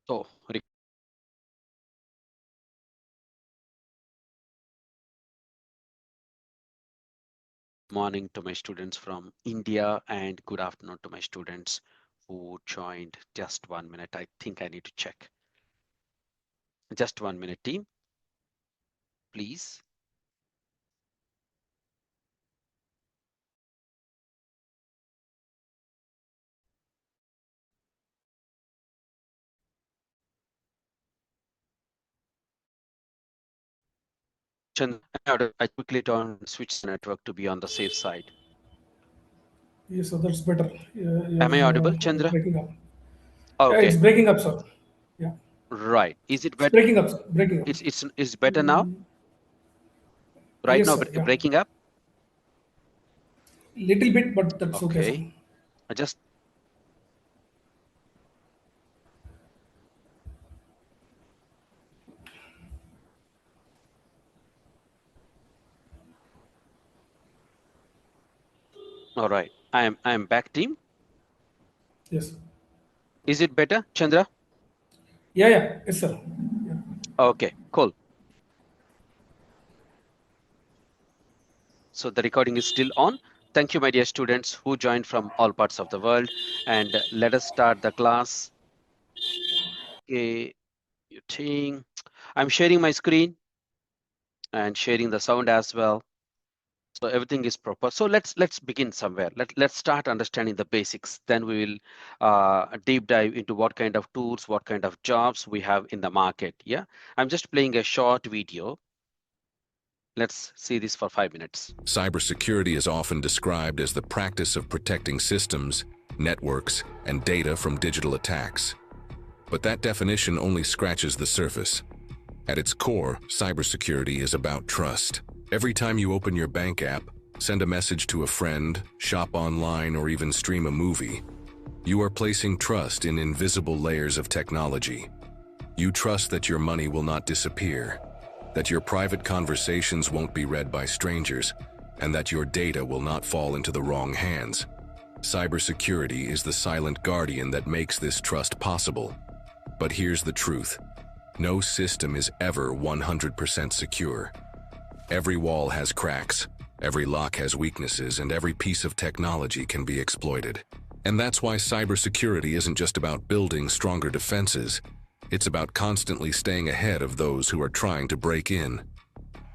So, good morning to my students from India and good afternoon to my students who joined just 1 minute. I think I need to check. Just 1 minute, team, please. Chandra, I quickly turn switch the network to be on the safe side. Yes, so that's better. Yeah, Am I you're audible, Chandra? breaking up. Yeah, it's Okay, breaking up, sir. Yeah, right. Is it it's better? breaking up, sir. Breaking up. It's better now? Right Yes, now, sir. Yeah, breaking up? little bit, but that's okay, sir. Okay. I just all right. I am back, team. Yes. Is it better, Chandra? Yeah, yeah. Yes, sir. Yeah. Okay, cool. So the recording is still on. Thank you, my dear students who joined from all parts of the world. And let us start the class. Okay, you think I'm sharing my screen and sharing the sound as well. So everything is proper. So let's begin somewhere. Let's start understanding the basics. Then we will deep dive into what kind of tools, what kind of jobs we have in the market. Yeah, I'm just playing a short video. Let's see this for 5 minutes. Cybersecurity is often described as the practice of protecting systems, networks, and data from digital attacks. But that definition only scratches the surface. At its core, cybersecurity is about trust. Every time you open your bank app, send a message to a friend, shop online, or even stream a movie, you are placing trust in invisible layers of technology. You trust that your money will not disappear, that your private conversations won't be read by strangers, and that your data will not fall into the wrong hands. Cybersecurity is the silent guardian that makes this trust possible. But here's the truth. No system is ever 100% secure. Every wall has cracks, every lock has weaknesses, and every piece of technology can be exploited. And that's why cybersecurity isn't just about building stronger defenses. It's about constantly staying ahead of those who are trying to break in.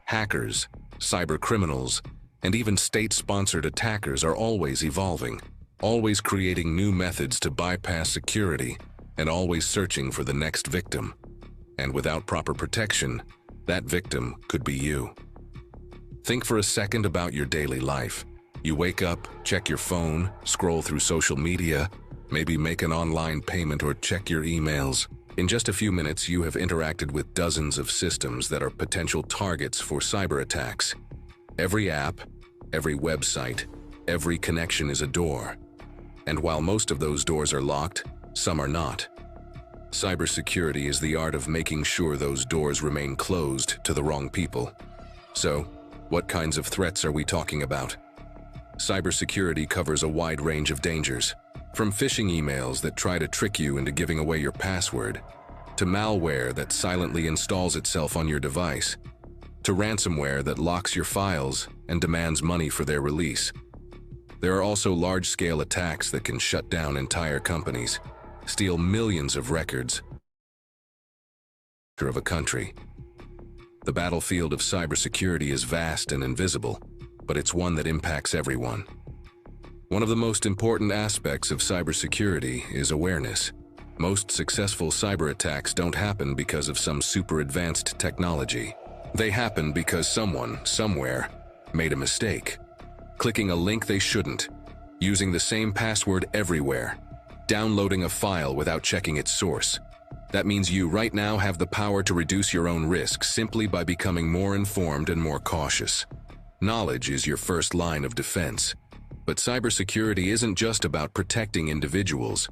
Hackers, cyber criminals, and even state-sponsored attackers are always evolving, always creating new methods to bypass security, and always searching for the next victim. And without proper protection, that victim could be you. Think for a second about your daily life. You wake up, check your phone, scroll through social media, maybe make an online payment or check your emails. In just a few minutes, you have interacted with dozens of systems that are potential targets for cyber attacks. Every app, every website, every connection is a door. And while most of those doors are locked, some are not. Cybersecurity is the art of making sure those doors remain closed to the wrong people. So, what kinds of threats are we talking about? Cybersecurity covers a wide range of dangers, from phishing emails that try to trick you into giving away your password, to malware that silently installs itself on your device, to ransomware that locks your files and demands money for their release. There are also large-scale attacks that can shut down entire companies, steal millions of records of a country. The battlefield of cybersecurity is vast and invisible, but it's one that impacts everyone. One of the most important aspects of cybersecurity is awareness. Most successful cyber attacks don't happen because of some super advanced technology. They happen because someone, somewhere, made a mistake. Clicking a link they shouldn't, using the same password everywhere, downloading a file without checking its source. That means you right now have the power to reduce your own risk simply by becoming more informed and more cautious. Knowledge is your first line of defense. But cybersecurity isn't just about protecting individuals.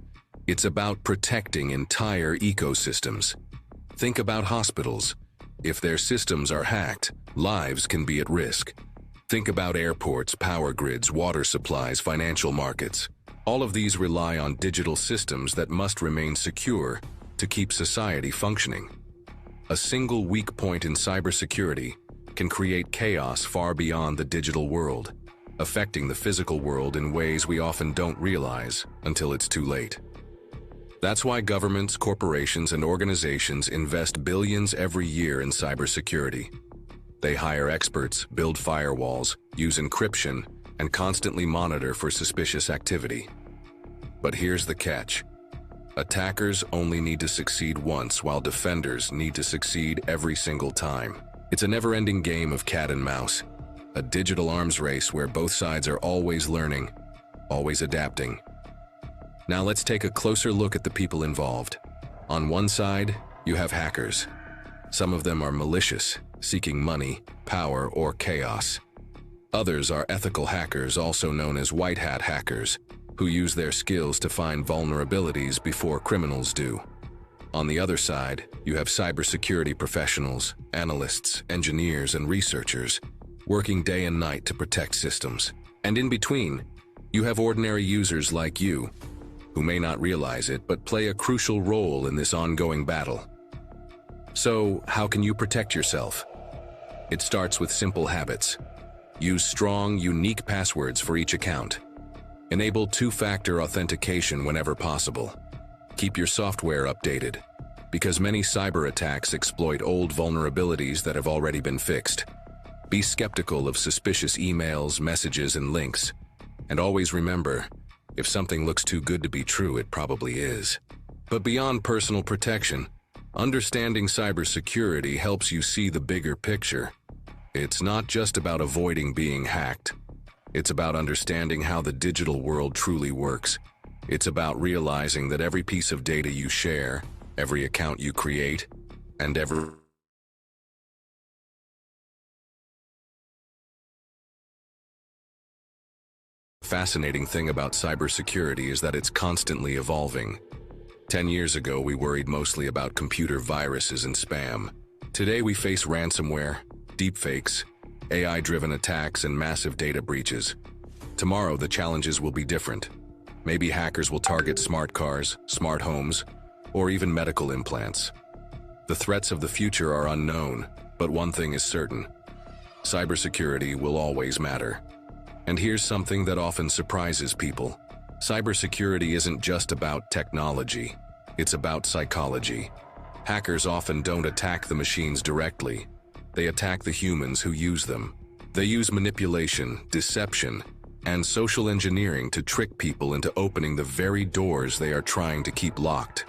It's about protecting entire ecosystems. Think about hospitals. If their systems are hacked, lives can be at risk. Think about airports, power grids, water supplies, financial markets. All of these rely on digital systems that must remain secure, to keep society functioning. A single weak point in cybersecurity can create chaos far beyond the digital world, affecting the physical world in ways we often don't realize until it's too late. That's why governments, corporations, and organizations invest billions every year in cybersecurity. They hire experts, build firewalls, use encryption, and constantly monitor for suspicious activity. But here's the catch. Attackers only need to succeed once, while defenders need to succeed every single time. It's a never-ending game of cat and mouse, a digital arms race where both sides are always learning, always adapting. Now let's take a closer look at the people involved. On one side, you have hackers. Some of them are malicious, seeking money, power, or chaos. Others are ethical hackers, also known as white hat hackers, who use their skills to find vulnerabilities before criminals do. On the other side, you have cybersecurity professionals, analysts, engineers, and researchers, working day and night to protect systems. And in between, you have ordinary users like you, who may not realize it but play a crucial role in this ongoing battle. So, how can you protect yourself? It starts with simple habits. Use strong, unique passwords for each account. Enable two-factor authentication whenever possible. Keep your software updated, because many cyber attacks exploit old vulnerabilities that have already been fixed. Be skeptical of suspicious emails, messages, and links. And always remember, if something looks too good to be true, it probably is. But beyond personal protection, understanding cybersecurity helps you see the bigger picture. It's not just about avoiding being hacked. It's about understanding how the digital world truly works. It's about realizing that every piece of data you share, every account you create, and every fascinating thing about cybersecurity is that it's constantly evolving. 10 years ago, we worried mostly about computer viruses and spam. Today, we face ransomware, deepfakes, AI-driven attacks, and massive data breaches. Tomorrow, the challenges will be different. Maybe hackers will target smart cars, smart homes, or even medical implants. The threats of the future are unknown, but one thing is certain. Cybersecurity will always matter. And here's something that often surprises people. Cybersecurity isn't just about technology. It's about psychology. Hackers often don't attack the machines directly. They attack the humans who use them. They use manipulation, deception, and social engineering to trick people into opening the very doors they are trying to keep locked.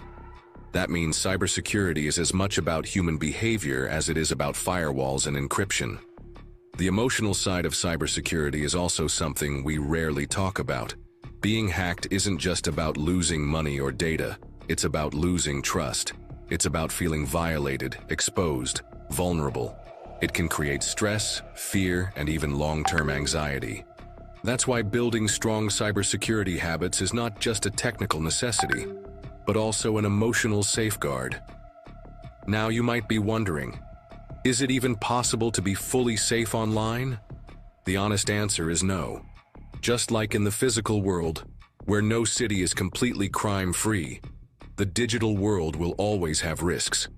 That means cybersecurity is as much about human behavior as it is about firewalls and encryption. The emotional side of cybersecurity is also something we rarely talk about. Being hacked isn't just about losing money or data. It's about losing trust. It's about feeling violated, exposed, vulnerable. It can create stress, fear, and even long-term anxiety. That's why building strong cybersecurity habits is not just a technical necessity, but also an emotional safeguard. Now you might be wondering, is it even possible to be fully safe online? The honest answer is no. Just like in the physical world, where no city is completely crime-free, the digital world will always have risks.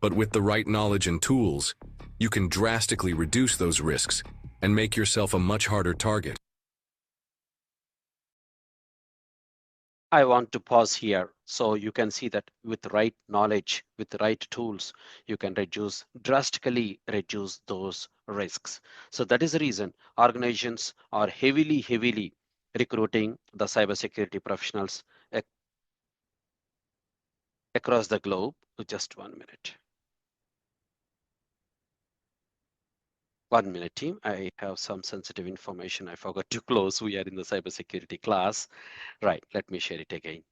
But with the right knowledge and tools, you can drastically reduce those risks and make yourself a much harder target. I want to pause here so you can see that with the right knowledge, with the right tools, you can drastically reduce those risks. So that is the reason organizations are heavily recruiting the cybersecurity professionals across the globe. Just 1 minute. 1 minute, team. I have some sensitive information I forgot to close. We are in the cybersecurity class. Right, let me share it again.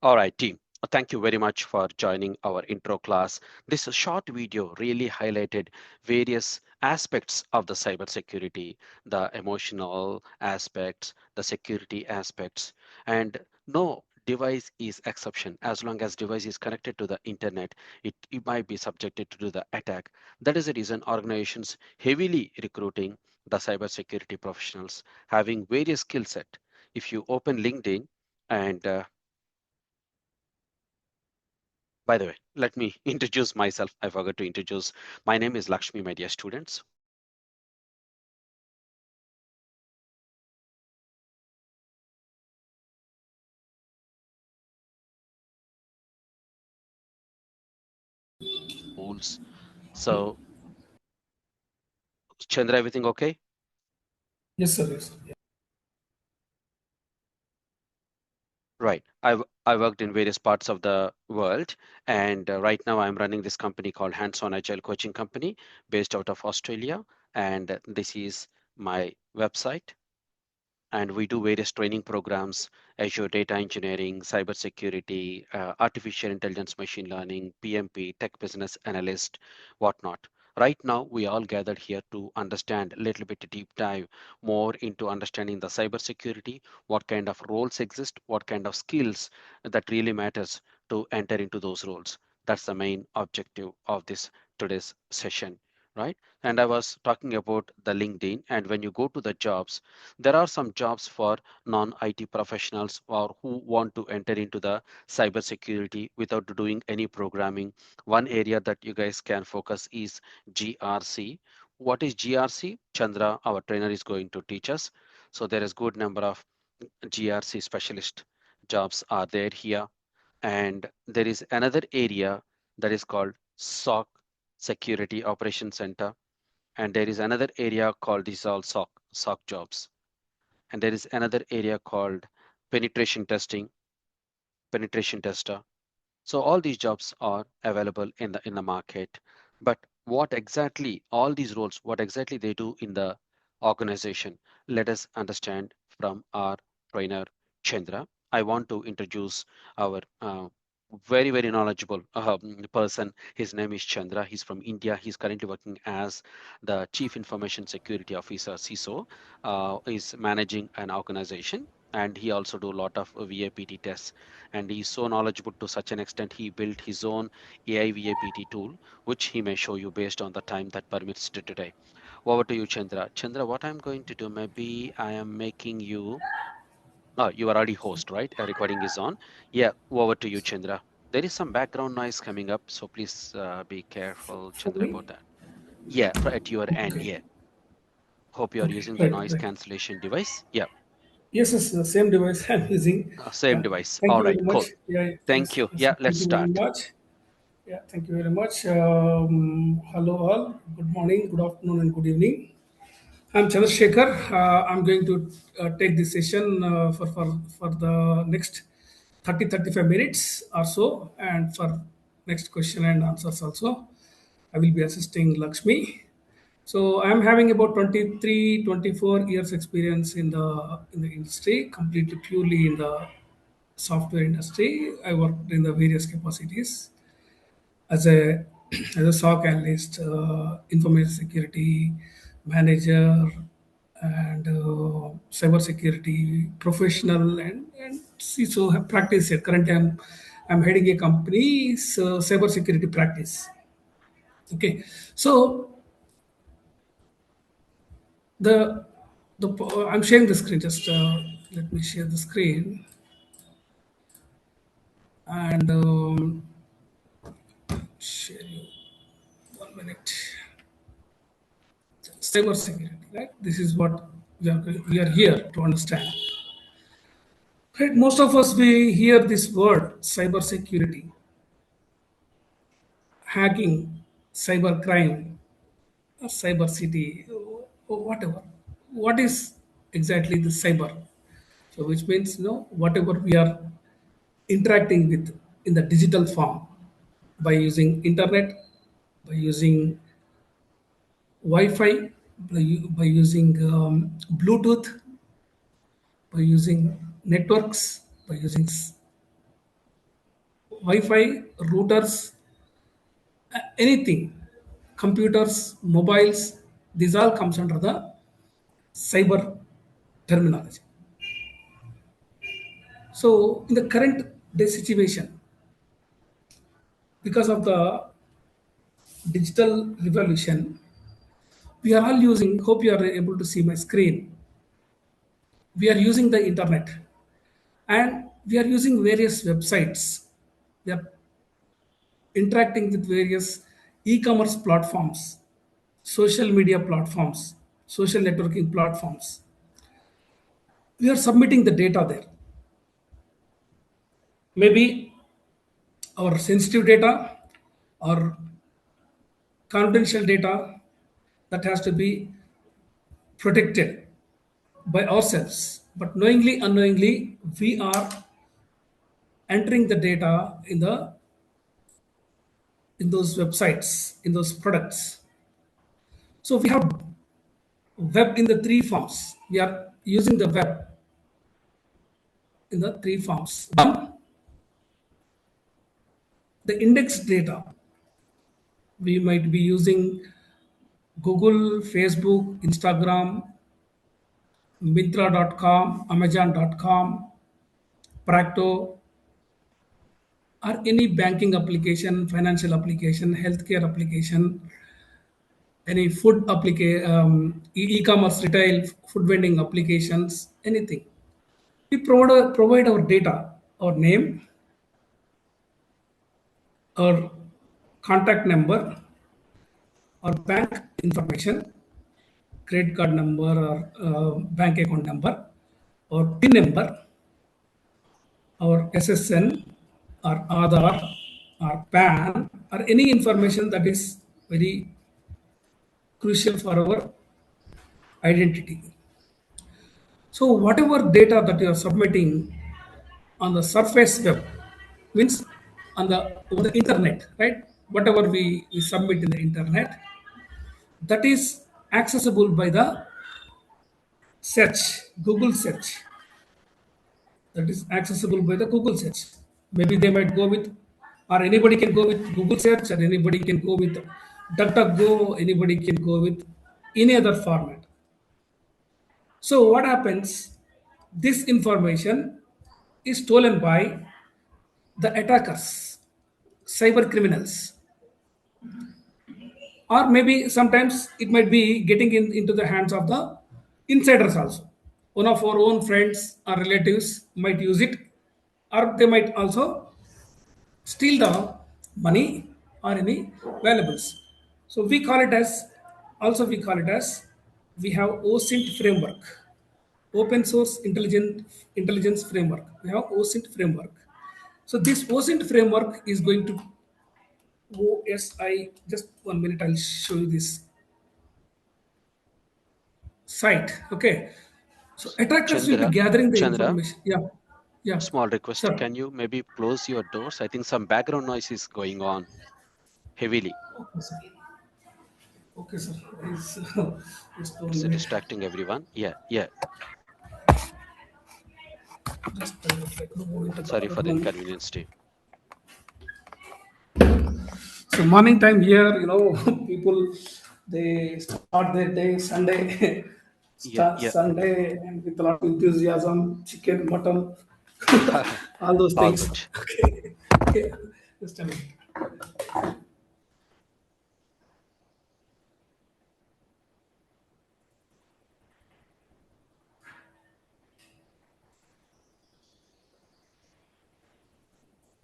All right, team. Thank you very much for joining our intro class. This short video really highlighted various aspects of the cybersecurity, the emotional aspects, the security aspects, and no device is exception. As long as device is connected to the internet, it might be subjected to the attack. That is the reason organizations heavily recruiting the cybersecurity professionals having various skill set if you open LinkedIn and by the way, let me introduce myself. I forgot to introduce. My name is Lakshmi, my dear students. Tools. So, Chandra, everything okay? Yes, sir. Yes. Right. I worked in various parts of the world, and right now I'm running this company called Hands-On Agile Coaching Company, based out of Australia, and this is my website. And we do various training programs: Azure Data Engineering, Cybersecurity, Artificial Intelligence, Machine Learning, PMP, Tech Business Analyst, whatnot. Right now, we all gathered here to understand a little bit deep dive more into understanding the cybersecurity, what kind of roles exist, what kind of skills that really matters to enter into those roles. That's the main objective of this today's session, right? And I was talking about the LinkedIn, and when you go to the jobs, there are some jobs for non-IT professionals or who want to enter into the cybersecurity without doing any programming. One area that you guys can focus is GRC. What is GRC? Chandra, our trainer, is going to teach us. So there is good number of GRC specialist jobs are there here. And there is another area that is called SOC, Security Operations Center. And there is another area called these all SOC jobs. And there is another area called penetration testing, penetration tester. So all these jobs are available in the market. But what exactly all these roles, what exactly they do in the organization, let us understand from our trainer Chandra. I want to introduce our very knowledgeable person. His name is Chandra. He's from India. He's currently working as the Chief Information Security Officer, CISO. Is managing an organization, and he also do a lot of VAPT tests, and he's so knowledgeable to such an extent he built his own AI VAPT tool, which he may show you based on the time that permits to today. Over to you, Chandra. Chandra, what I'm going to do, maybe I am making you, oh, you are already host, right? A recording is on. Yeah, over to you, Chandra. There is some background noise coming up, so please be careful, For Chandra, me? about that. Yeah, at your end, Okay. yeah. Hope you are Okay. using the Right. noise Right. cancellation device. Yeah, Yes, yes. The same device I'm using. same Yeah. device. Thank All you right, very cool. much. Yeah. Thank Yes. you. Yes. Yeah, let's Thank you very start. much. Yeah. Thank you very much. Hello all. Good morning. Good afternoon, and good evening. I'm Chandrasekhar. I'm going to take this session for the next 35 minutes or so, and for next question and answers also. I will be assisting Lakshmi. So I'm having about 23, 24 years experience in the industry, completely purely in the software industry. I worked in the various capacities as a as a SOC analyst, information security manager, and cyber security professional, and CISO have practice here. Currently, I'm heading a company's cyber security practice. Okay, so the I'm sharing the screen. Just let me share the screen and share you 1 minute. Cyber security, right? This is what we are here to understand. Right? Most of us we hear this word cyber security, hacking, cyber crime, or cyber city, or whatever. What is exactly the cyber? So, which means whatever we are interacting with in the digital form by using internet, by using Wi-Fi, by using Bluetooth, by using networks, by using Wi-Fi, routers, anything, computers, mobiles, these all comes under the cyber terminology. So in the current day situation, because of the digital revolution, we are all using, hope you are able to see my screen. we are using the internet, and we are using various websites. We are interacting with various e-commerce platforms, social media platforms, social networking platforms. We are submitting the data there. Maybe our sensitive data or confidential data that has to be protected by ourselves. But knowingly, unknowingly, we are entering the data in those websites, in those products. So we have web in the three forms. We are using the web in the three forms. One, the index data. We might be using Google, Facebook, Instagram, Mintra.com, Amazon.com, Practo, or any banking application, financial application, healthcare application, any food application, e-commerce, retail, food vending applications, anything. We provide our data, our name, our contact number, our bank information, credit card number or bank account number, or PIN number, our SSN, or Aadhaar, or PAN, or any information that is very crucial for our identity. So whatever data that you are submitting on the surface web means on the internet, right? Whatever we submit in the internet, that is accessible by the search, Google search. That is accessible by the Google search. Maybe they might go with, or anybody can go with Google search, or anybody can go with DuckDuckGo, anybody can go with any other format. So what happens? This information is stolen by the attackers, cyber criminals, or maybe sometimes it might be getting into the hands of the insiders also. One of our own friends or relatives might use it, or they might also steal the money or any valuables. So we call it as we have OSINT framework, open source intelligence framework. We have OSINT framework. So this OSINT framework is going to OSI. Just 1 minute, I'll show you this site. Okay. So attackers will be Chandra, gathering the Chandra, information. Yeah. Yeah. small request. Sure. Can you maybe close your doors? I think some background noise is going on heavily. Okay, sir. Okay, sir. It's, just one It's minute. distracting everyone. Yeah, yeah. Just like move into the Sorry other for the room. inconvenience, team. So morning time here, people they start their day Sunday, Yeah, start yeah. Sunday and with a lot of enthusiasm, chicken, mutton, all those All things. good. Okay, okay. Just a minute.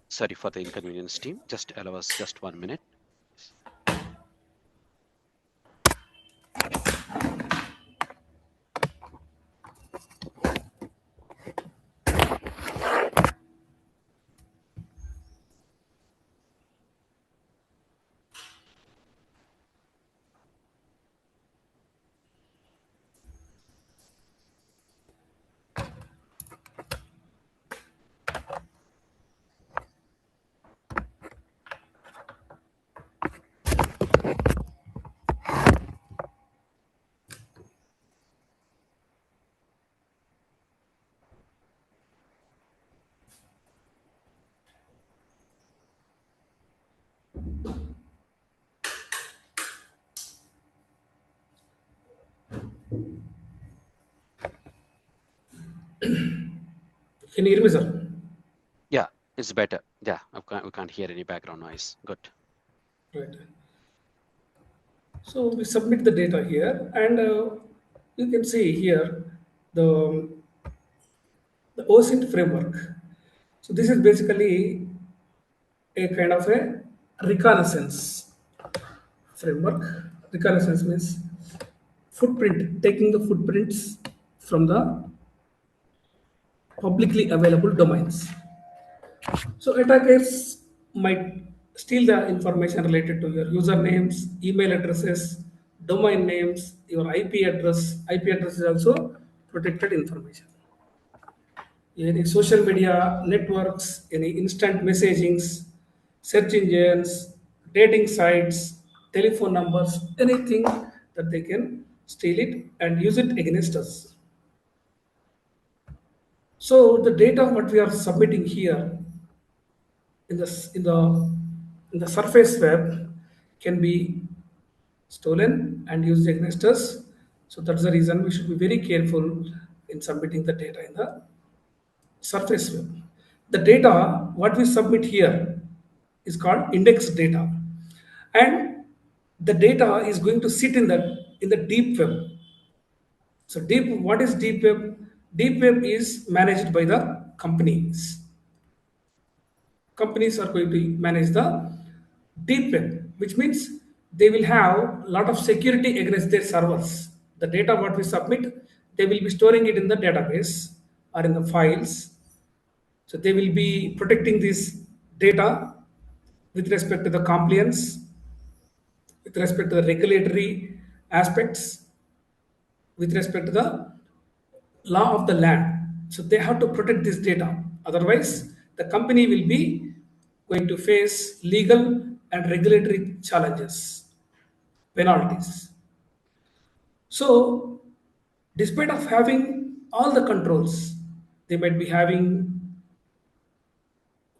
Sorry for the inconvenience, team. Just allow us just 1 minute. Can you hear me, sir? Yeah, it's better. Yeah, we can't hear any background noise. Good. Right. So we submit the data here, and you can see here the the OSINT framework. So this is basically a kind of a reconnaissance framework. Reconnaissance means footprint, taking the footprints from the publicly available domains. So attackers might steal the information related to your usernames, email addresses, domain names, your IP address. IP address is also protected information. Any social media networks, any instant messagings, search engines, dating sites, telephone numbers, anything that they can steal it and use it against us. So the data what we are submitting here in the in the surface web can be stolen and used against us. So that's the reason we should be very careful in submitting the data in the surface web. The data what we submit here is called index data, and the data is going to sit in the deep web. So what is deep web? Deep web is managed by the companies. Companies are going to manage the deep web, which means they will have a lot of security against their servers. The data what we submit, they will be storing it in the database or in the files. So they will be protecting this data with respect to the compliance, with respect to the regulatory aspects, with respect to the law of the land. So they have to protect this data. Otherwise, the company will be going to face legal and regulatory challenges, penalties. So, despite of having all the controls, they might be having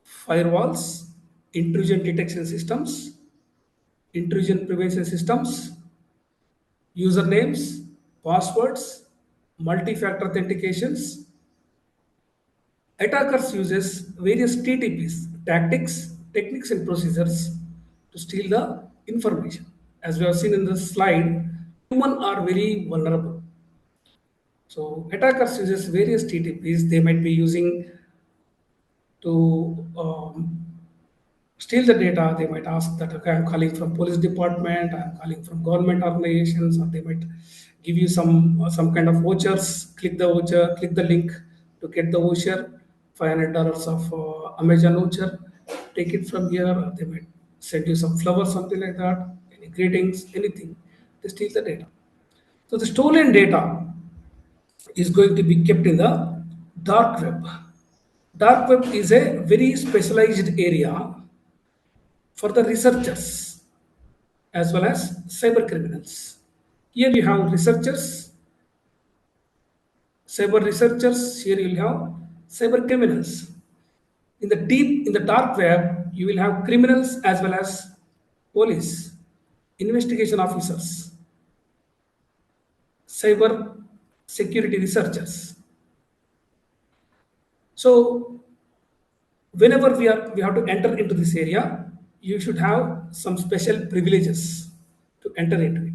firewalls, intrusion detection systems, intrusion prevention systems, usernames, passwords, multi-factor authentications. Attackers uses various TTPs, tactics, techniques and procedures to steal the information. As we have seen in the slide, humans are very vulnerable. So attackers uses various TTPs. They might be using to steal the data. They might ask that, okay, I'm calling from police department, I'm calling from government organizations, or they might give you some kind of vouchers. Click the voucher, click the link to get the voucher, $500 of Amazon voucher. Take it from here. Or they might send you some flowers, something like that. Any greetings, anything. They steal the data. So the stolen data is going to be kept in the dark web. Dark web is a very specialized area for the researchers as well as cyber criminals. Here you have researchers, cyber researchers, here you will have cyber criminals. In the dark web, you will have criminals as well as police, investigation officers, cyber security researchers. So whenever we have to enter into this area, you should have some special privileges to enter into it.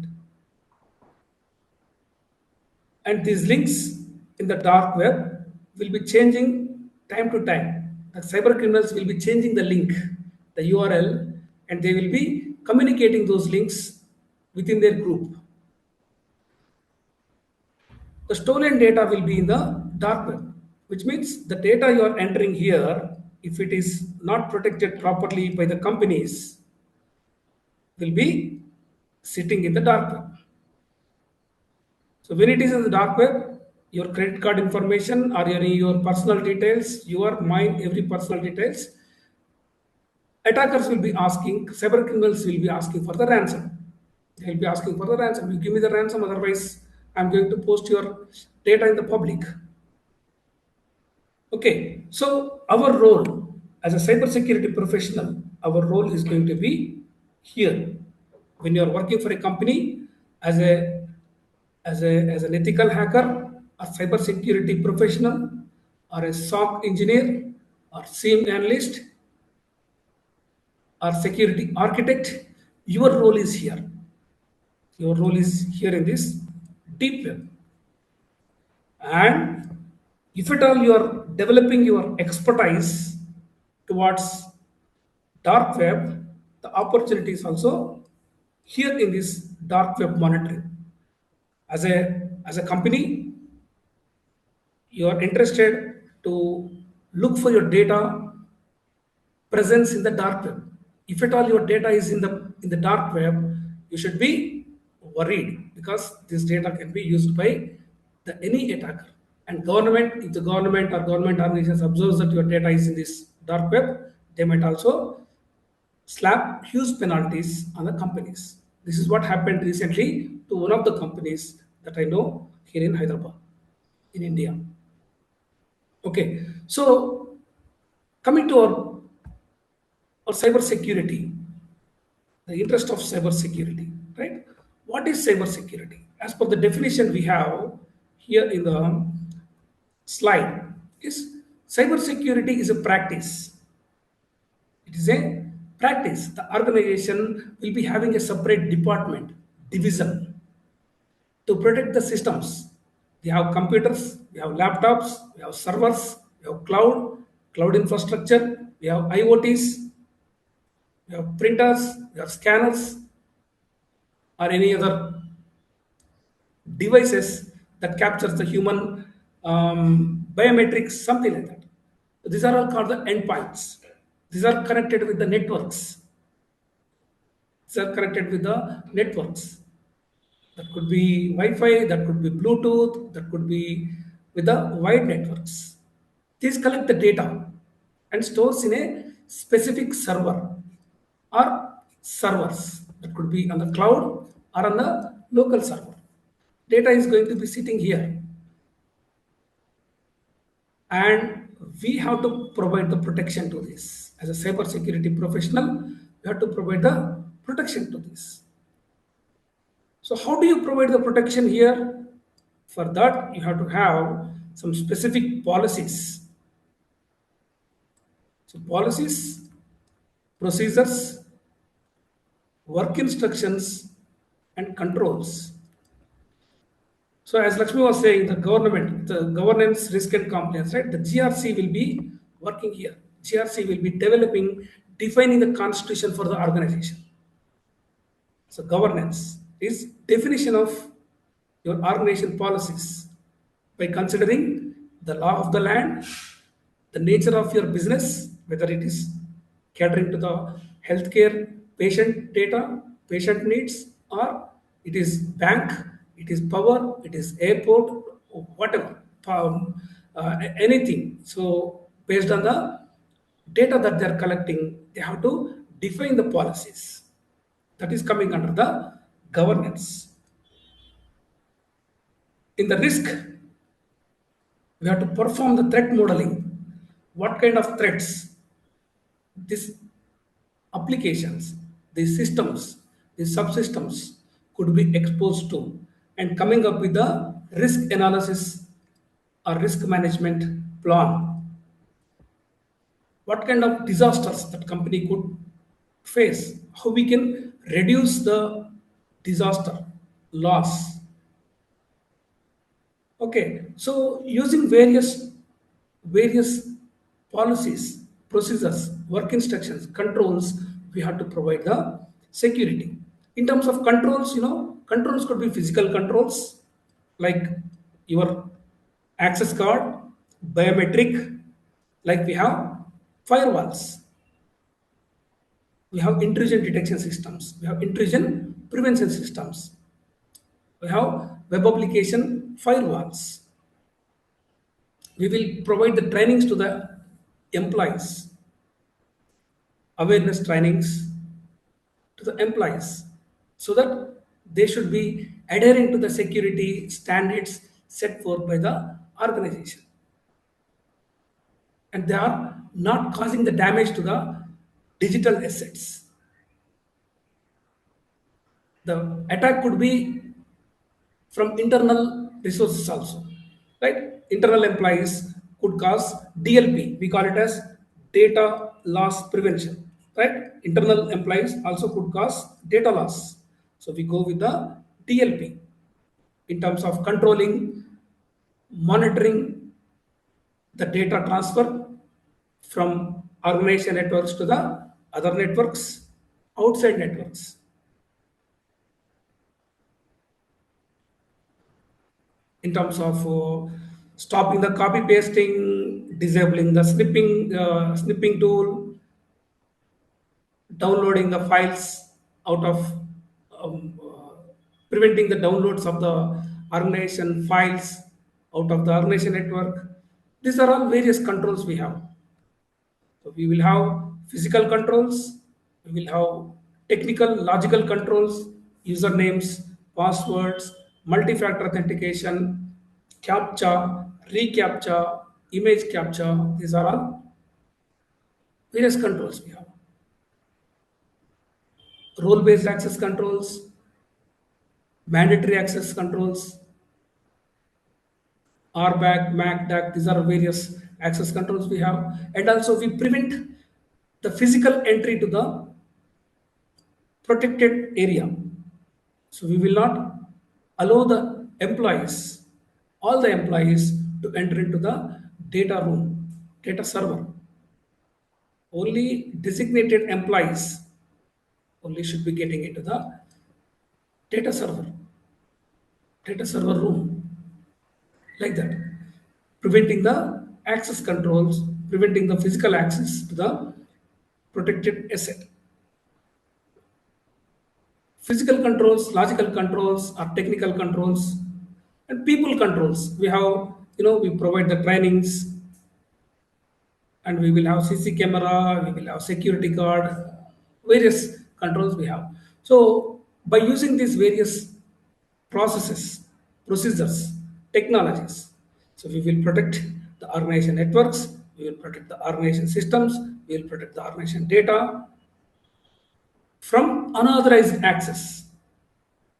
And these links in the dark web will be changing time to time. The cyber criminals will be changing the link, the URL, and they will be communicating those links within their group. The stolen data will be in the dark web, which means the data you are entering here, if it is not protected properly by the companies, will be sitting in the dark web. So when it is in the dark web, your credit card information or your personal details, your mine, every personal details, attackers will be asking, cyber criminals will be asking for the ransom. They will be asking for the ransom. You give me the ransom, otherwise I'm going to post your data in the public. Okay, so our role as a cybersecurity professional, our role is going to be here. When you are working for a company as as an ethical hacker, a cybersecurity professional, or a SOC engineer, or SIEM analyst, or security architect, your role is here. Your role is here in this deep web. And If at all you are developing your expertise towards dark web, the opportunity is also here in this dark web monitoring. As a company, you are interested to look for your data presence in the dark web. If at all your data is in the dark web, you should be worried because this data can be used by any attacker. And government, if the government or government organizations observes that your data is in this dark web, they might also slap huge penalties on the companies. This is what happened recently to one of the companies that I know here in Hyderabad, in India. Okay, so coming to our cyber security, the interest of cyber security, right? What is cyber security? As per the definition we have here in the slide, is cyber security is a practice. It is a practice. The organization will be having a separate department, division, to protect the systems. We have computers, we have laptops, we have servers, we have cloud infrastructure, we have IoTs, we have printers, we have scanners, or any other devices that captures the human biometrics, something like that. These are all called the endpoints. These are connected with the networks. These are connected with the networks. That could be Wi-Fi, that could be Bluetooth, that could be with the wide networks. These collect the data and stores in a specific server or servers. That could be on the cloud or on the local server. Data is going to be sitting here, and we have to provide the protection to this. As a cyber security professional, we have to provide the protection to this. So how do you provide the protection here? For that, you have to have some specific policies. So policies, procedures, work instructions, and controls. So as Lakshmi was saying, the government, the governance, risk and compliance, right? The GRC will be working here. GRC will be developing, defining the constitution for the organization. So governance is definition of your organization policies by considering the law of the land, the nature of your business, whether it is catering to the healthcare patient data, patient needs, or it is bank, it is power, it is airport, or whatever, anything. So based on the data that they are collecting, they have to define the policies. That is coming under the governance. In the risk, we have to perform the threat modeling. What kind of threats these applications, these systems, these subsystems could be exposed to, and coming up with a risk analysis or risk management plan. What kind of disasters that company could face, how we can reduce the disaster loss. Okay, so using various policies, procedures, work instructions, controls, we have to provide the security. In terms of controls, controls could be physical controls like your access card, biometric, like we have firewalls, we have intrusion detection systems, we have intrusion prevention systems, we have web application firewalls. We will provide the trainings to the employees, awareness trainings to the employees, so that they should be adhering to the security standards set forth by the organization, and they are not causing the damage to the digital assets. The attack could be from internal resources also, right? Internal employees could cause DLP. We call it as data loss prevention, right? Internal employees also could cause data loss. So we go with the DLP in terms of controlling, monitoring, the data transfer from organization networks to the other networks, outside networks. In terms of stopping the copy pasting, disabling the snipping tool, downloading the files out of preventing the downloads of the organization files out of the organization network. These are all various controls we have. So we will have physical controls, we will have technical, logical controls, usernames, passwords, multi-factor authentication, CAPTCHA, reCAPTCHA, image CAPTCHA. These are all various controls we have. Role-based access controls, mandatory access controls, RBAC, MAC, DAC. These are various access controls we have, and also we prevent the physical entry to the protected area. So we will not allow the employees, all the employees, to enter into the data room, data server. Only designated employees only should be getting into the data server, data server room, like that. Preventing the access controls, preventing the physical access to the protected asset. Physical controls, logical controls, or technical controls, and people controls. We have, we provide the trainings, and we will have CC camera, we will have security guard, various controls we have. So by using these various processes, procedures, technologies, so we will protect the organization networks, we will protect the organization systems, we will protect the organization data from unauthorized access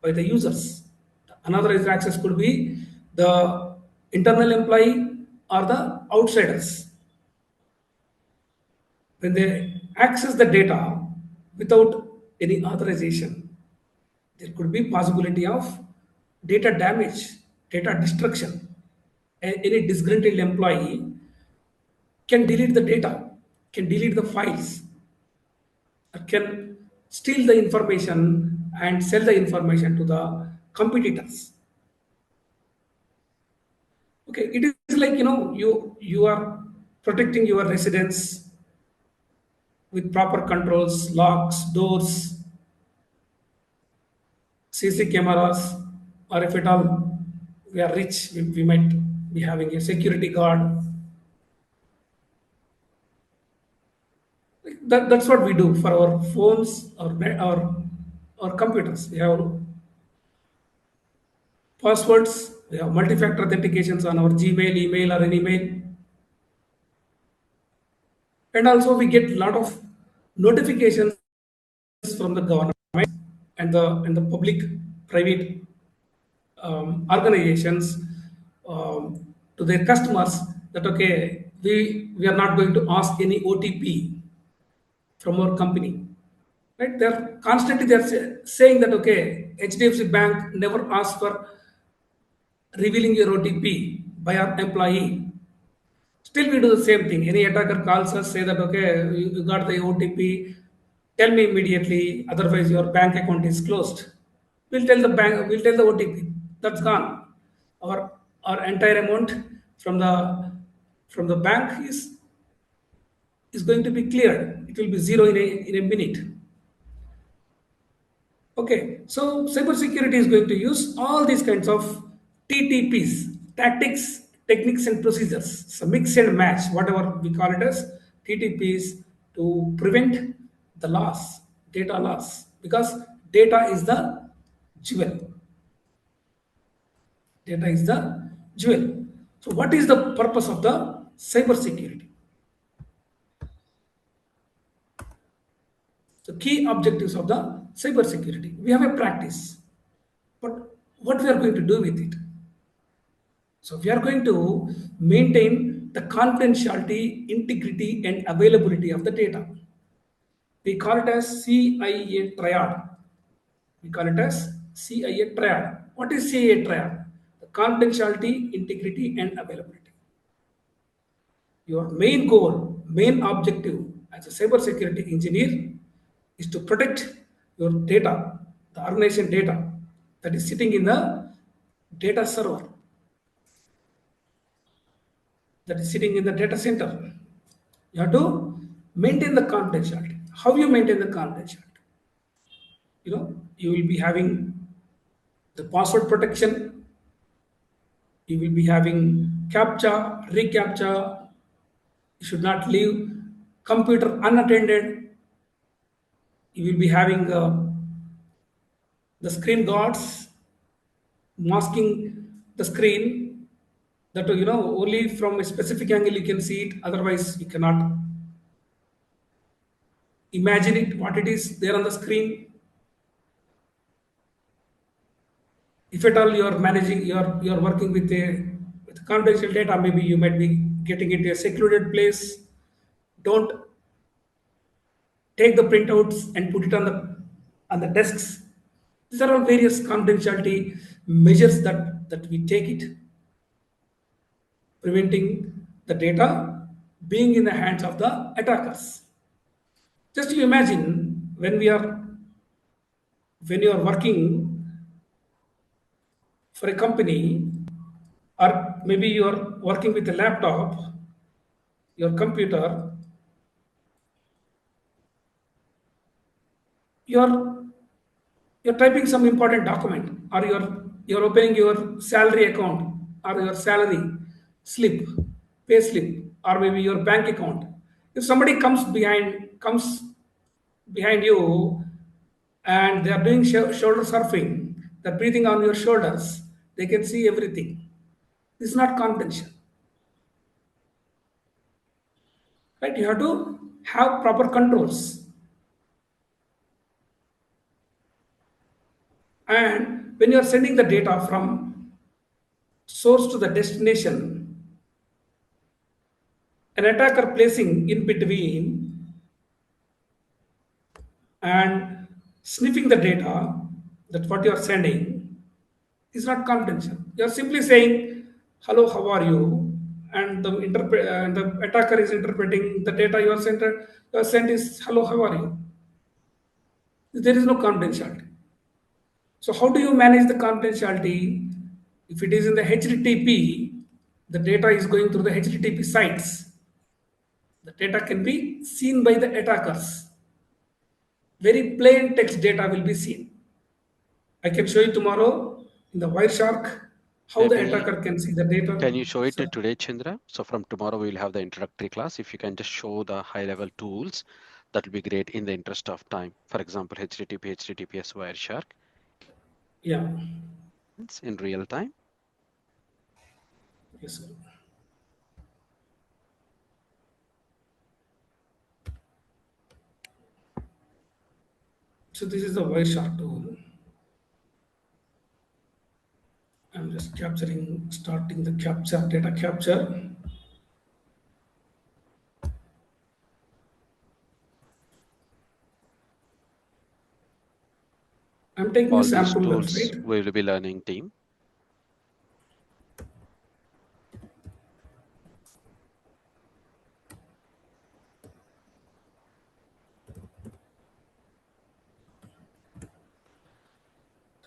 by the users. The unauthorized access could be the internal employee or the outsiders. When they access the data without any authorization, there could be possibility of data damage, data destruction. Any disgruntled employee can delete the data, can delete the files, can steal the information and sell the information to the competitors. Okay, it is like, you are protecting your residence with proper controls, locks, doors, CC cameras, or if at all we are rich, we might be having a security guard. That's what we do for our phones or computers. We have passwords, we have multi-factor authentications on our Gmail, email, or any mail. And also we get a lot of notifications from the government and the public private organizations to their customers that, okay, we are not going to ask any OTP from our company, right? They're constantly saying that, okay, HDFC Bank never asked for revealing your OTP by our employee. Still, we do the same thing. Any attacker calls us, say that, okay, you got the OTP, tell me immediately, otherwise your bank account is closed. We'll tell the bank, we'll tell the OTP, that's gone. Our entire amount from the bank is going to be cleared. It will be zero in a minute. Okay, so cybersecurity is going to use all these kinds of TTPs, tactics, techniques, and procedures. So mix and match, whatever we call it as TTPs, to prevent the loss, data loss, because data is the jewel. Data is the jewel. So, what is the purpose of the cybersecurity? The key objectives of the cybersecurity. We have a practice, but what we are going to do with it? So we are going to maintain the confidentiality, integrity, and availability of the data. We call it as CIA triad. We call it as CIA triad. What is CIA triad? The confidentiality, integrity, and availability. Your main goal, main objective as a cybersecurity engineer is to protect your data, the organization data that is sitting in the data server, that is sitting in the data center. You have to maintain the confidentiality. How you maintain the confidentiality? You will be having the password protection, you will be having captcha, recaptcha, you should not leave computer unattended, you will be having the screen guards masking the screen, that only from a specific angle you can see it, otherwise you cannot imagine it what it is there on the screen. If at all you are managing, you are working with confidential data, maybe you might be getting into a secluded place. Don't take the printouts and put it on the desks. These are all various confidentiality measures that we take it, preventing the data being in the hands of the attackers. Just you imagine when you are working for a company, or maybe you are working with a laptop, your computer, you're you're typing some important document, or you're opening your salary account, or your salary slip, pay slip, or maybe your bank account. If somebody comes behind you and they are doing shoulder surfing, they're breathing on your shoulders, they can see everything. This is not confidential, right? You have to have proper controls. And when you are sending the data from source to the destination, an attacker placing in between and sniffing the data, that what you are sending is not confidential. You are simply saying, "Hello, how are you?" And the attacker is interpreting the data you are sent is, "Hello, how are you?" There is no confidentiality. So how do you manage the confidentiality? If it is in the HTTP, the data is going through the HTTP sites. The data can be seen by the attackers. Very plain text data will be seen. I can show you tomorrow in the Wireshark how the Maybe attacker can see the data. can you show it So, today, Chandra? So from tomorrow we will have the introductory class. If you can just show the high-level tools, that will be great in the interest of time. For example, HTTP, HTTPS, Wireshark yeah, it's in real time. yes, sir. So this is the Wireshark tool. I'm just starting the data capture. I'm taking a All these sample tools website. we will be learning team.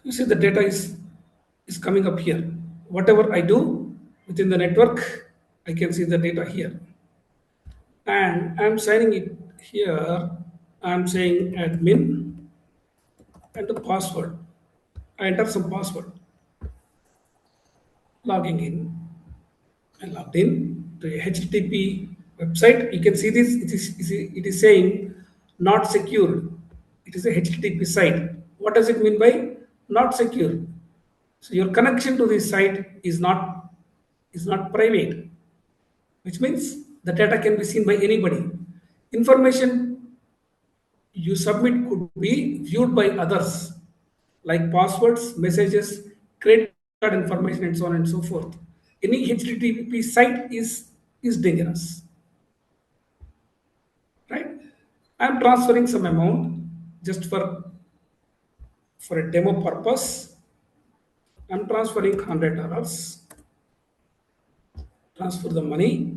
You see the data is coming up here. Whatever I do within the network, I can see the data here. And I'm signing it here. I'm saying admin and the password. I enter some password. Logging in. I logged in to a HTTP website. You can see this. It is saying not secured. It is a HTTP site. What does it mean by not secure? So your connection to this site is not private, which means the data can be seen by anybody. Information you submit could be viewed by others, like passwords, messages, credit card information, and so on and so forth. Any HTTP site is dangerous, right? I'm transferring some amount just for a demo purpose. I'm transferring $100. Transfer the money.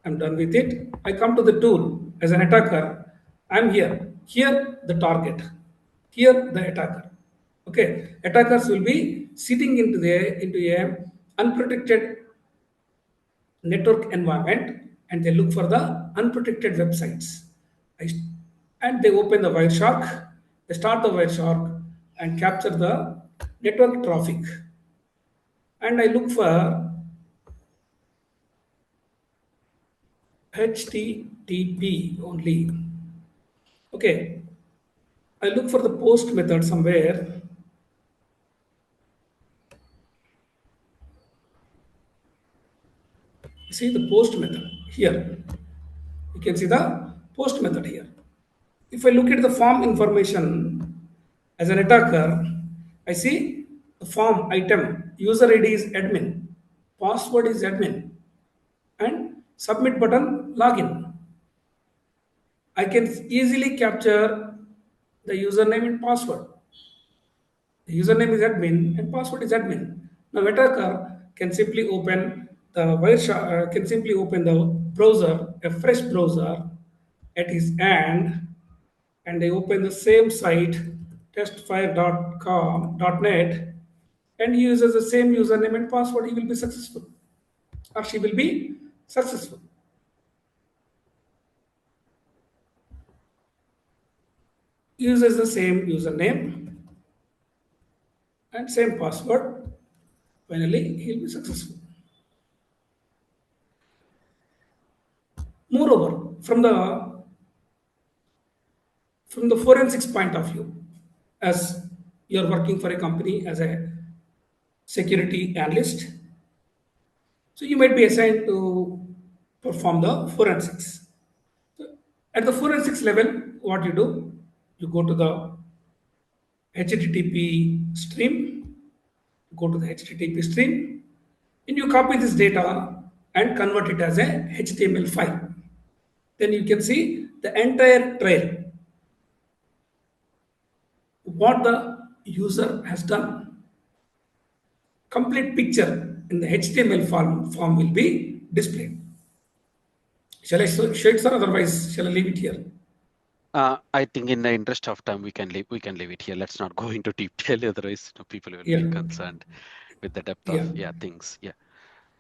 I'm done with it. I come to the tool as an attacker. I'm here. Here the target. Here the attacker. Okay. Attackers will be sitting into a unprotected network environment and they look for the unprotected websites. I, and they open the Wireshark, they start the Wireshark and capture the network traffic. And I look for HTTP only. Okay, I look for the post method somewhere. See the post method here. You can see the post method here. If I look at the form information as an attacker, I see the form item, user ID is admin, password is admin, and submit button login. I can easily capture the username and password. The username is admin and password is admin. Now attacker can simply open the can simply open the browser, a fresh browser at his end, and they open the same site testfire.com.net and he uses the same username and password, he will be successful or she will be successful. Uses the same username and same password, finally he'll be successful. Moreover, from the forensics point of view, as you're working for a company as a security analyst, so you might be assigned to perform the forensics. At the forensics level, what you do, you go to the HTTP stream, go to the HTTP stream, and you copy this data and convert it as a HTML file. Then you can see the entire trail, what the user has done. Complete picture in the HTML form will be displayed. Shall I show it, sir? Otherwise, shall I leave it here? I think in the interest of time, we can leave it here. Let's not go into detail, otherwise, people will be Yeah, concerned with the depth yeah, of things. Yeah.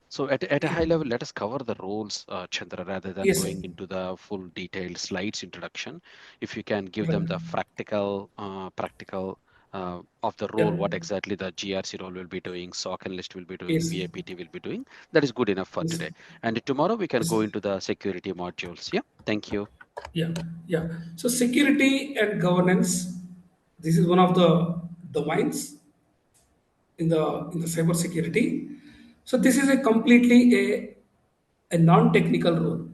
So at a yeah. high level, let us cover the roles, Chandra, rather than Yes, sir. going into the full detailed slides introduction. If you can give them Right. the practical of the Yeah. role, what exactly the GRC role will be doing, SOC analyst will be doing, Yes. VAPT will be doing, that is good enough for Yes. today. And tomorrow we can Yes. go into the security modules. Yeah. Thank you. Yeah. Yeah. So security and governance, this is one of the domains in the cyber security. So this is a completely a non-technical role.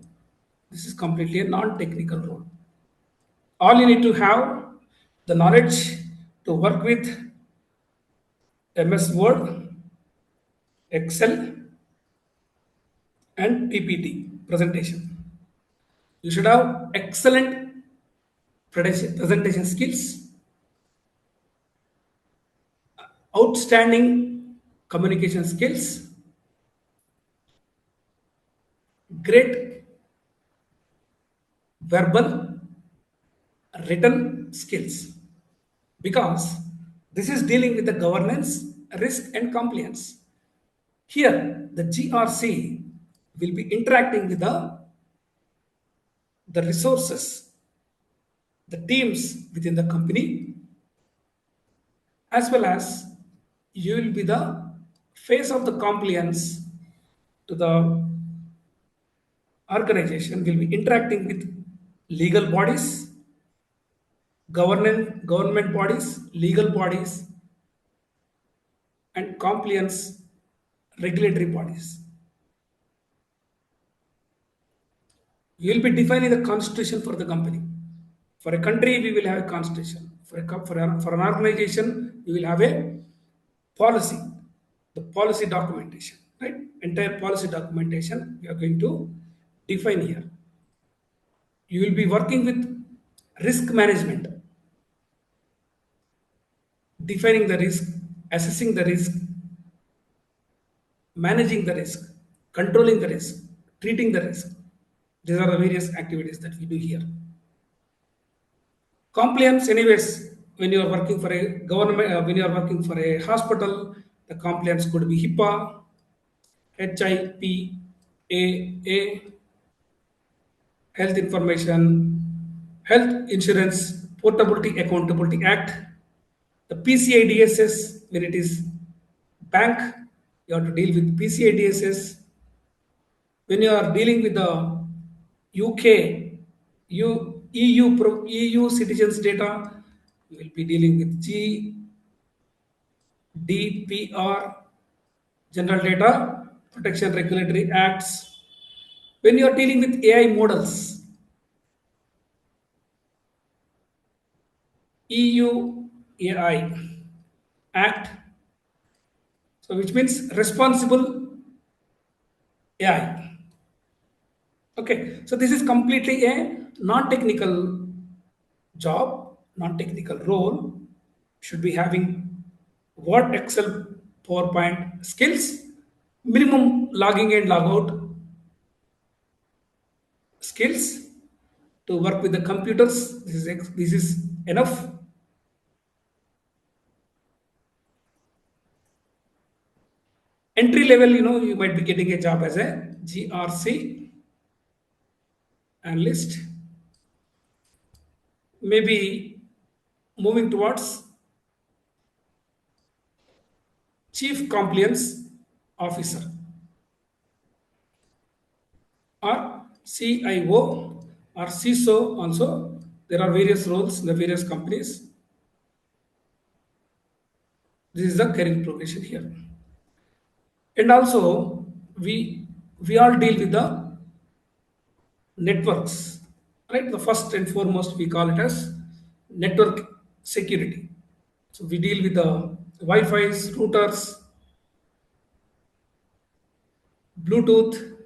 This is completely a non-technical role. All you need to have the knowledge to work with MS Word, Excel, and PPT presentation. You should have excellent presentation skills, outstanding communication skills, great verbal written skills, because this is dealing with the governance, risk, and compliance. Here, the GRC will be interacting with the resources, the teams within the company, as well as you will be the face of the compliance to the organization, will be interacting with legal bodies, government bodies, legal bodies, and compliance regulatory bodies. You will be defining the constitution for the company. For a country, we will have a constitution. For an organization, we will have a policy, the policy documentation, right? Entire policy documentation we are going to define here. You will be working with risk management, defining the risk, assessing the risk, managing the risk, controlling the risk, treating the risk. These are the various activities that we do here. Compliance, anyways, when you are working for a government, when you are working for a hospital, the compliance could be HIPAA, HIPAA, Health Information, Health Insurance Portability Accountability Act, the PCI-DSS, when it is bank, you have to deal with PCI-DSS. When you are dealing with the UK, EU citizens data, you will be dealing with GDPR, General Data Protection Regulatory Acts. When you are dealing with AI models, EU AI Act, so which means responsible AI. Okay, so this is completely a non-technical job, non-technical role. Should be having Word, Excel, PowerPoint skills, minimum logging and logout skills to work with the computers. This is enough. Entry level, you might be getting a job as a GRC analyst, maybe moving towards chief compliance officer or CIO or CISO also. There are various roles in the various companies. This is the career progression here. And also we all deal with the networks, right? The first and foremost we call it as network security. So we deal with the Wi-Fi's, routers, Bluetooth,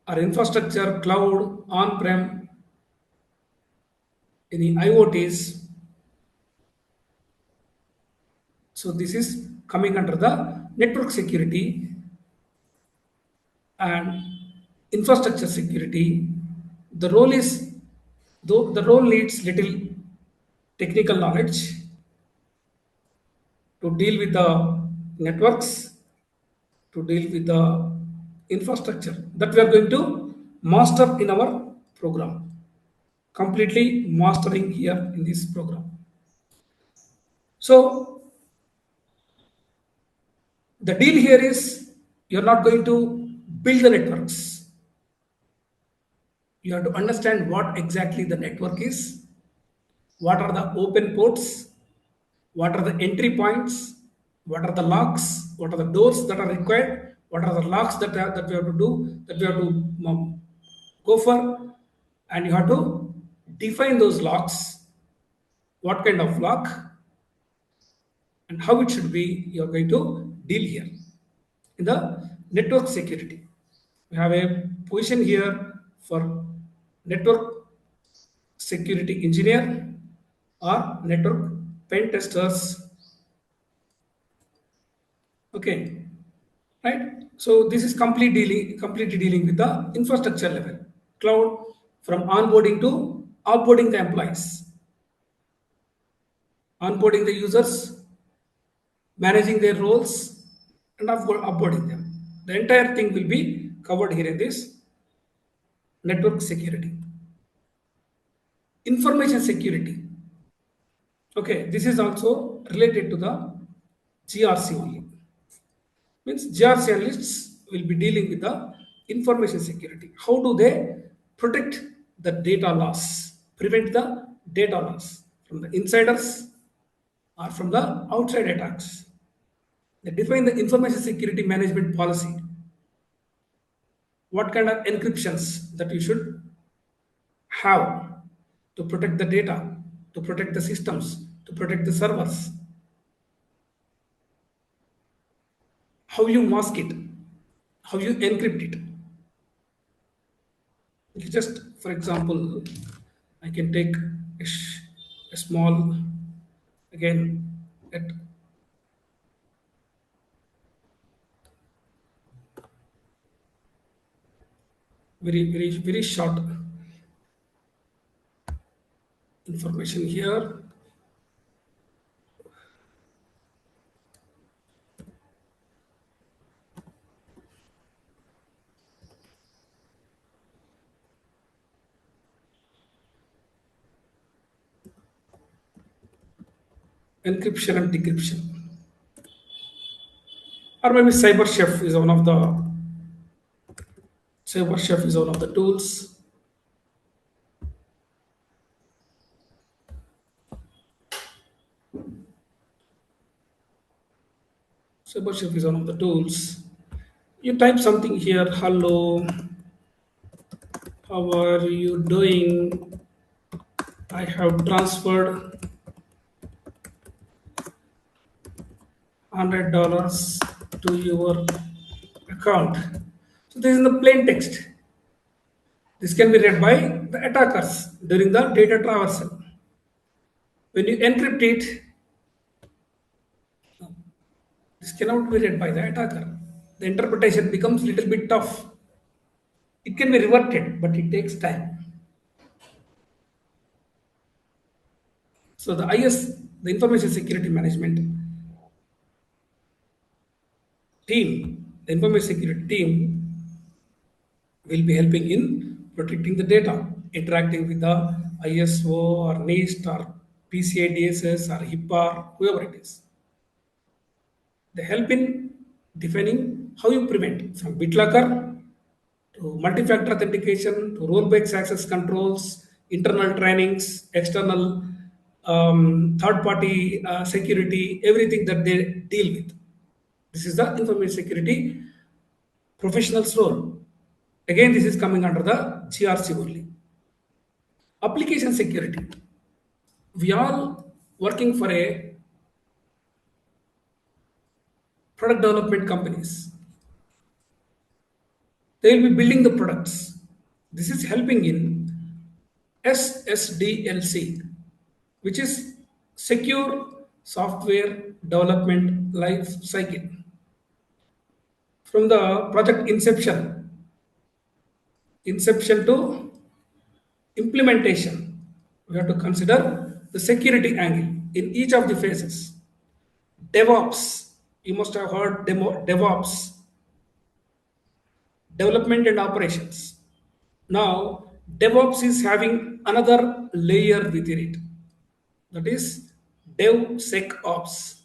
our infrastructure, cloud, on-prem, any IoTs. So this is coming under the network security and infrastructure security. The role is, though the role needs little technical knowledge to deal with the networks, to deal with the infrastructure that we are going to master in our program, completely mastering here in this program. So the deal here is you're not going to build the networks. You have to understand what exactly the network is, what are the open ports, what are the entry points, what are the locks, what are the doors that are required, what are the locks that we have to do, that we have to go for, and you have to define those locks, what kind of lock and how it should be. You're going to deal here in the network security. We have a position here for network security engineer or network pen testers. Okay, right? So this is completely dealing with the infrastructure level, cloud, from onboarding to offboarding the employees, onboarding the users, managing their roles, and offboarding them. The entire thing will be covered here in this network security. Information security. Okay, this is also related to the GRC only. Means GRC analysts will be dealing with the information security. How do they protect the data loss, prevent the data loss from the insiders or from the outside attacks? They define the information security management policy. What kind of encryptions that you should have to protect the data, to protect the systems, to protect the servers. How you mask it, how you encrypt it. You just, for example, I can take a small, again, let very short information here. Encryption and decryption, or maybe cyber chef is one of the tools. CyberSchef is one of the tools. You type something here, hello, how are you doing? I have transferred $100 to your account. So this is the plain text. This can be read by the attackers during the data traversal. When you encrypt it, this cannot be read by the attacker. The interpretation becomes a little bit tough. It can be reverted, but it takes time. So the the Information Security Management team, the information security team will be helping in protecting the data, interacting with the ISO or NIST or PCI DSS or HIPAA, whoever it is. They help in defining how you prevent from BitLocker to multi-factor authentication to role-based access controls, internal trainings, external third-party security, everything that they deal with. This is the information security professional's role. Again, this is coming under the GRC only. Application security. We all working for a product development companies. They will be building the products. This is helping in SSDLC, which is secure software development life cycle. From the project inception to implementation, we have to consider the security angle in each of the phases. DevOps, you must have heard DevOps, development and operations. Now, DevOps is having another layer within it, that is DevSecOps.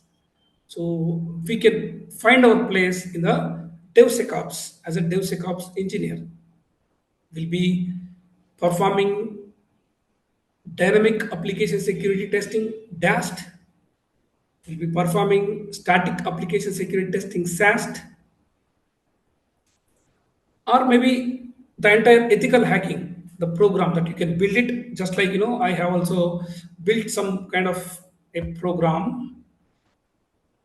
So we can find our place in the DevSecOps as a DevSecOps engineer. Will be performing dynamic application security testing, DAST. Will be performing static application security testing, SAST, or maybe the entire ethical hacking, the program that you can build it. Just like, I have also built some kind of a program,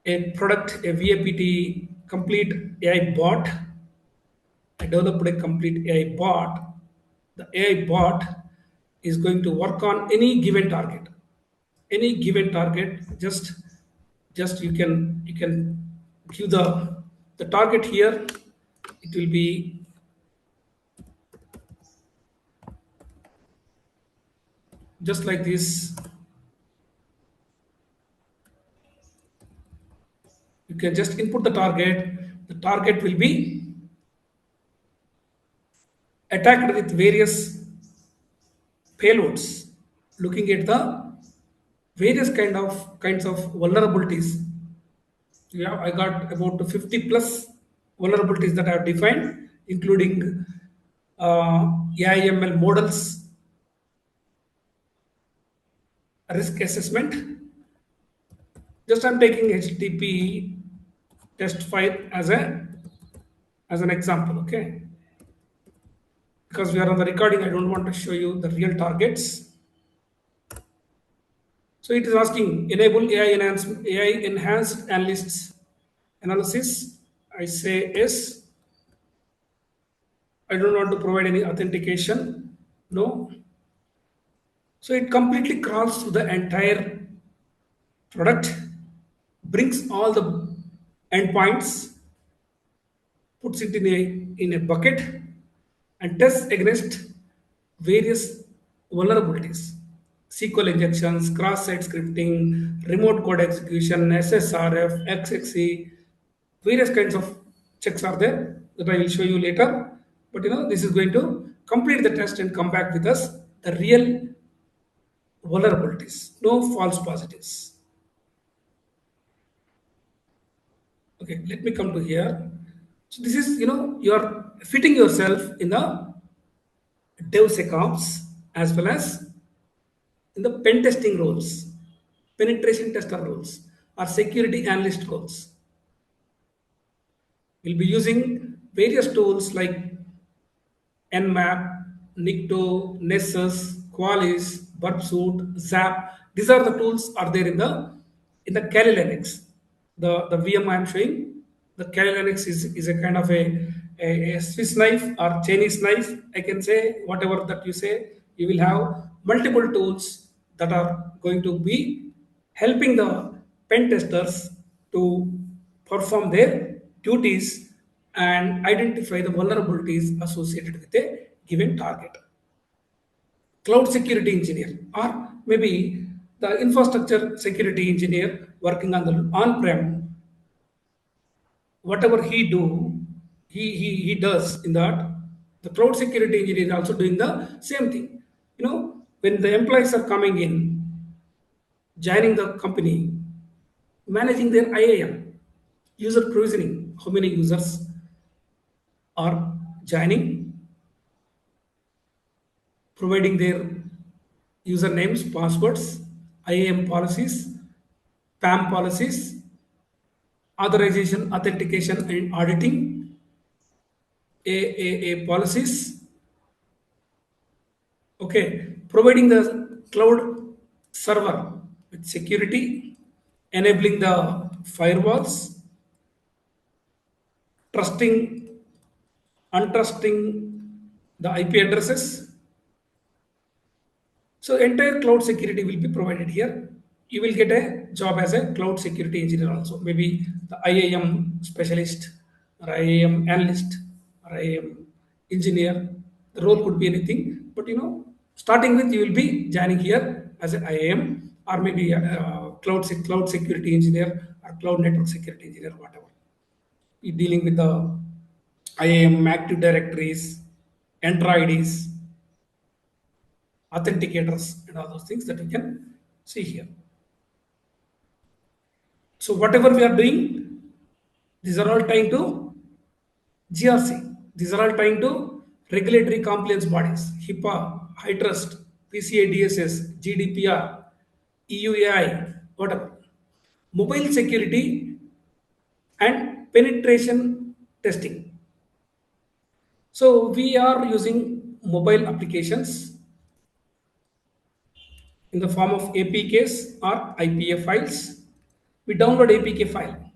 a product, a VAPT complete AI bot. I developed a complete AI bot. The AI bot is going to work on any given target. Any given target, just you can give the target here. It will be just like this. You can just input the target. The target will be attacked with various payloads, looking at the various kinds of vulnerabilities. Yeah, I got about 50 plus vulnerabilities that I have defined, including AIML models, risk assessment. Just I'm taking HTTP test file as an example, okay? Because we are on the recording, I don't want to show you the real targets. So it is asking enable AI enhanced analysts analysis. I say yes. I don't want to provide any authentication. No. So it completely crawls through the entire product, brings all the endpoints, puts it in a bucket, and tests against various vulnerabilities. SQL injections, cross-site scripting, remote code execution, SSRF, XXE, various kinds of checks are there that I will show you later. But this is going to complete the test and come back with us the real vulnerabilities, no false positives. Okay, let me come to here. So this is, you are fitting yourself in the DevSecOps as well as in the pen testing roles, penetration tester roles, or security analyst roles. We'll be using various tools like Nmap, Nikto, Nessus, Qualys, Burpsuit, Zap. These are the tools are there in the Kali Linux. The VM I am showing, the Kali Linux is a kind of a Swiss knife or Chinese knife. I can say whatever that you say. You will have multiple tools that are going to be helping the pen testers to perform their duties and identify the vulnerabilities associated with a given target. Cloud security engineer, or maybe the infrastructure security engineer working on the on-prem, whatever he do, he does in that. The cloud security engineer is also doing the same thing. When the employees are coming in, joining the company, managing their IAM, user provisioning, how many users are joining, providing their usernames, passwords, IAM policies, PAM policies, authorization, authentication, and auditing, AAA policies. Okay, providing the cloud server with security, enabling the firewalls, trusting, untrusting the IP addresses. So entire cloud security will be provided here. You will get a job as a cloud security engineer also. Maybe the IAM specialist or IAM analyst or IAM engineer. The role could be anything. But starting with you will be joining here as an IAM or maybe a cloud security engineer or cloud network security engineer, whatever. You're dealing with the IAM active directories, Entra IDs, authenticators, and all those things that you can see here. So whatever we are doing, these are all tying to GRC. These are all tying to regulatory compliance bodies, HIPAA, HITRUST, PCI DSS, GDPR, EUAI, whatever. Mobile security and penetration testing. So we are using mobile applications in the form of APKs or IPA files. We download APK file,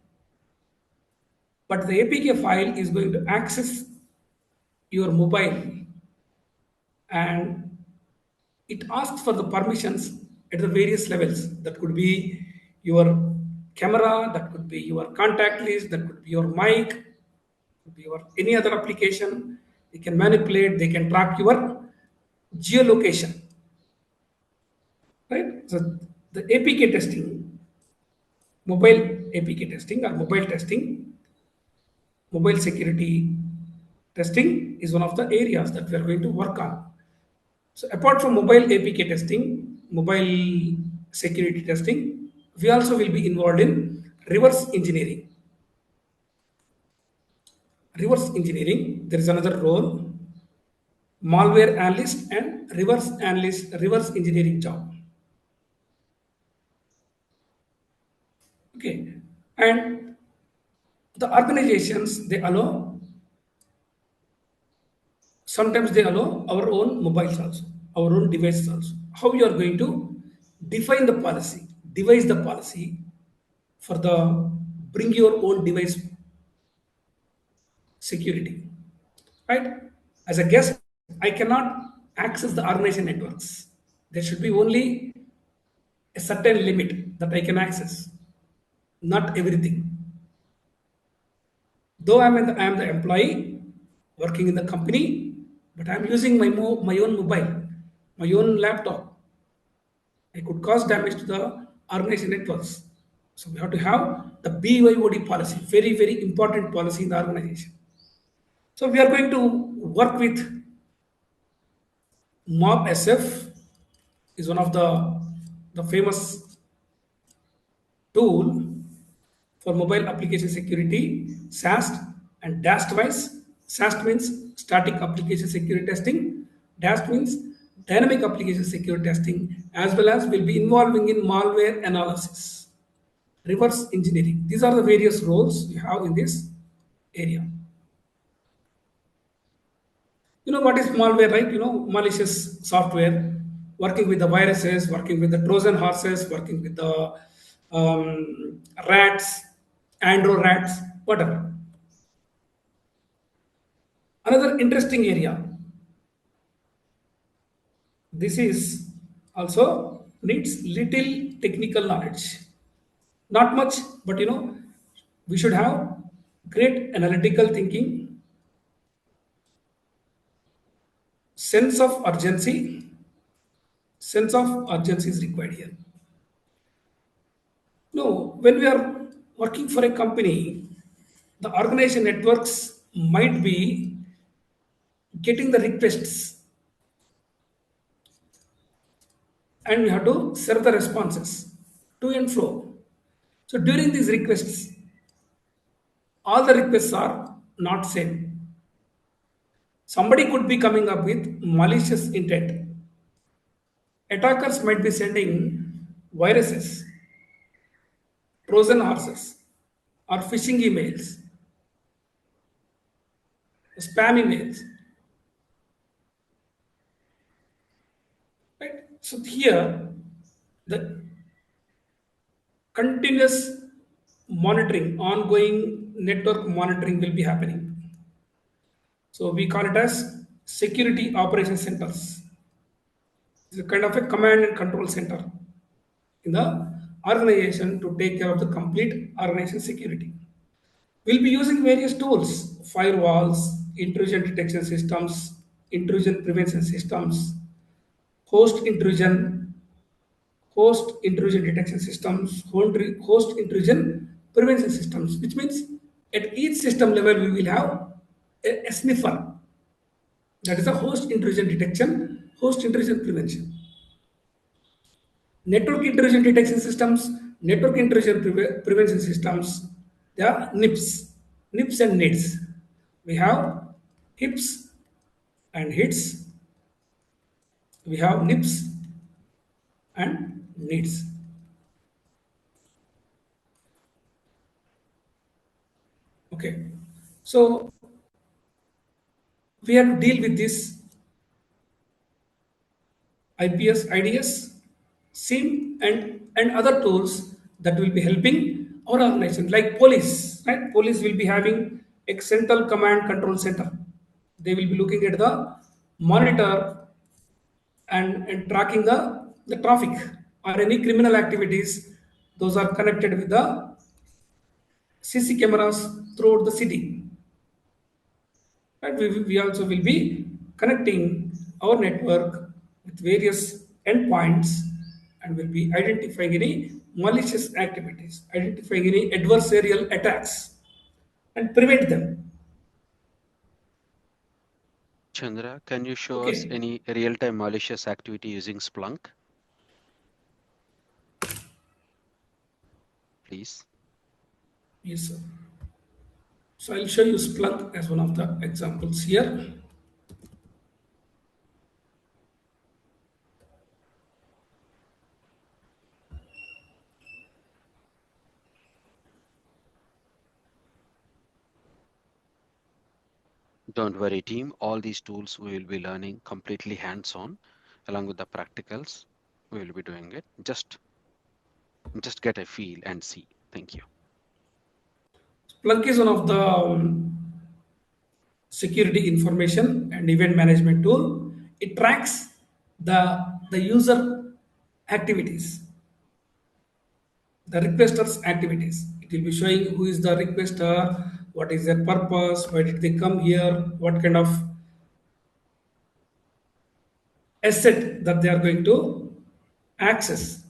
but the APK file is going to access your mobile and it asks for the permissions at the various levels. That could be your camera, that could be your contact list, that could be your mic, could be your any other application. They can manipulate, they can track your geolocation, right? So the APK testing, mobile APK testing or mobile testing, mobile security testing is one of the areas that we are going to work on. So apart from mobile APK testing, mobile security testing, we also will be involved in reverse engineering. Reverse engineering, there is another role, malware analyst and reverse analyst, reverse engineering job. Okay, and the organizations they allow, sometimes they allow our own mobiles also, our own devices also. How you are going to define the policy, devise the policy for the bring your own device security, right? As a guest, I cannot access the organization networks. There should be only a certain limit that I can access, not everything. Though I am the employee working in the company, but I'm using my own mobile, my own laptop. I could cause damage to the organization networks. So we have to have the BYOD policy, very, very important policy in the organization. So we are going to work with Mob SF is one of the famous tool for mobile application security, SAST and DAST wise. SAST means static application security testing, DAST means dynamic application security testing, as well as will be involving in malware analysis, reverse engineering. These are the various roles we have in this area. You know what is malware, right? You know, malicious software, working with the viruses, working with the Trojan horses, working with the rats, Andro rats, whatever. Another interesting area. This is also needs little technical knowledge. Not much, but we should have great analytical thinking, sense of urgency. Sense of urgency is required here. No, when we are working for a company, the organization networks might be getting the requests and we have to serve the responses to and fro. So during these requests, all the requests are not same. Somebody could be coming up with malicious intent. Attackers might be sending viruses, Trojan horses, or phishing emails, spam emails. Right? So here, the continuous monitoring, ongoing network monitoring will be happening. So we call it as security operation centers. It's a kind of a command and control center in the organization to take care of the complete organization security. We'll be using various tools, firewalls, intrusion detection systems, intrusion prevention systems, host intrusion, host intrusion detection systems, host intrusion prevention systems, which means at each system level we will have a sniffer. That is a host intrusion detection, host intrusion prevention. Network intrusion detection systems, network intrusion prevention systems, they are NIPS and NIDS. We have HIPS and HITS, we have NIPS and NIDS. Okay, so we have to deal with this IPS, IDS, SIEM, and other tools that will be helping our organization, like police, right? Police will be having a central command control center. They will be looking at the monitor and tracking the traffic or any criminal activities. Those are connected with the CC cameras throughout the city. Right? We also will be connecting our network with various endpoints and will be identifying any malicious activities, identifying any adversarial attacks and prevent them. Chandra, can you show us Okay. any real-time malicious activity using Splunk, please? Yes, sir. So I'll show you Splunk as one of the examples here. Don't worry, team. All these tools we will be learning completely hands-on, along with the practicals. We will be doing it. Just get a feel and see. Thank you. Splunk is one of the security information and event management tool. It tracks the user activities, the requester's activities. It will be showing who is the requester, what is their purpose, why did they come here, what kind of asset that they are going to access.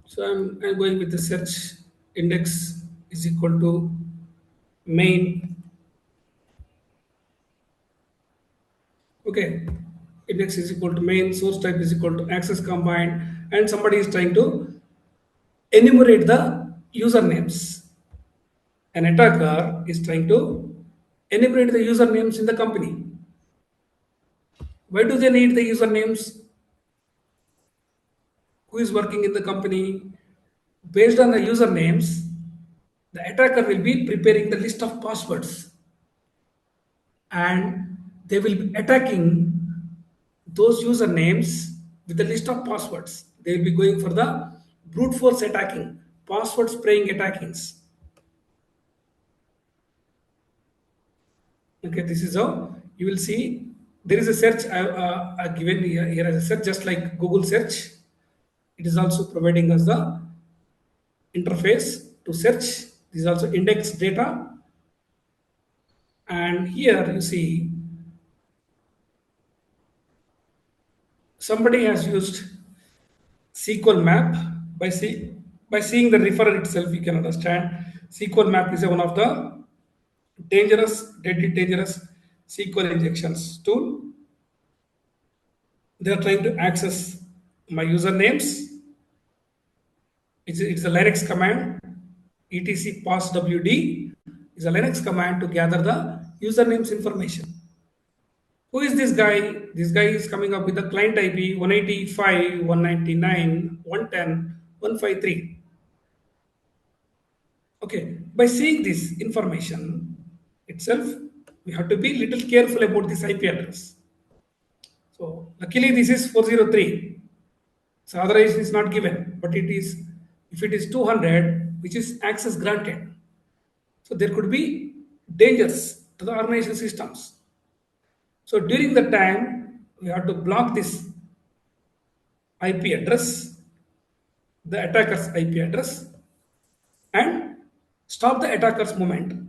So I'm going with the search index is equal to main. Okay, index is equal to main, source type is equal to access combined, and somebody is trying to enumerate the usernames. An attacker is trying to enumerate the usernames in the company. Why do they need the usernames? Who is working in the company? Based on the usernames, the attacker will be preparing the list of passwords and they will be attacking those usernames with a list of passwords. They will be going for the brute force attacking, password spraying attackings. Okay, this is how you will see. There is a search I've given here as a search, just like Google search. It is also providing us the interface to search. This is also index data. And here you see somebody has used SQL map. By seeing the referrer itself, you can understand SQL map is one of the deadly dangerous SQL injections tool. They are trying to access my usernames. It's a Linux command. etc passwd is a Linux command to gather the usernames information. Who is this guy? This guy is coming up with the client IP 185, 199, 110, 153. Okay, by seeing this information itself, we have to be little careful about this IP address. So luckily this is 403. So authorization is not given, but it is, if it is 200, which is access granted. So there could be dangers to the organization systems. So during the time, we have to block this IP address, the attacker's IP address, and stop the attacker's movement.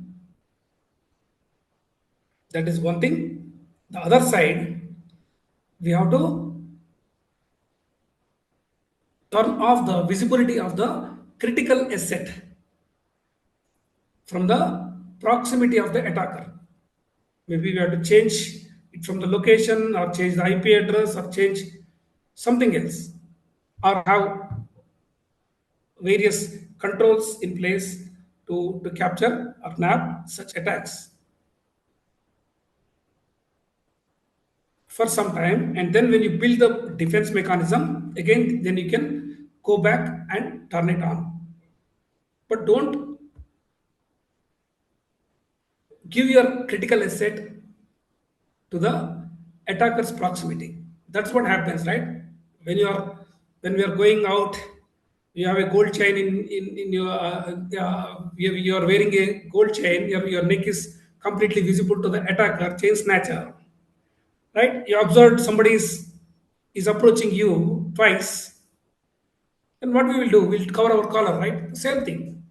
That is one thing. The other side, we have to turn off the visibility of the critical asset from the proximity of the attacker. Maybe we have to change it from the location or change the IP address or change something else or have various controls in place to capture or nab such attacks for some time. And then when you build the defense mechanism, again, then you can go back and turn it on. But don't give your critical asset to the attacker's proximity. That's what happens, right? When we are going out, you have a gold chain in your you are wearing a gold chain, your neck is completely visible to the attacker, chain snatcher, right? You observed somebody is approaching you twice, then what we will do? We'll cover our collar, right? Same thing.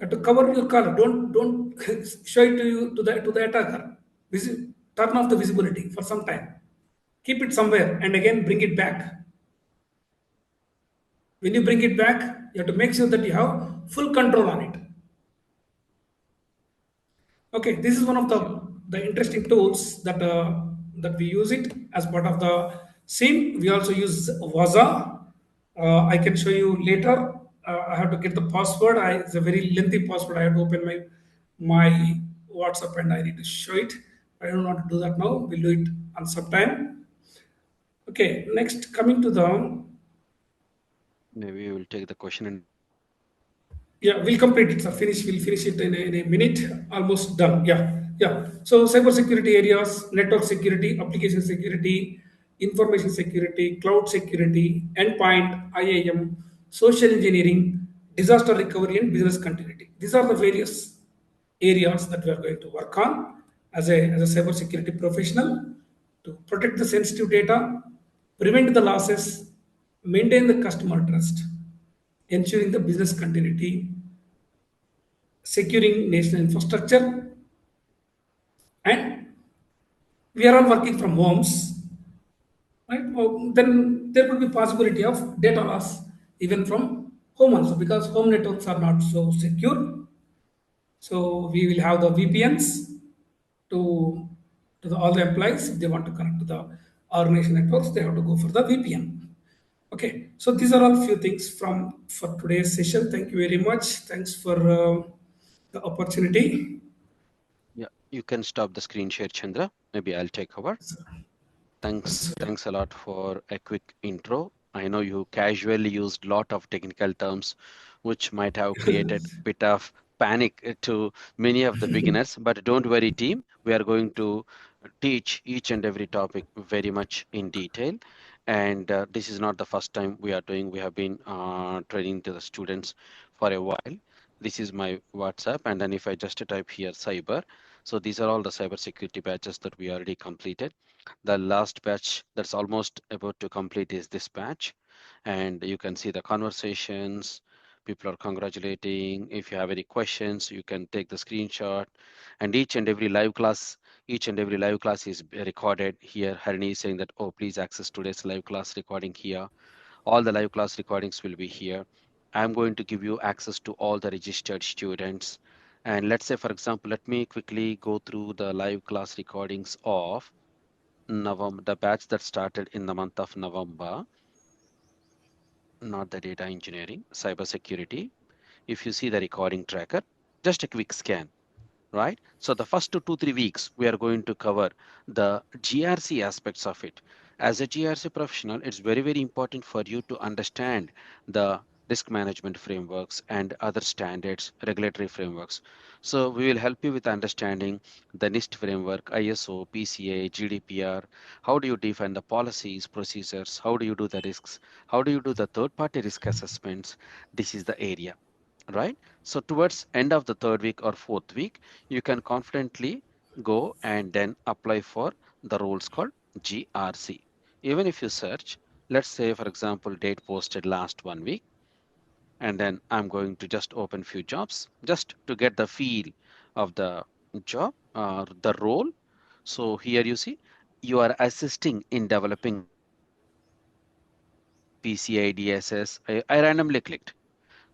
You have to cover your collar. Don't show it to you to the attacker. Turn off the visibility for some time. Keep it somewhere and again bring it back. When you bring it back, you have to make sure that you have full control on it. Okay, this is one of the interesting tools that we use it as part of the SIM. We also use Waza. I can show you later. I have to get the password. It's a very lengthy password. I have to open my WhatsApp and I need to show it. I don't want to do that now. We'll do it on some time. Okay, next coming to the. Maybe we will take the question and. Yeah, we'll complete it, sir. We'll finish it in a minute. Almost done. Yeah. So cybersecurity areas: network security, application security, information security, cloud security, endpoint, IAM, social engineering, disaster recovery, and business continuity. These are the various areas that we are going to work on as a cybersecurity professional to protect the sensitive data, prevent the losses, maintain the customer trust, ensuring the business continuity, securing national infrastructure, and we are all working from homes, right? Then there could be possibility of data loss even from home also, because home networks are not so secure. So we will have the VPNs to all the employees. If they want to connect to the organization networks, they have to go for the VPN. Okay, so these are all few things from for today's session. Thank you very much. Thanks for the opportunity. Yeah, you can stop the screen share, Chandra. Maybe I'll take over. Thanks a lot for a quick intro. I know you casually used lot of technical terms, which might have created bit of panic to many of the beginners. But don't worry, team. We are going to teach each and every topic very much in detail. And this is not the first time we are doing. We have been training to the students for a while. This is my WhatsApp, and then if I just type here cyber, so these are all the cyber security batches that we already completed. The last batch that's almost about to complete is this batch. And you can see the conversations. People are congratulating. If you have any questions, you can take the screenshot. And each and every live class is recorded here. Harini is saying that, oh, please access today's live class recording here. All the live class recordings will be here. I'm going to give you access to all the registered students. And let's say, for example, let me quickly go through the live class recordings of November, the batch that started in the month of November, not the data engineering, cybersecurity. If you see the recording tracker, just a quick scan, right? So the first 2 3 weeks, we are going to cover the GRC aspects of it. As a GRC professional, it's very, very important for you to understand the risk management frameworks and other standards, regulatory frameworks. So we will help you with understanding the NIST framework, ISO, PCA, GDPR. How do you define the policies, procedures? How do you do the risks? How do you do the third-party risk assessments? This is the area, right? So towards end of the third week or fourth week, you can confidently go and then apply for the rules called GRC. Even if you search, let's say, for example, date posted last 1 week, and then I'm going to just open few jobs just to get the feel of the job or the role. So here you see, you are assisting in developing PCI DSS. I randomly clicked.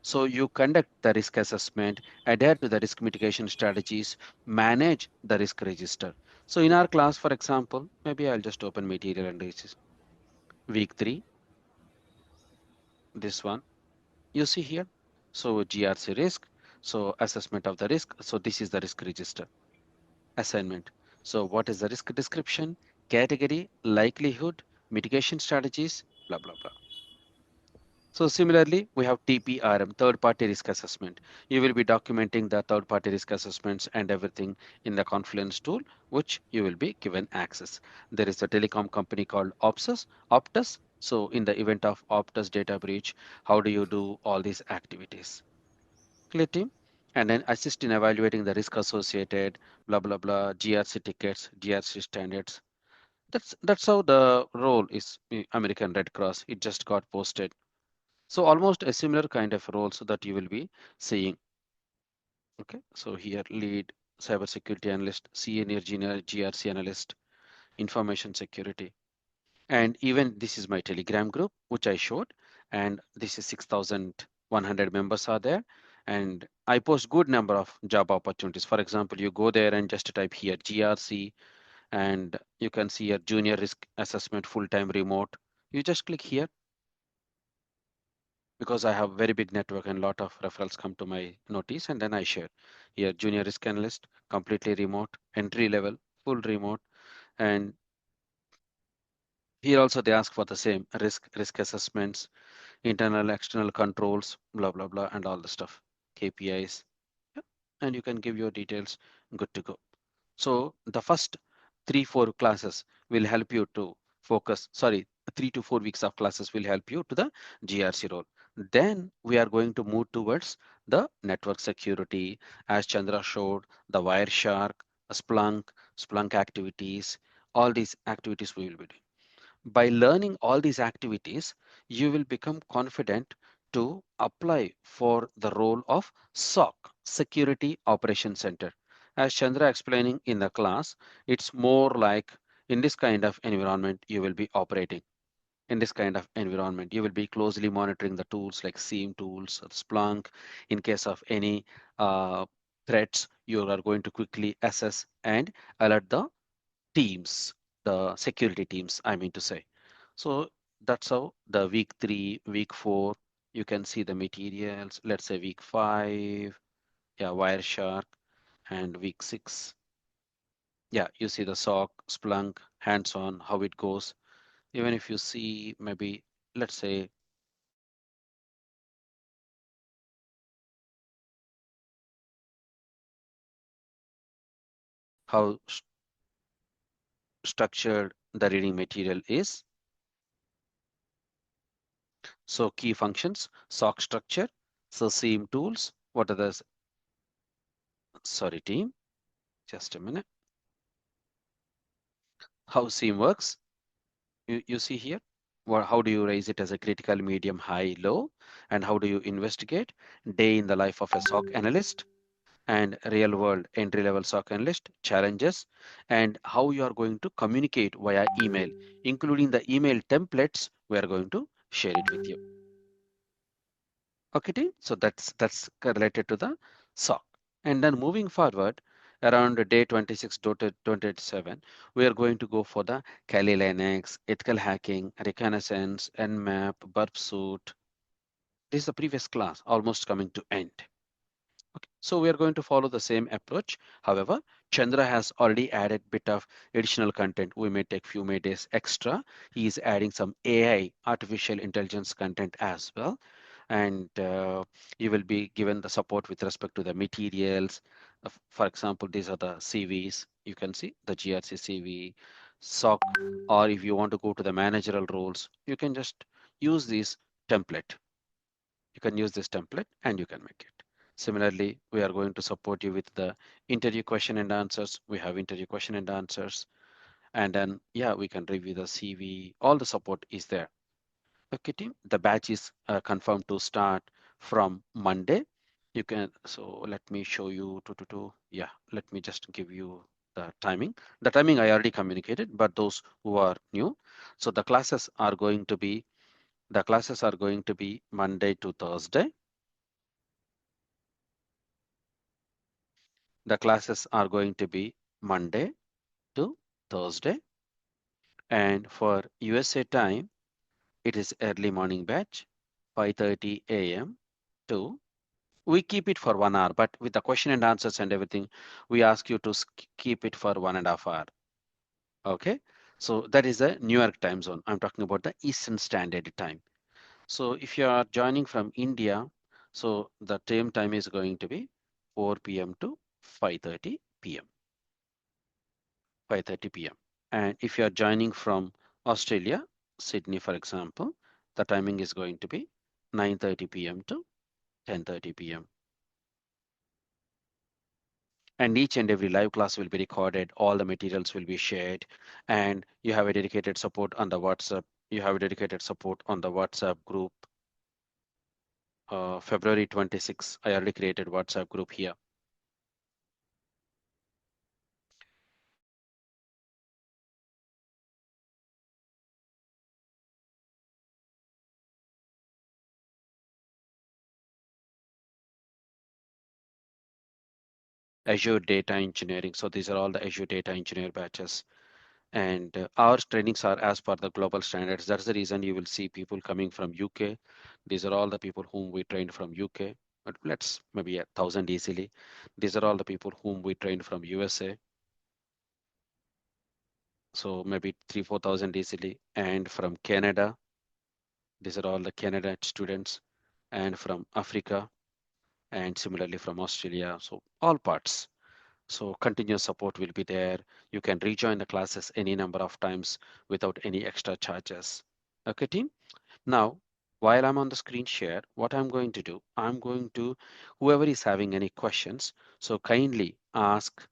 So you conduct the risk assessment, adhere to the risk mitigation strategies, manage the risk register. So in our class, for example, maybe I'll just open material analysis. Week 3, this one, you see here. So GRC risk, so assessment of the risk. So this is the risk register assignment. So what is the risk description, category, likelihood, mitigation strategies, blah, blah, blah. So similarly, we have TPRM, third-party risk assessment. You will be documenting the third-party risk assessments and everything in the Confluence tool, which you will be given access. There is a telecom company called Optus. So in the event of Optus data breach, how do you do all these activities? Clear, team? And then assist in evaluating the risk associated, blah, blah, blah, GRC tickets, GRC standards. That's how the role is. American Red Cross. It just got posted. So almost a similar kind of role so that you will be seeing. Okay, so here lead cybersecurity analyst, senior junior GRC analyst, information security. And even this is my Telegram group, which I showed. And this is 6,100 members are there. And I post good number of job opportunities. For example, you go there and just type here GRC, and you can see your junior risk assessment full-time remote. You just click here because I have very big network and lot of referrals come to my notice, and then I share here junior risk analyst, completely remote, entry level, full remote. And here also they ask for the same risk assessments, internal external controls, blah blah blah, and all the stuff, KPIs. Yeah. And you can give your details, good to go. So the first 3 4 classes will help you to focus, sorry, 3 to 4 weeks of classes will help you to the GRC role. Then we are going to move towards the network security, as Chandra showed, the Wireshark, Splunk activities, all these activities we will be doing. By learning all these activities, you will become confident to apply for the role of SOC. Security Operation Center. As Chandra explaining in the class, it's more like in this kind of environment you will be operating. In this kind of environment, you will be closely monitoring the tools like SIEM tools or Splunk. In case of any threats, you are going to quickly assess and alert the teams, the security teams, I mean to say. So that's how the week 3, week 4, you can see the materials. Let's say week 5, yeah, Wireshark, and week 6. Yeah, you see the SOC, Splunk, hands-on, how it goes. Even if you see maybe, let's say, how structured the reading material is. So key functions, SOC structure, so SIEM tools, what are the, sorry team, just a minute. How SIEM works, you see here. Well, how do you raise it as a critical, medium, high, low? And how do you investigate? Day in the life of a SOC analyst and real world entry level SOC analyst, challenges, and how you are going to communicate via email, including the email templates. We are going to share it with you. Okay, team. So that's related to the SOC. And then moving forward, around day 26 to 27, we are going to go for the Kali Linux, ethical hacking, reconnaissance, Nmap, burp suit. This is the previous class, almost coming to end. Okay, so we are going to follow the same approach. However, Chandra has already added bit of additional content. We may take few more days extra. He is adding some AI, artificial intelligence content as well. And you will be given the support with respect to the materials. For example, these are the CVs. You can see the GRC CV, SOC, or if you want to go to the managerial roles, you can just use this template. You can use this template and you can make it. Similarly, we are going to support you with the interview question and answers. We have interview question and answers. And then, yeah, we can review the CV. All the support is there. Okay, team. The batch is confirmed to start from Monday. You can, so let me show you yeah, let me just give you the timing. The timing I already communicated, but those who are new. So the classes are going to be, Monday to Thursday. The classes are going to be Monday to Thursday. And for USA time, it is early morning batch, 5:30 a.m. to, we keep it for 1 hour, but with the question and answers and everything, we ask you to keep it for 1.5 hours. Okay. So that is a New York time zone. I'm talking about the Eastern Standard Time. So if you are joining from India, so the time is going to be 4 p.m. to 5:30 p.m. 5:30 p.m. And if you are joining from Australia, Sydney, for example, the timing is going to be 9:30 p.m. to 10:30 p.m. And each and every live class will be recorded. All the materials will be shared, and you have a dedicated support on the WhatsApp. You have a dedicated support on the WhatsApp group. February 26, I already created WhatsApp group here. Azure Data Engineering. So these are all the Azure Data Engineer batches. And our trainings are as per the global standards. That's the reason you will see people coming from UK. These are all the people whom we trained from UK, but let's maybe 1,000 easily. These are all the people whom we trained from USA. So maybe 3,000-4,000 easily. And from Canada, these are all the Canada students, and from Africa, and similarly from Australia. So all parts. So continuous support will be there. You can rejoin the classes any number of times without any extra charges. Okay, team? Now, while I'm on the screen share, what I'm going to do, whoever is having any questions, so kindly ask.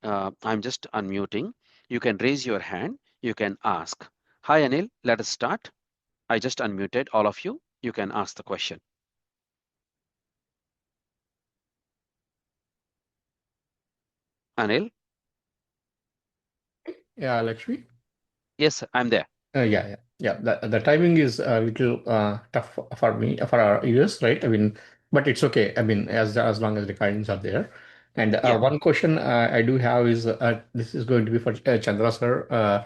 I'm just unmuting. You can raise your hand. You can ask. Hi, Anil. Let us start. I just unmuted all of you. You can ask the question. Anil? Yeah, Lakshmi. Yes, I'm there. Yeah. The timing is a little tough for me, for our ears, right? I mean, but it's okay. I mean, as long as recordings are there. And Yeah. one question I do have is this is going to be for Chandra sir.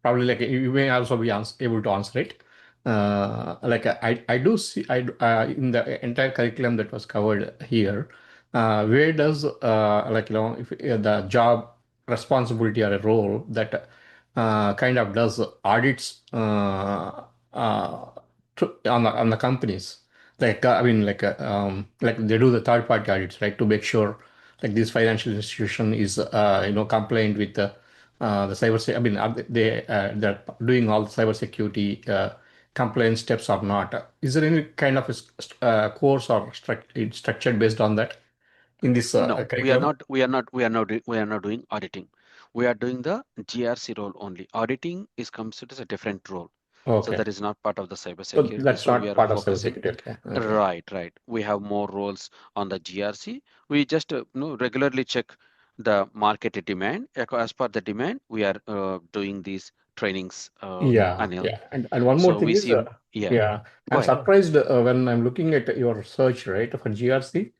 Probably like you may also be able to answer it. Like I do see in the entire curriculum that was covered here, where does like if the job responsibility or a role that kind of does audits uh, on the companies. Like I mean, like they do the third party audits, right, to make sure like this financial institution is compliant with the cyber. I mean, they're doing all the cyber security compliance steps or not? Is there any kind of course or structured based on that in this No, we are curriculum? not. We are not. We are not. We are not doing auditing. We are doing the GRC role only. Auditing is considered as a different role. So Okay, that is not part of the so cybersecurity. that's So we not are part of focusing. cybersecurity. Okay, okay. Right. We have more roles on the GRC. We just regularly check the market demand. As per the demand, we are doing these trainings, Anil. And one more So thing we is, see, yeah. yeah, Go I'm ahead. surprised when I'm looking at your search, right, for GRC.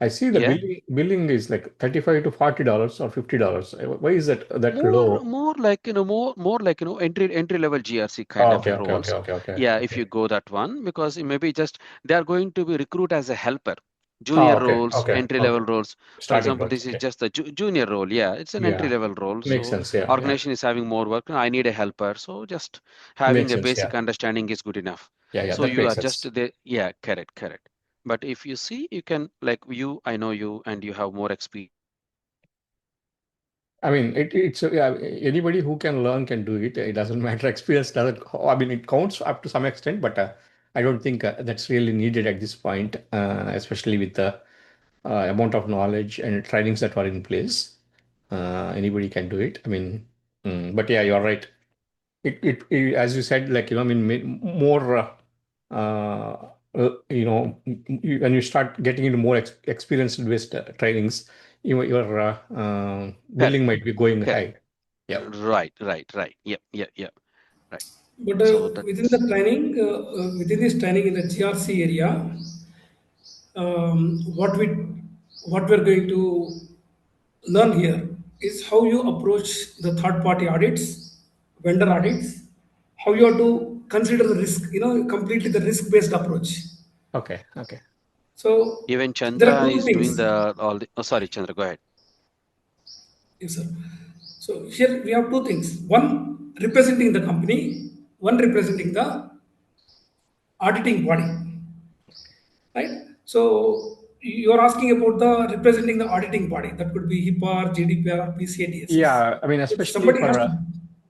I see the Yeah. billing is like $35 to $40 or $50. Why is that More, low? more like more like entry level GRC kind Oh, of okay, a okay, okay, roles. okay, okay, Yeah, if okay. you go that one, because it maybe just they are going to be recruit as a helper, Oh, junior okay, roles, okay, entry level okay. roles. For Starting example, roles. this is Okay. just a junior role. Yeah, it's an entry Yeah, level role. makes So sense. Yeah. organization is having more work. I need a helper. So just having Makes a sense. basic Yeah. understanding is good enough. Yeah. So That you makes are sense. just there. Yeah, correct. But if you see, you can like you, I know you, and you have more experience. I mean, it's yeah, anybody who can learn can do it. It doesn't matter. Experience doesn't. I mean, it counts up to some extent, but I don't think that's really needed at this point, especially with the amount of knowledge and trainings that are in place. Anybody can do it. I mean, but yeah, you're right. As you said, like I mean, more when you start getting into more experience based trainings, your Correct, billing might be going correct. high. Yeah. Right. Yep. Right. But So within the that's training, within this training in the GRC area, what we're going to learn here is how you approach the third party audits, vendor audits, how you have to consider the risk, completely the risk based approach. Okay. Okay. So even there are Chandra two is doing things. the all the. Oh, sorry, Chandra, go ahead. Yes, sir. So here we have two things. One representing the company, one representing the auditing body, right? So you're asking about the representing the auditing body. That could be HIPAA, GDPR, PCADSS. Yeah. I mean, So especially somebody has for to.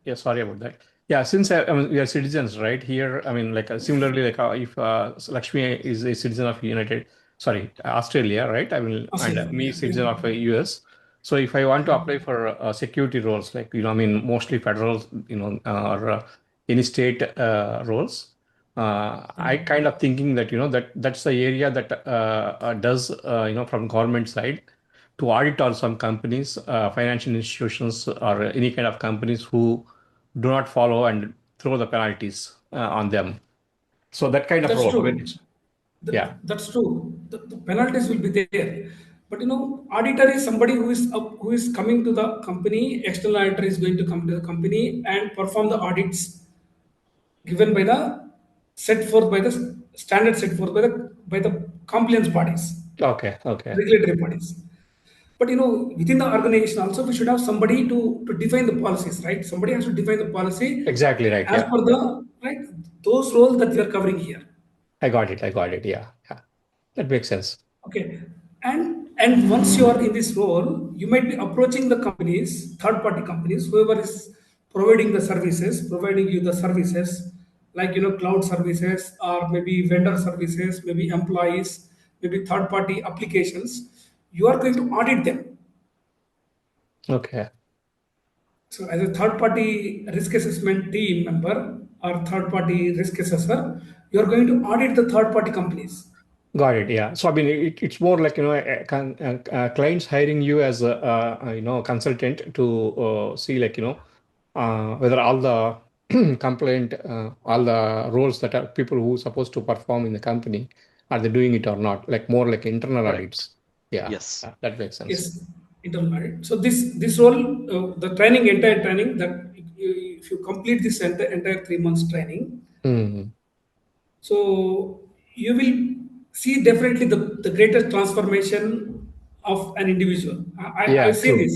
yeah, sorry about that. Yeah, since I mean, we are citizens, right? Here, I mean, like similarly, like if Lakshmi is a citizen of Australia, right? I mean, and Australia, me yeah, citizen of US. So if I want to apply for security roles, like I mean, mostly federal, or any state roles, I kind of thinking that that's the area that does from government side to audit on some companies, financial institutions, or any kind of companies who do not follow and throw the penalties on them. So that kind of that's role. I mean, true. yeah, That's true. The penalties will be there, but auditor is somebody who is coming to the company. External auditor is going to come to the company and perform the audits given by the set forth by the standard set forth by the compliance bodies, okay, okay, regulatory bodies. But within the organization also we should have somebody to define the policies, right? Somebody has to define the policy exactly right. as Yeah, per yeah, the right those roles that we are covering here. I got it. Yeah, yeah, that makes sense. Okay. And once you are in this role, you might be approaching the companies, third party companies, whoever is providing you the services, like cloud services or maybe vendor services, maybe employees, maybe third party applications. You are going to audit them. Okay, So as a third party risk assessment team member or third party risk assessor, you are going to audit the third party companies. Got it. Yeah. So I mean, it's more like, clients hiring you as a consultant to see, like, whether all the complaint, all the roles that are people who supposed to perform in the company, are they doing it or not? Like more like internal Correct. audits. Yeah, Yes. that makes sense. Yes, internal audit. So this role, the training, entire training, that if you complete this entire 3 months training, Mm. so you will see definitely the greatest transformation of an individual. Yeah, I've seen true. this.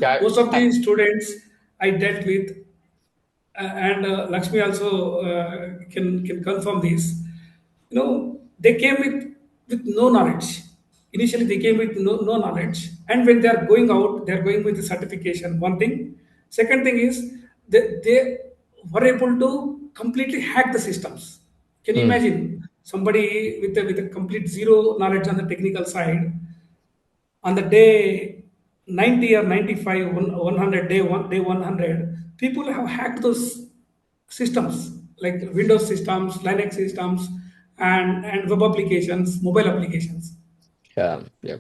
Yeah, Most of the students I dealt with, and Lakshmi also can confirm this. They came with no knowledge. Initially, they came with no knowledge, and when they are going out, they are going with the certification. One thing. Second thing is they were able to completely hack the systems. Can you mm. imagine somebody with a complete zero knowledge on the technical side, on the day 90 or 95, 100, day 100, people have hacked those systems like Windows systems, Linux systems, and web applications, mobile applications. Yeah, yeah.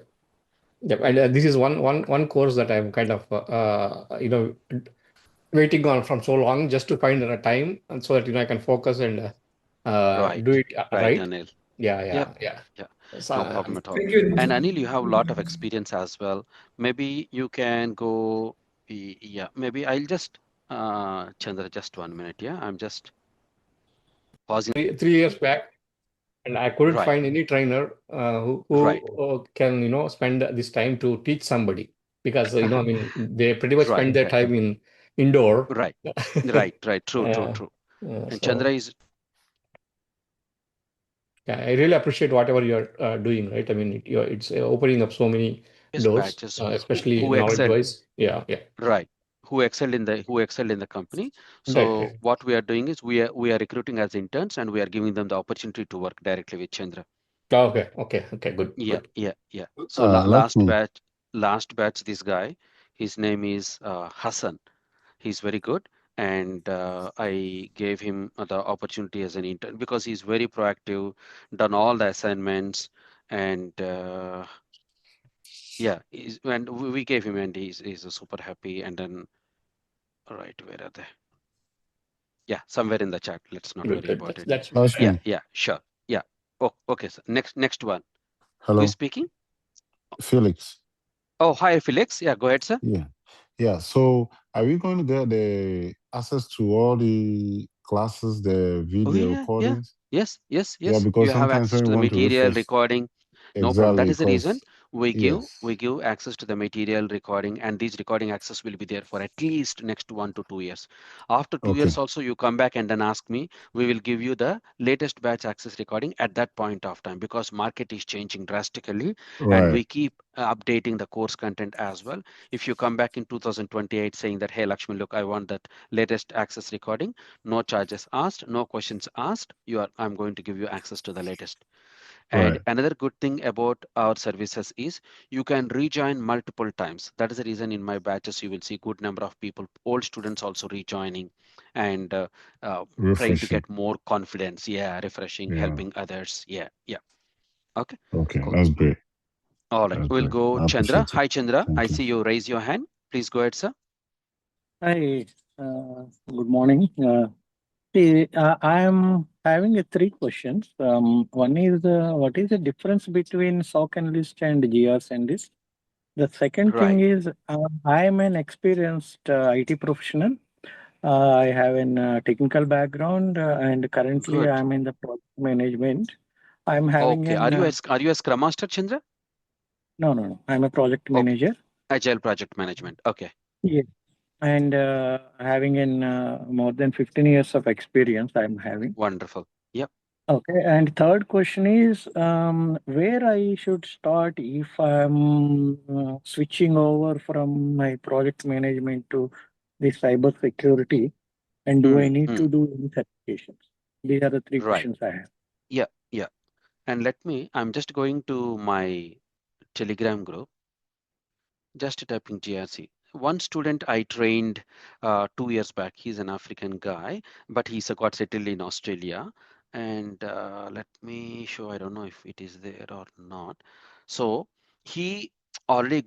Yep, and this is one course that I'm kind of waiting on from so long, just to find a time, and so that I can focus and Right. do it Right, right. Anil. Yeah, Yep. yeah, yeah. Yeah. So, No problem at all. Thank you very much. And Anil, you have a lot of experience as well. Maybe you can go. Yeah. Maybe I'll just. Chandra, just 1 minute. Yeah. I'm just pausing. 3 years back, and I couldn't Right. find any trainer Right. who can spend this time to teach somebody, because I mean, they pretty much Right. spend their Right. time in indoor. Right. Right. Right. True. True. uh, True. And Chandra so is yeah, I really appreciate whatever you're doing, right? I mean, it's opening up so many yes doors, batches especially who excelled. knowledge-wise. Yeah, yeah. Right. Who excelled in the company. Right, So right. what we are doing is we are recruiting as interns and we are giving them the opportunity to work directly with Chandra. Okay, okay, okay. Good, Yeah, good. yeah, yeah. So la Lakshmi. last batch, this guy, his name is Hassan. He's very good, and I gave him the opportunity as an intern because he's very proactive, done all the assignments, and yeah, and we gave him, and he's super happy. And then, all right, where are they? Yeah, somewhere in the chat. Let's not Good, worry good. about it. That's Yeah, Lakshmi. yeah, sure. Yeah. Oh, okay. So next one. Who is Hello. speaking? Felix. Oh, hi, Felix. Yeah, go ahead, sir. Yeah. Yeah. So are we going to get the access to all the classes, the Oh, video yeah, yeah. recordings? Yes, yes, Yeah, yes. You because have sometimes access when to we the want to material refresh, recording. No problem. That exactly, is the reason because we give yes. we give access to the material recording, and these recording access will be there for at least next 1 to 2 years. After 2 years Okay. also, you come back and then ask me. We will give you the latest batch access recording at that point of time because market is changing drastically, and Right. we keep updating the course content as well. If you come back in 2028 saying that, hey, Lakshmi, look, I want that latest access recording, no charges asked, no questions asked. I'm going to give you access to the latest. And Right. another good thing about our services is you can rejoin multiple times. That is the reason in my batches you will see good number of people, old students also rejoining and trying to Refreshing. get more confidence. Yeah, refreshing, Yeah. helping others. Yeah, yeah. Okay, Okay. cool. That's great. All right, That's we'll great. go I Chandra. appreciate it. Hi, Chandra. I Thank you. see you raise your hand. Please go ahead, sir. Hi, good morning. I am having three questions. One is what is the difference between SOC analyst and GRC analyst? The second thing Right. is I am an experienced IT professional. I have a technical background and currently I Good. am in the project management. I'm having Okay. an Are you a Scrum Master, Chandra? no. I'm a project Okay. manager. Agile project management. Okay. Yeah. And having in more than 15 years of experience I'm having. Wonderful. Yep. Okay, and third question is where I should start if I'm switching over from my project management to the cyber security, and do I Mm, need mm. to do any certifications? These are the three Right. questions I have. Yeah. Yeah. And I'm just going to my Telegram group, just typing GRC. One student I trained 2 years back, he's an African guy, but he's got settled in Australia. And let me show. I don't know if it is there or not. So he already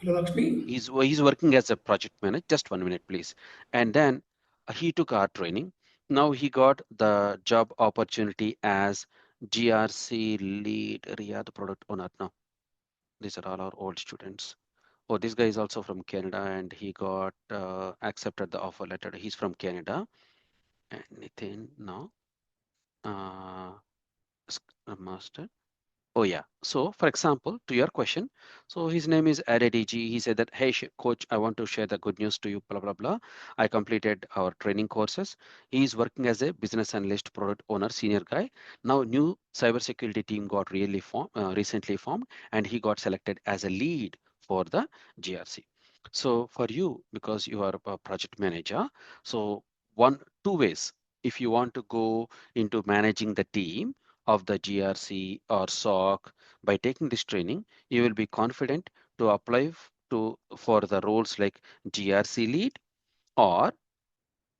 Hello, Lakshmi. he's working as a project manager. Just 1 minute, please. And then he took our training. Now he got the job opportunity as GRC lead Riyadh product owner. Now these are all our old students. Oh, this guy is also from Canada, and he got accepted the offer letter. He's from Canada. And Nitin now, master. Oh yeah. So for example, to your question, so his name is Adediji. He said that, hey, coach, I want to share the good news to you, blah, blah, blah. I completed our training courses. He is working as a business analyst, product owner, senior guy. Now new cybersecurity team got recently formed, and he got selected as a lead for the GRC. So for you, because you are a project manager, so two ways. If you want to go into managing the team, of the GRC or SOC, by taking this training, you will be confident to apply for the roles like GRC lead, or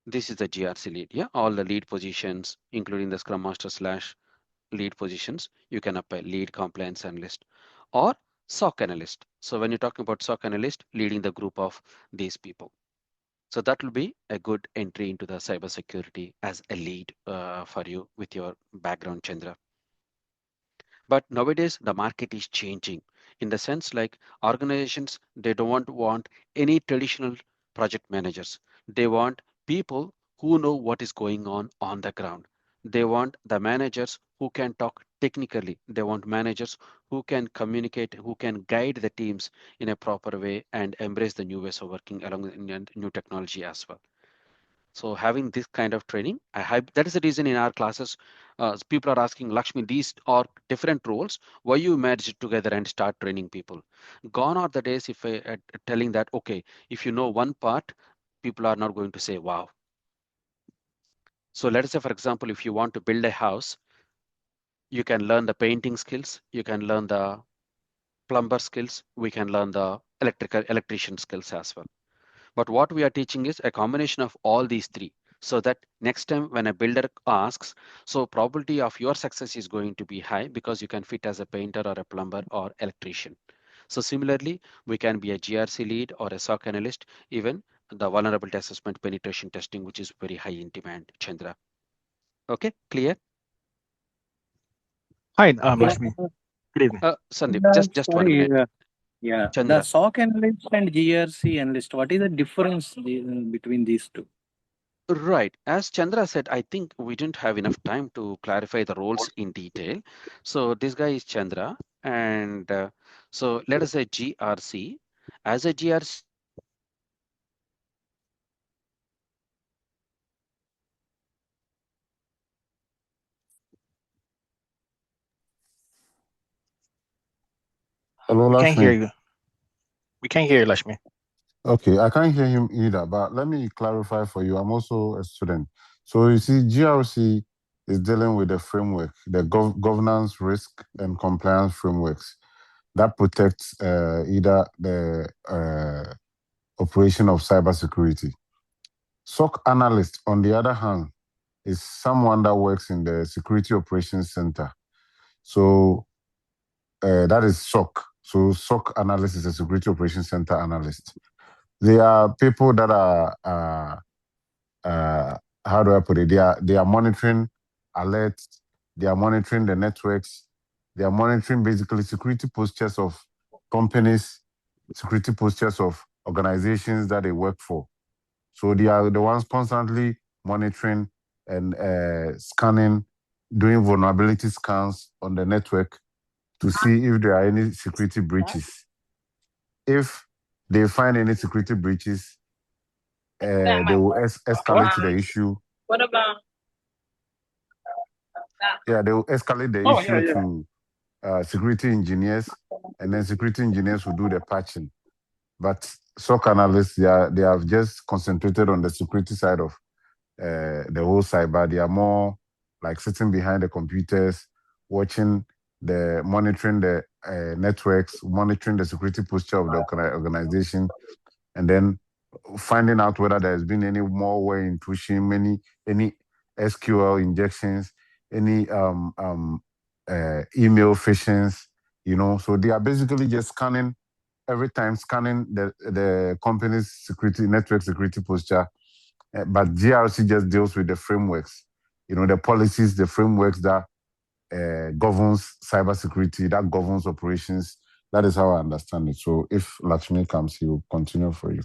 this is the GRC lead. Yeah, all the lead positions, including the Scrum Master / lead positions, you can apply lead compliance analyst or SOC analyst. So when you're talking about SOC analyst, leading the group of these people. So that will be a good entry into the cybersecurity as a lead for you with your background, Chandra. But nowadays the market is changing in the sense like organizations, they don't want any traditional project managers. They want people who know what is going on the ground. They want the managers who can talk technically. They want managers who can communicate, who can guide the teams in a proper way and embrace the new ways of working along with new technology as well. So having this kind of training, I have, that is the reason in our classes, people are asking, Lakshmi, these are different roles. Why you merge it together and start training people? Gone are the days if I telling that, okay, if you know one part, people are not going to say, wow. So let us say, for example, if you want to build a house, you can learn the painting skills, you can learn the plumber skills, we can learn the electrician skills as well. But what we are teaching is a combination of all these three, so that next time when a builder asks, so probability of your success is going to be high because you can fit as a painter or a plumber or electrician. So similarly, we can be a GRC lead or a SOC analyst, even the vulnerability assessment penetration testing, which is very high in demand, Chandra. Okay, clear? Hi, Yeah. Lakshmi. Good evening. Sandeep, Yeah, just 1 minute. sorry. Yeah, the Chandra. SOC analyst and GRC analyst, what is the difference between these two? Right. As Chandra said, I think we didn't have enough time to clarify the roles in detail. So this guy is Chandra. And so let us say GRC. As a GRC, Hello, We can't hear Lakshmi. you. We can't hear you, Lakshmi. Okay, I can't hear him either, but let me clarify for you. I'm also a student. So you see, GRC is dealing with the framework, the governance, risk, and compliance frameworks that protects either the operation of cybersecurity. SOC analyst, on the other hand, is someone that works in the Security Operations Center. So that is SOC. So SOC analyst is a Security Operations Center analyst. They are people that are how do I put it? They are monitoring alerts. They are monitoring the networks. They are monitoring basically security postures of companies, security postures of organizations that they work for. So they are the ones constantly monitoring and scanning, doing vulnerability scans on the network to see if there are any security breaches. If they find any security breaches, they will escalate the issue. What about Yeah, they will escalate the issue to security engineers, and then security engineers will do the patching. But SOC analysts, they have just concentrated on the security side of the whole cyber. They are more like sitting behind the computers, watching monitoring the networks, monitoring the security posture of the organization, and then finding out whether there's been any malware intrusion, any SQL injections, any email phishings, So they are basically just scanning every time, scanning the company's security network security posture. But GRC just deals with the frameworks, the policies, the frameworks that governs cybersecurity, that governs operations. That is how I understand it. So if Lakshmi comes, he will continue for you.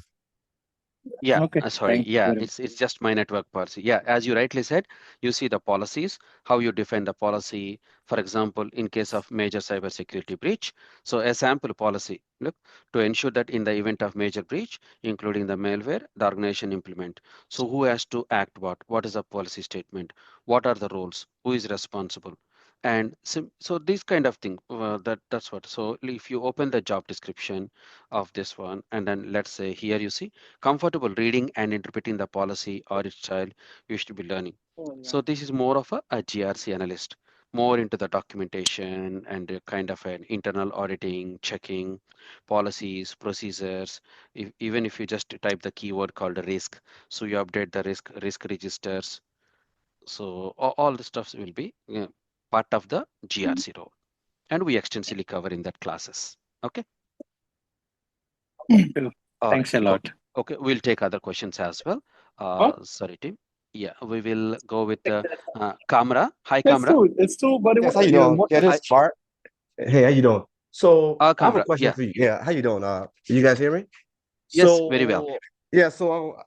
Yeah, Okay. sorry. Thank you Yeah, very much. it's just my network policy. Yeah, as you rightly said, you see the policies, how you define the policy. For example, in case of major cybersecurity breach, so a sample policy, look, to ensure that in the event of major breach, including the malware, the organization implement. So who has to act what? What is the policy statement? What are the roles? Who is responsible? And so these kind of thing, that's what. So if you open the job description of this one, and then let's say here you see comfortable reading and interpreting the policy or its style you should be learning. So this is more of a GRC analyst, more into the documentation and a kind of an internal auditing, checking policies, procedures. Even if you just type the keyword called risk, so you update the risk registers. So all the stuff will be part of the GRC role, and we extensively cover in that classes. Okay. All right. Thanks a lot. Okay, we'll take other questions as well. Sorry, Tim. Yeah, we will go with Kamra. Hi, Kamra. It's true, but Yes, how you doing? Yeah, this is Bart. Hey, how you doing? So I have a Kamra. question Yeah. for you. Yeah, how you doing? You guys hear me? Yes, very well. Yeah, so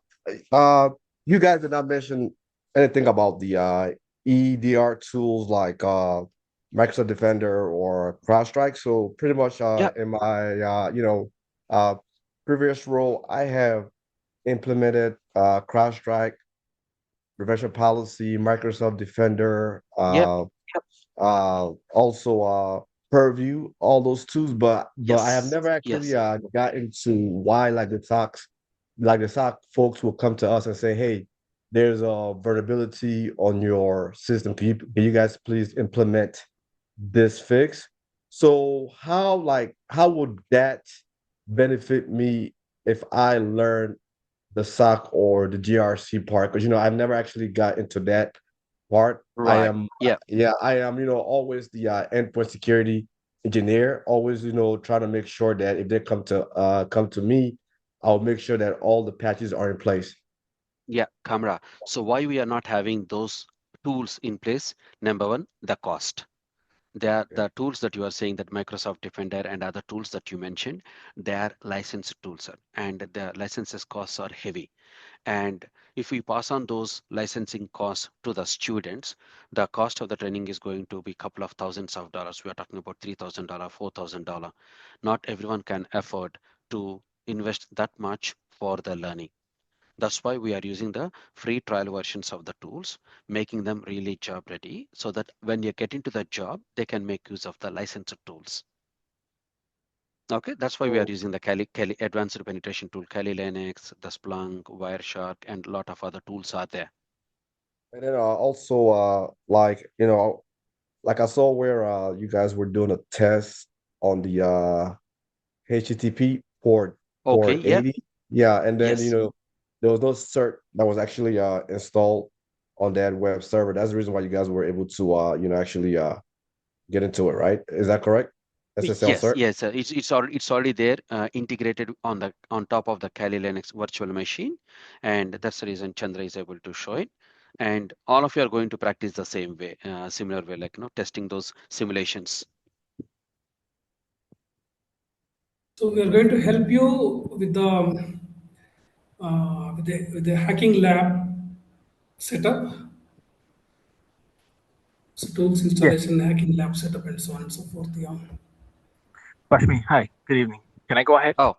you guys did not mention anything about the EDR tools like Microsoft Defender or CrowdStrike. So pretty much in my previous role, I have implemented CrowdStrike, prevention policy, Microsoft Defender, Yep. also Purview, all those tools, but I have Yes. never actually Yes. got into why like the SOC folks will come to us and say, hey, there's a vulnerability on your system. Can you guys please implement this fix? So how would that benefit me if I learn the SOC or the GRC part? Because I've never actually got into that part. I Right. am Yeah. I am always the endpoint security engineer, always trying to make sure that if they come to me, I'll make sure that all the patches are in place. Yeah, Kamra. So why we are not having those tools in place? Number one, the cost. The tools that you are saying, that Microsoft Defender and other tools that you mentioned, they are licensed tools, and the licenses costs are heavy. And if we pass on those licensing costs to the students, the cost of the training is going to be a couple of thousands of dollars. We are talking about $3,000, $4,000. Not everyone can afford to invest that much for the learning. That's why we are using the free trial versions of the tools, making them really job ready, so that when you get into the job, they can make use of the licensed tools. Okay, that's why we are using the Kali advanced penetration tool, Kali Linux, the Splunk, Wireshark, and a lot of other tools are there. And then also like I saw where you guys were doing a test on the HTTP port Okay, 80. Yeah, and then yes. there was no cert that was actually installed on that web server. That's the reason why you guys were able to actually get into it, right? Is that correct? SSL Yes, cert? yes, it's already there, integrated on top of the Kali Linux virtual machine, and that's the reason Chandra is able to show it. And all of you are going to practice the same way, similar way, like testing those simulations. So we are going to help you with the hacking lab setup, so tools Yeah, installation, hacking lab setup, and so on and so forth. Yeah. Lakshmi, hi, good evening. Can I go ahead? Oh,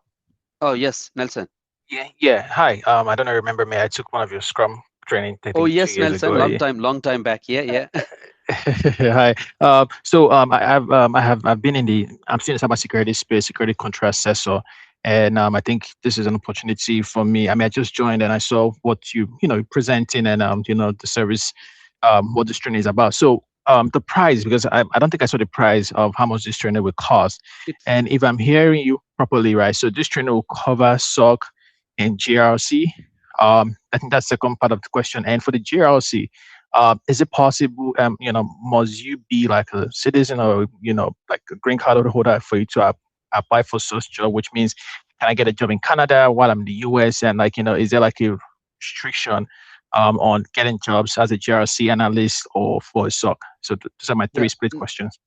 yes, Nelson. Yeah. Hi. I don't know. Remember me? I took one of your Scrum training, I Oh, think, 2 yes, years Nelson. ago. Long time back. Yeah. Hi. So I've been I'm still in the cybersecurity space, security control assessor, and I think this is an opportunity for me. I mean, I just joined and I saw what you presenting and the service, what this training is about. So the price, because I don't think I saw the price of how much this trainer will cost. It's And if I'm hearing you properly, right? So this trainer will cover SOC and GRC. I think that's the second part of the question. And for the GRC, is it possible? Must you be like a citizen or like a green card holder for you to apply for such job? Which means, can I get a job in Canada while I'm in the US? And is there like a restriction on getting jobs as a GRC analyst or for a SOC? So those are my yeah. three split questions.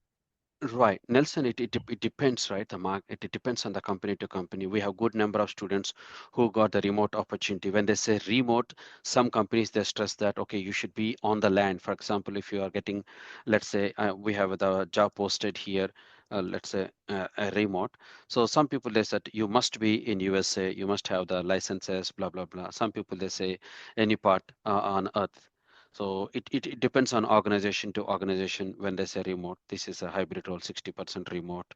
Right, Nelson, it depends, right? It depends on the company to company. We have good number of students who got the remote opportunity. When they say remote, some companies they stress that, okay, you should be on the land. For example, if you are getting, let's say we have the job posted here, let's say a remote. So some people they said you must be in USA, you must have the licenses, blah blah blah. Some people they say any part on earth. So it depends on organization to organization when they say remote. This is a hybrid role, 60% remote.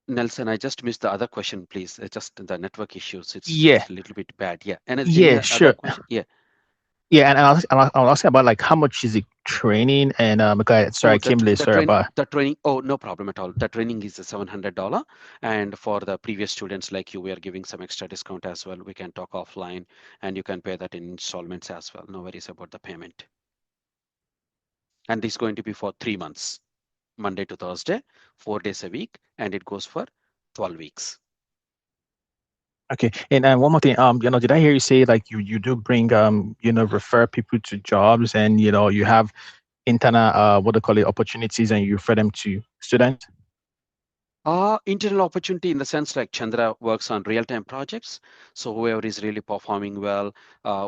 Nelson, I just missed the other question, please. Just the network issues. Yeah, It's a little bit bad. Yeah. And any yeah, other sure. question? Yeah. Yeah, and I'll ask about like how much is it training and okay, sorry, Oh, I came late. Sorry about. the training. Oh, no problem at all. The training is $700, and for the previous students like you, we are giving some extra discount as well. We can talk offline, and you can pay that in installments as well. No worries about the payment. And this is going to be for 3 months. Monday to Thursday, 4 days a week, and it goes for 12 weeks. Okay, and one more thing. Did I hear you say like you do bring refer people to jobs and you have internal what they call it opportunities and you refer them to students? Internal opportunity in the sense like Chandra works on real-time projects. So whoever is really performing well,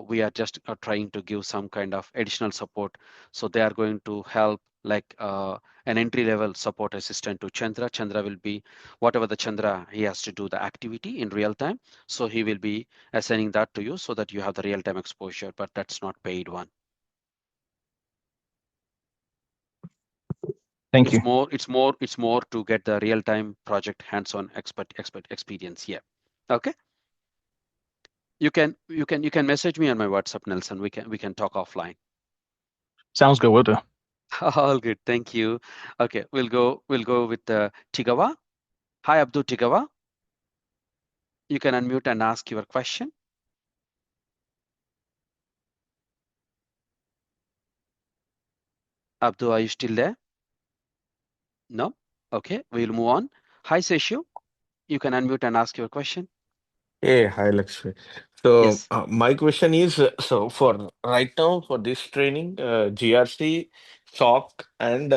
we are just trying to give some kind of additional support. So they are going to help like an entry-level support assistant to Chandra. Chandra will be whatever the Chandra he has to do the activity in real time. So he will be assigning that to you so that you have the real-time exposure, but that's not paid one. Thank you. It's more to get the real-time project hands-on expert experience here. Okay. You can message me on my WhatsApp, Nelson. We can talk offline. Sounds good. Will do. All good. Thank you. Okay, we'll go with Tigawa. Hi, Abdul Tigawa. You can unmute and ask your question. Abdul, are you still there? No? Okay, we'll move on. Hi, Seshu. You can unmute and ask your question. Hey, hi Lakshmi. So Yes. my question is, so for right now for this training, GRC, SOC, and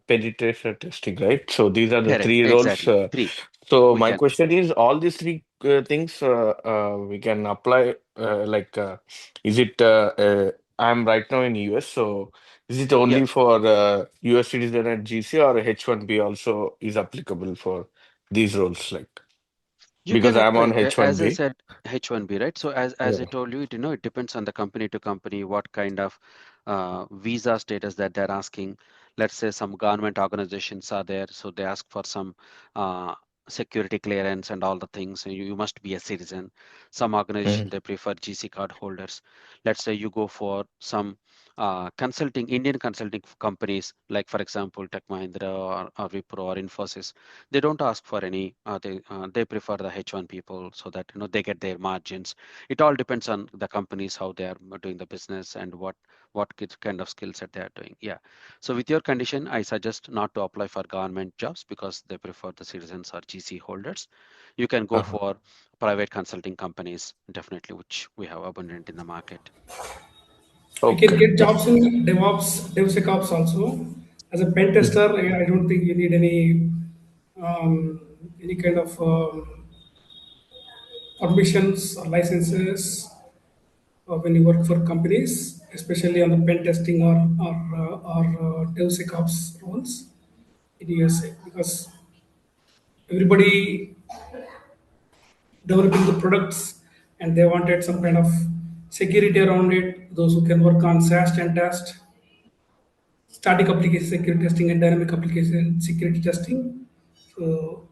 penetration testing, right? So these are the Correct. three roles. Exactly. Three. So We my can. question is, all these three things we can apply. Is it? I'm right now in US, so is it Yeah. only for US citizen and GC, or H1B also is applicable for these roles? Like You because can I'm on apply, as I H1B. said, H1B, right? So as I Yeah. told you, it depends on the company to company, what kind of visa status that they're asking. Let's say some government organizations are there, so they ask for some uh, security clearance and all the things. So you must be a citizen. Some organization they prefer GC card holders. Let's say you go for some Indian consulting companies, like for example, Tech Mahindra or Wipro or Infosys. They don't ask for any they prefer the H1 people so that they get their margins. It all depends on the companies how they are doing the business and kind of skill set they are doing. Yeah, so with your condition I suggest not to apply for government jobs because they prefer the citizens or GC holders. You can go Uh-huh. for private consulting companies, definitely, which we have abundant in the market. You can Okay. get Yeah. jobs in DevOps, DevSecOps also. As a pen Mhm. tester, I don't think you need any kind of permissions or licenses when you work for companies, especially on the pen testing or DevSecOps roles in USA, because everybody developing the products and they wanted some kind of security around it. Those who can work on SAST and test, static application security testing and dynamic application security testing. So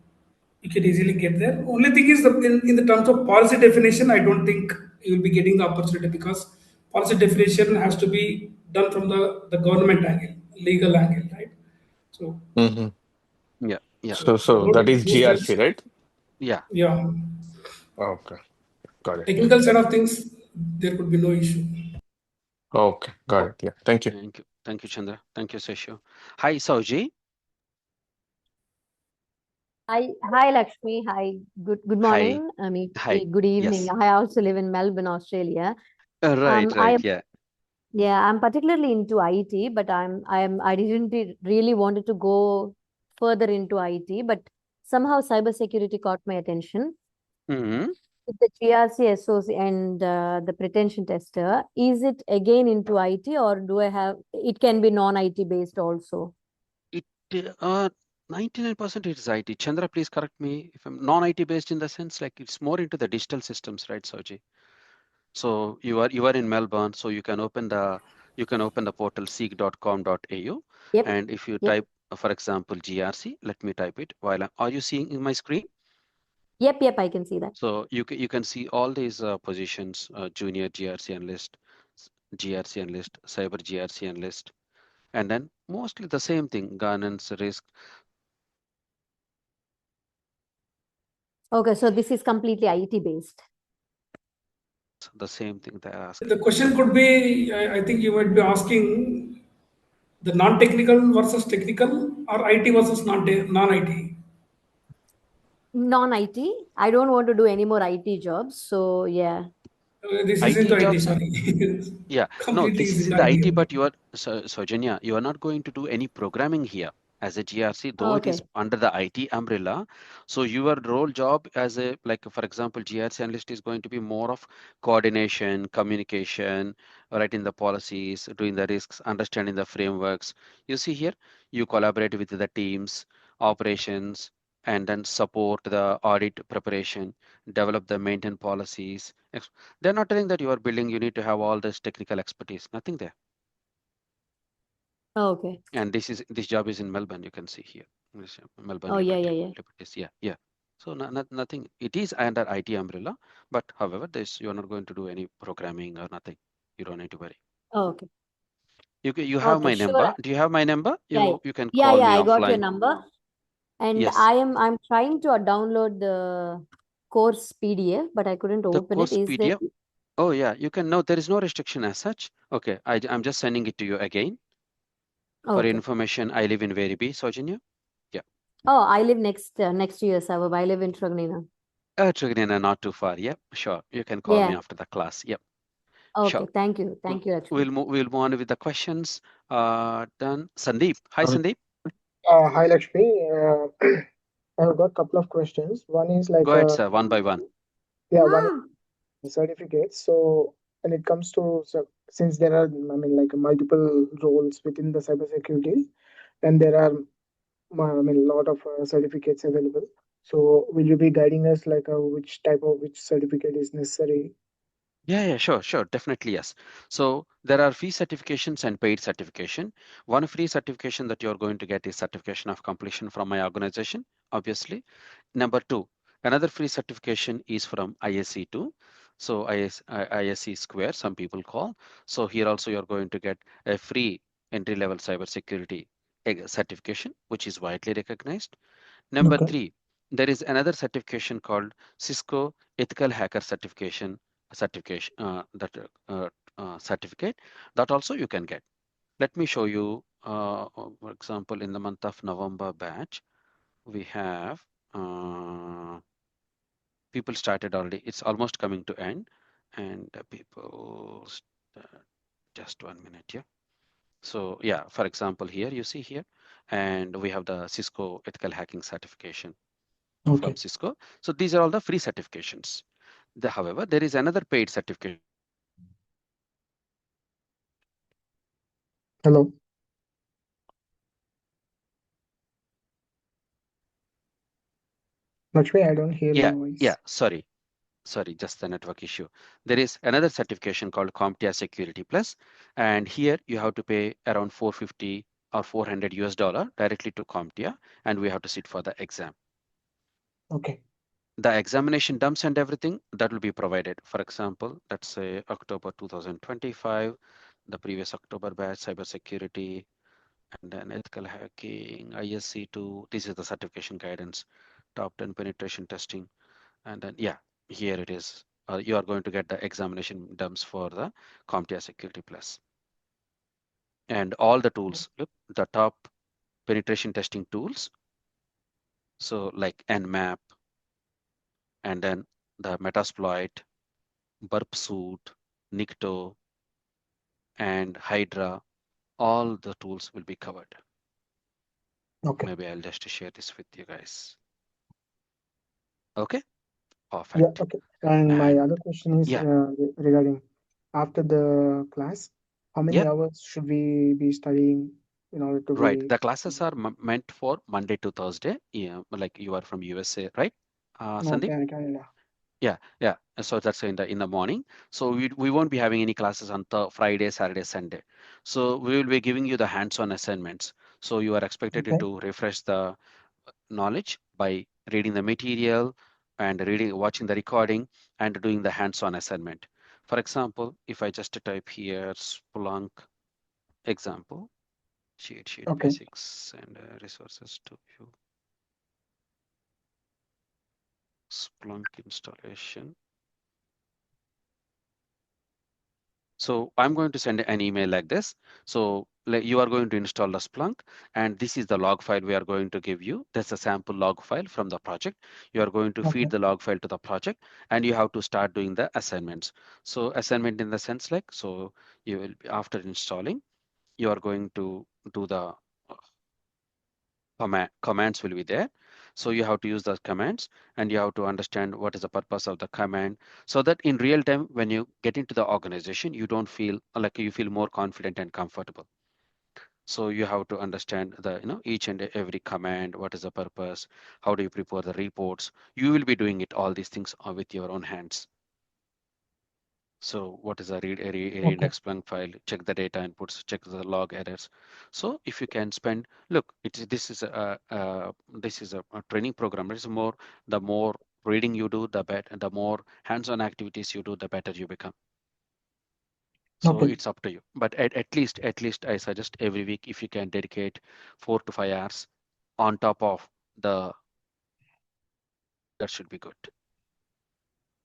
you can easily get there. Only thing is in the terms of policy definition, I don't think you will be getting the opportunity because policy definition has to be done from the government angle, legal angle, right? So, Mm-hmm. Yeah, yeah, So that is those GRC, types, right? yeah. yeah, Okay, got it. technical side of things, there could be no issue. Okay, got it. Yeah, thank you. Thank you, Chandra. Thank you, Seshu. Hi, Sauji. Hi, Lakshmi. Hi, good Hi, morning. I mean, hi. good evening. Yes. I also live in Melbourne, Australia. Right, I right. Yeah. yeah, I'm particularly into IT, but I didn't really wanted to go further into IT, but somehow cybersecurity caught my attention. Hmm. With the GRC associate and the pretension tester, is it again into IT or do I have? It can be non-IT based also. It 99% it is IT. Chandra, please correct me if I'm non-IT based in the sense like it's more into the digital systems, right, Sauji? So you are in Melbourne, so you can open the portal seek.com.au, Yep. and if you Yep. type, for example, GRC, let me type it while are you seeing in my screen? Yep. Yep. I can see that. So you can see all these positions: junior GRC analyst, GRC analyst, cyber GRC analyst, and then mostly the same thing: governance, risk. Okay, so this is completely IT based. The same thing they're asking. The question could be, I think you might be asking the non-technical versus technical or IT versus non-IT. Non-IT. I don't want to do any more IT jobs. So yeah. This is into IT IT, jobs. sorry. Yeah, no, Completely this is is in into the IT. IT, but you are, Sojanya, you are not going to do any programming here as a GRC, though it is Okay. under the IT umbrella. So your role job as a, like, for example, GRC analyst is going to be more of coordination, communication, writing the policies, doing the risks, understanding the frameworks. You see here, you collaborate with the teams, operations, and then support the audit preparation, develop the maintain policies. They're not telling that you are building, you need to have all this technical expertise, nothing there. Okay. And this job is in Melbourne, you can see here. Melbourne Oh yeah, Liberty, yeah, yeah. Liberties, yeah, yeah. So nothing, it is under IT umbrella, but however, you're not going to do any programming or nothing. You don't need to worry. Okay. You have Okay, my sure. number. Do you have my number? Yeah, You can yeah, call yeah. me I got your offline. number, and Yes, I'm trying to download the course PDF, but I couldn't the open it. course Is there? PDF. Oh yeah, you can. No, there is no restriction as such. Okay, I'm just sending it to you again. For your Okay. information, I live in Werribee, Sojanya. Yeah. Oh, I live next to your suburb. I live in Truganina. Trigana, not too far. Yep, sure. You can call me Yeah. after the class. Yep, Okay. sure. Thank you. Thank you, Lakshmi. We'll move on with the questions. Done. Sandeep. Hi, Um, Sandeep. Hi Lakshmi. I've got a couple of questions. One is Go like, ahead, sir. One by one. yeah, one is certificates. So when it comes to, so since there are, I mean, like multiple roles within the cybersecurity, and there are, I mean, a lot of certificates available. So will you be guiding us like which type of which certificate is necessary? Yeah, sure, definitely yes. So there are free certifications and paid certification. One free certification that you're going to get is certification of completion from my organization, obviously. Number two, another free certification is from ISC2. So ISC Square, some people call. So here also you're going to get a free entry-level cybersecurity certification, which is widely recognized. Number Okay. three, there is another certification called Cisco Ethical Hacker certificate that also you can get. Let me show you. For example, in the month of November batch, we have people started already. It's almost coming to end, and just 1 minute here. So yeah, for example, here you see here, and we have the Cisco Ethical Hacking certification from Okay. Cisco. So these are all the free certifications. However, there is another paid certification. Hello. Lakshmi, I don't hear Yeah, your voice. yeah, sorry, just the network issue. There is another certification called CompTIA Security Plus, and here you have to pay around 450 or 400 US dollar directly to CompTIA, and we have to sit for the exam. Okay. the examination dumps and everything that will be provided. For example, let's say October 2025, the previous October batch, cybersecurity, and then ethical hacking, ISC2. This is the certification guidance, top 10 penetration testing, and then yeah, here it is. You are going to get the examination dumps for the CompTIA Security Plus, and all the tools. Look, the top penetration testing tools. So like Nmap, and then the Metasploit, burp suit, Nikto, and Hydra, all the tools will be covered. Okay. Maybe I'll just share this with you guys. Okay, Yeah. perfect. Okay. And my And other question is yeah, regarding after the class, how many yeah, hours should we be studying in order to right. be? The classes are meant for Monday to Thursday. Yeah, like you are from USA, right, No, Sandeep? Canada. Yeah, yeah. So that's in the morning. So we won't be having any classes on Friday, Saturday, Sunday. So we will be giving you the hands-on assignments. So you are expected Okay. to refresh the knowledge by reading the material and watching the recording and doing the hands-on assignment. For example, if I just type here Splunk example, cheat sheet Okay. basics and resources to view Splunk installation. So I'm going to send an email like this. So you are going to install the Splunk, and this is the log file we are going to give you. That's a sample log file from the project. You are going to Okay. feed the log file to the project, and you have to start doing the assignments. So assignment in the sense like, so you will be after installing, you are going to do the commands will be there. So you have to use those commands, and you have to understand what is the purpose of the command, so that in real time when you get into the organization, you don't feel like you feel more confident and comfortable. So you have to understand the each and every command, what is the purpose, how do you prepare the reports. You will be doing it all these things with your own hands. So what is a Okay. index Splunk file? Check the data inputs, check the log errors. So if you can spend, look, this is a training program. It's more, the more reading you do, the better, the more hands-on activities you do, the better you become. So Okay. it's up to you. But at least I suggest every week if you can dedicate 4 to 5 hours on top of the, that should be good.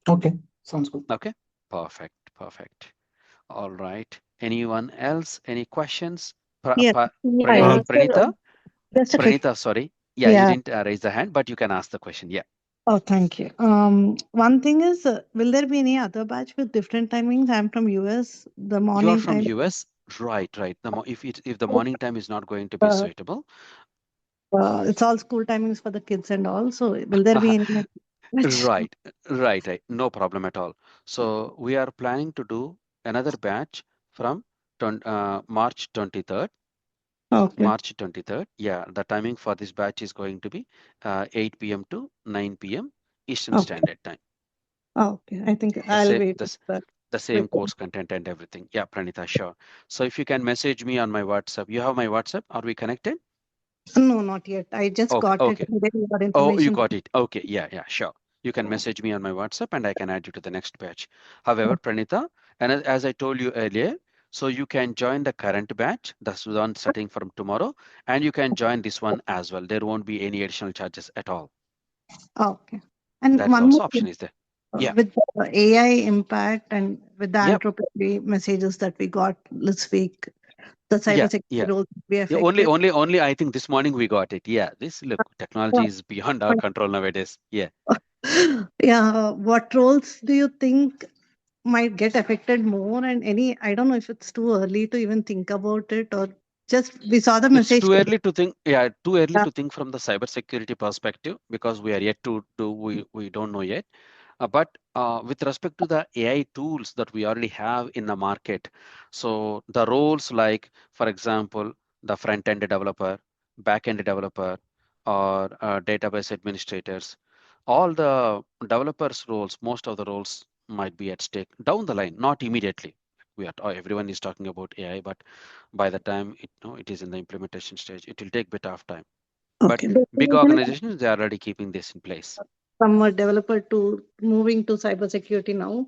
Okay. Sounds good. Okay, perfect, perfect. All right. Anyone else? Any questions? Yes. Hi, Hi. Pranita? just a quick. Pranita, sorry. Yeah, you Yeah. didn't raise the hand, but you can ask the question. Yeah. Oh, thank you. One thing is, will there be any other batch with different timings? I'm from US. The You are morning from time. US? Right, right. If the morning time is not going to be Uh, suitable, it's all school timings for the kids and all. So, will there be any batch? right, right. No problem at all. So we are planning to do another batch from March 23rd. Okay. March 23rd. Yeah, the timing for this batch is going to be 8 p.m. to 9 p.m. Eastern Okay. Standard Time. Okay. I think The I'll same, wait the, for that. the same course content and everything. Yeah, Pranita, sure. So if you can message me on my WhatsApp, you have my WhatsApp. Are we connected? No, not yet. I just Okay, got it. okay. Today we got Oh, you information. got it. Okay, yeah, sure. You can message me on my WhatsApp and I can add you to the next batch. However, Pranita, and as I told you earlier, so you can join the current batch, that's the one starting from tomorrow, and you can join this one as well. There won't be any additional charges at all. Okay. And That is one more also option thing, is there. Yeah, with the AI impact and with the yep, anthropology messages that we got this week, the yeah. cybersecurity roles will be Yeah, only, affected. only. I think this morning we got it. Yeah, this look, technology is beyond our control nowadays. Yeah. Yeah, what roles do you think might get affected more? And any, I don't know if it's too early to even think about it, or just we saw the It's message. too early to think. Yeah, too early Yeah, to think from the cybersecurity perspective because we are yet to do. We don't know yet. But with respect to the AI tools that we already have in the market, so the roles like, for example, the front-end developer, back-end developer, or database administrators, all the developers' roles, most of the roles might be at stake down the line, not immediately. Everyone is talking about AI, but by the time it is in the implementation stage, it will take a bit of time. But okay. big organizations, they are already keeping this in place. from a developer to moving to cybersecurity now.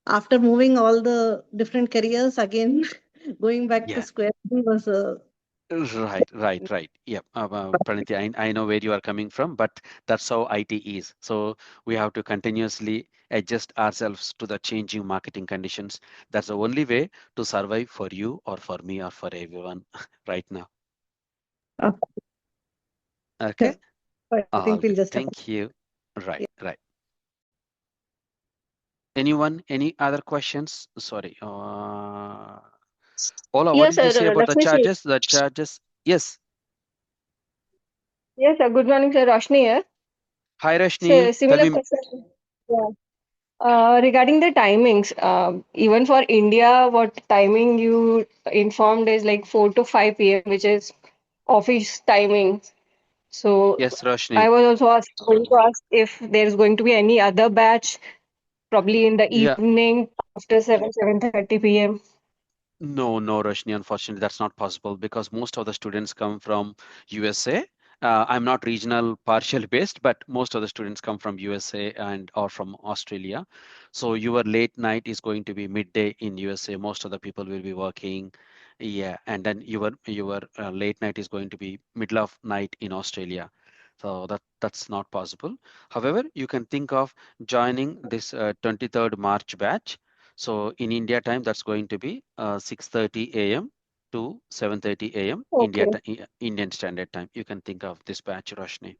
After moving all the different careers again, going back to Yeah. square one was a Right. Yep. Praniti, I know where you are coming from, but that's how IT is. So we have to continuously adjust ourselves to the changing marketing conditions. That's the only way to survive for you or for me or for everyone right now. uh, Okay. but I All think we'll good. just have Thank you. yeah. Right. Anyone, any other questions? Sorry. Ola, what Yes, did you say sir. about the Lakshmi ji. charges? The charges. Yes. Yes, sir. Good morning, sir. Roshni here. Hi, So, Rashni. Tell similar me. question. Yeah. Regarding the timings, even for India, what timing you informed is like 4 to 5 p.m., which is office timing. So, Yes, Rashni. I was also going to ask if there's going to be any other batch, probably in the Yeah. evening after 7:30 p.m. No, Roshni, unfortunately, that's not possible because most of the students come from USA. I'm not regional partial based, but most of the students come from USA and or from Australia. So your late night is going to be midday in USA. Most of the people will be working. Yeah, and then your late night is going to be middle of night in Australia. So that's not possible. However, you can think of joining this 23rd March batch. So in India time, that's going to be 6:30 a.m. to 7:30 a.m. Okay. Indian Standard Time. You can think of this batch, Roshni.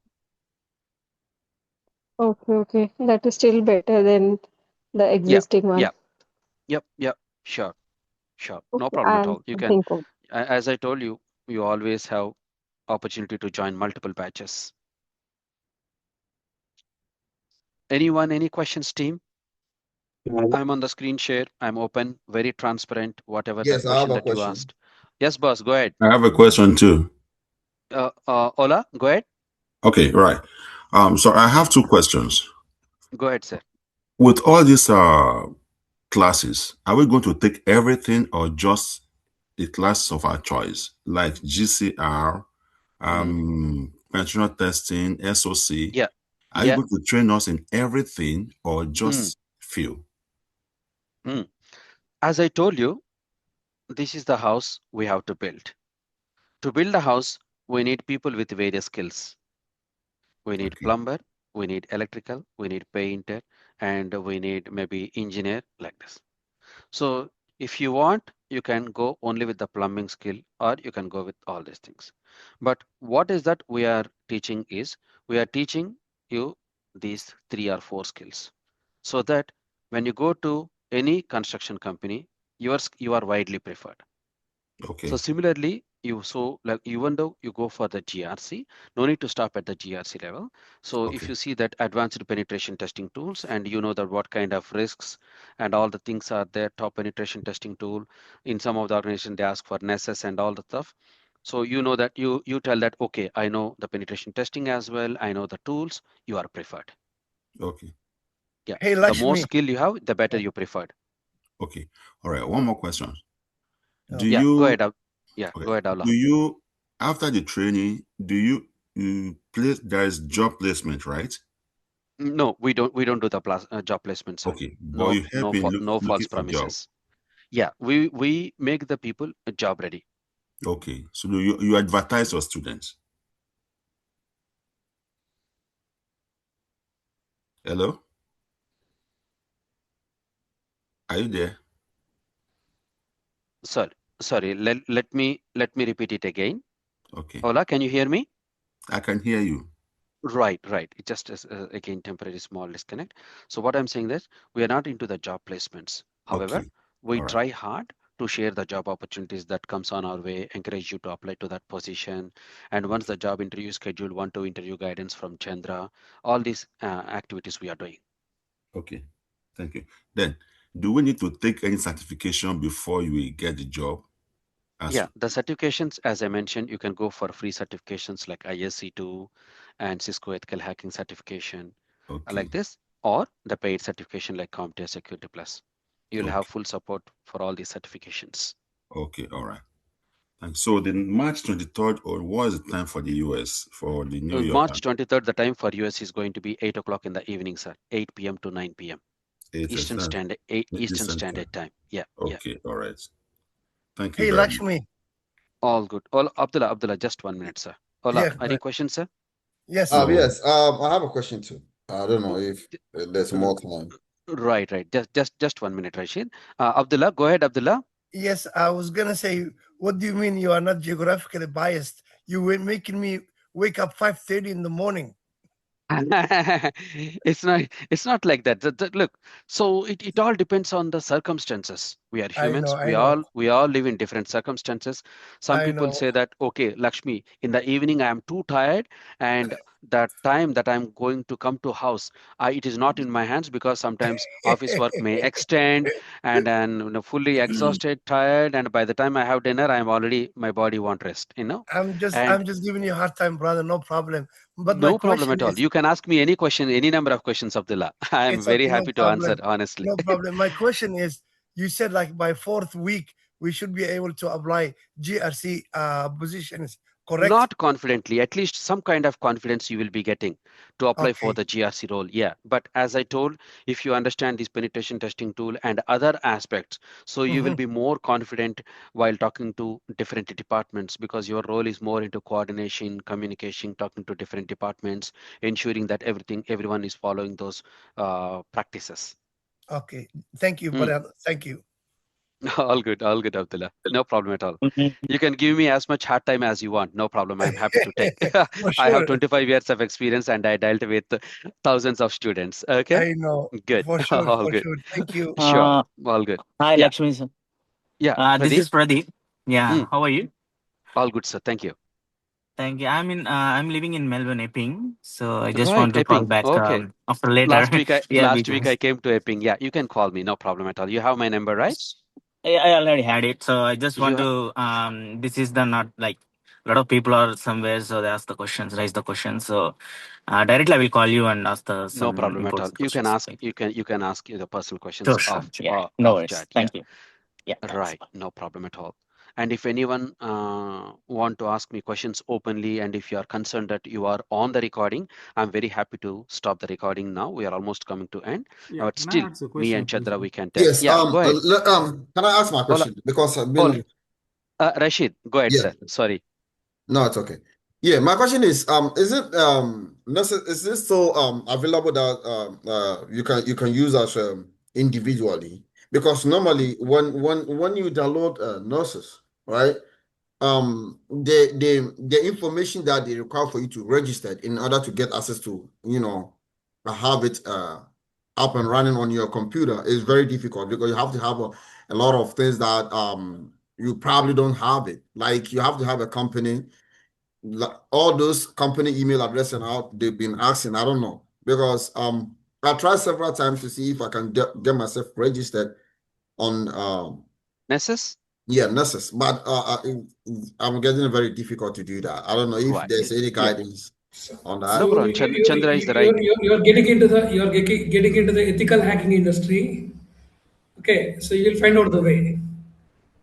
Okay. That is still better than the Yeah, existing one. yeah, yep. Sure. No Okay. problem at I'm all. You can, thinking. as I told you, you always have opportunity to join multiple batches. Anyone, any questions, team? I'm on the screen share. I'm open, very transparent, whatever the Yes, I have question a that you question. asked. Yes, boss, go ahead. I have a question too. Ola, go ahead. Okay, right. So I have two questions. Go ahead, sir. With all these classes, are we going to take everything or just a class of our choice, like GCR, penetration testing, SOC? Yeah, Are you yeah. going to train us in everything or Mm, just few? mm. As I told you, this is the house we have to build. To build a house, we need people with various skills. We need Okay, plumber, we need electrical, we need painter, and we need maybe engineer like this. So if you want, you can go only with the plumbing skill or you can go with all these things. But what is that we are teaching is we are teaching you these 3 or 4 skills so that when you go to any construction company, you are widely preferred. So okay, similarly, like even though you go for the GRC, no need to stop at the GRC level. So if okay, you see that advanced penetration testing tools and you know that what kind of risks and all the things are there, top penetration testing tool, in some of the organization they ask for Nessus and all the stuff. So you know that you tell that, okay, I know the penetration testing as well, I know the tools, you are preferred. okay, Yeah. Hey, The more Lakshmi. skill you have, the better Oh, you preferred. okay. All right, one more question. Do okay. Yeah, go you ahead. Yeah, Okay. go ahead, Do Allah. you, after the training, you place, there is job placement, right? No, we don't do the job placement, sir. Okay. But No, you help in no looking false for job. promises. Yeah, we make the people job ready. Okay. So do you advertise your students? Hello? Are you there? Sorry, let me repeat it again. Okay. Ola, can you hear me? I can hear you. Right. It just is again temporary small disconnect. So what I'm saying is we are not into the job placements. However, Okay. we All right. try hard to share the job opportunities that comes on our way, encourage you to apply to that position. And once Okay. the job interview is scheduled, one to interview guidance from Chandra, all these activities we are doing. Okay. Thank you. Then, do we need to take any certification before you will get the job? Yeah, the certifications, as I mentioned, you can go for free certifications like ISC2 and Cisco Ethical Hacking certification like Okay. this, or the paid certification like CompTIA Security Plus. You'll have Okay. full support for all these certifications. Okay. All right. And so then March 23rd, or what is the time for the US, for the New York? March 23rd, the time for US is going to be 8 o'clock in the evening, sir. 8 p.m. to 9 p.m. Eastern Standard Time. Yeah. Okay, all right. Thank you Hey, very much. Lakshmi. All good. Abdullah, just 1 minute, sir. Hola, Yeah, any questions, sir? yes. Yes. I have a question too. I don't know if there's more time. Right. Just 1 minute, Rashid. Abdullah, go ahead, Abdullah. Yes, I was gonna say, what do you mean you are not geographically biased? You were making me wake up 5:30 in the morning. It's not like that. Look, so it all depends on the circumstances. We are I know, humans. I know, We all live in different circumstances. Some I people know. say that, okay, Lakshmi, in the evening I am too tired, and the time that I'm going to come to house, it is not in my hands because sometimes office work may extend, and then fully exhausted, tired, and by the time I have dinner, my body won't rest. I'm And just giving you a hard time, brother. No problem. But my no problem question at all. is, You can ask me any question, any number of questions, Abdullah. I am it's very okay, no happy to answer, problem. honestly. No problem. My question is, you said like by 4th week we should be able to apply GRC positions, correct? Not confidently, at least some kind of confidence you will be getting to apply for Okay. the GRC role. Yeah. But as I told, if you understand this penetration testing tool and other aspects, so you will Mhm. be more confident while talking to different departments, because your role is more into coordination, communication, talking to different departments, ensuring that everyone is following those practices. Okay. Thank you, Mm. brother. Thank you. All good, Abdullah. No problem at all. You can give me as much hard time as you want. No problem. I'm happy to take. For I have sure. 25 years of experience and I dealt with thousands of students. Okay? I know. Good. For sure. All For good. sure. Thank you. Sure. All good. Hi, Yeah. Lakshmi sir. Yeah. This Pradeep. is Pradeep. Yeah, Mm. how are you? All good, sir. Thank you. Thank you. I'm living in Melbourne, Epping. So I just Right. want to call Epping. back Okay. after later. Yeah, Last week I because came to Epping. Yeah. You can call me. No problem at all. You have my number, right? I already had it. So I just You want to this is the not like a lot of people are somewhere, so they ask the questions, raise the questions. So directly I will call you and ask no some problem at all. important You can questions. ask. You can ask the personal questions Sure, sure. of Yeah. No worries. chat. Yeah. Thank you. Yeah, thanks. Right, no problem at all. And if anyone want to ask me questions openly, and if you are concerned that you are on the recording, I'm very happy to stop the recording now. We are almost coming to end, Yeah, but can I still, ask a me question, and please, Chandra, bro? we can tell. Yes. Yeah, go ahead. Can I ask my Hola, question? Because I've hola. been. Rashid, go ahead, Yeah. sir. Sorry. No, it's okay. Yeah, my question is it is this still available that you can use as individually? Because normally when you download nurses, right? The information that they require for you to register in order to get access to, have it up and running on your computer is very difficult, because you have to have a lot of things that you probably don't have it. Like you have to have a company, all those company email address and how they've been asking. I don't know, because I tried several times to see if I can get myself registered on Nessus? yeah, nurses, but I'm getting it very difficult to do that. I don't know if Right. there's any Yeah, guidance on no that. So problem. Chandra is the right. you're getting into the ethical hacking industry. Okay, so you'll find out the way.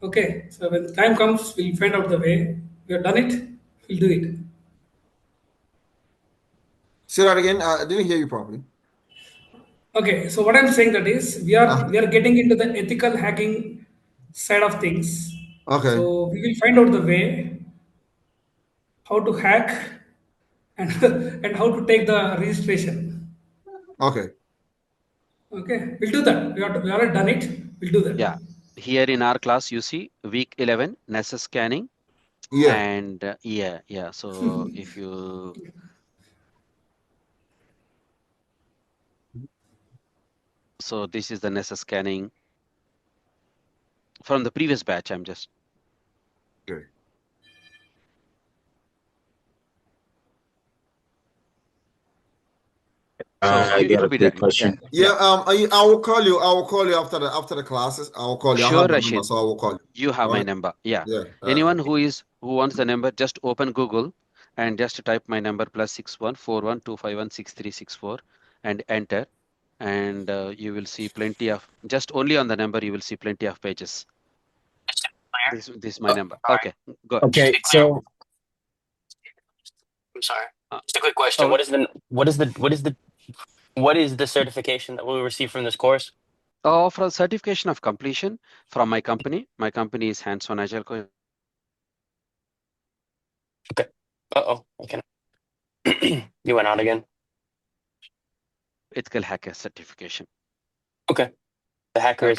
Okay, so when the time comes, we'll find out the way. We have done it. We'll do it. Say that again. I didn't hear you properly. Okay, so what I'm saying that is we are getting into the ethical hacking side of things. Okay. So we will find out the way how to hack and and how to take the registration. Okay. Okay, we'll do that. We already done it. We'll do that. Yeah. Here in our class, you see week 11, Nessus scanning. Yeah. And yeah. So if you, so this is the Nessus scanning from the previous batch. I'm just. Okay. So I got it'll a be there. quick Yeah. question. Yeah. I will call you. I will call you after the classes. I will call you. I Sure, have your number, Rashid. so I will call you. You have All my right. number. Yeah. Yeah. Anyone who wants the number, just open Google and just type my number +6141251636 and enter. And you will see plenty of, just only on the number, you will see plenty of pages. This is my number. Okay, go. Okay, so I'm sorry. Uh, Just a quick question. oh, What is the certification that we'll receive from this course? for certification of completion from my company. My company is Hands-on Agile Coach. Okay. Uh-oh. Okay. You went out again. Ethical hacker certification. Okay. Okay.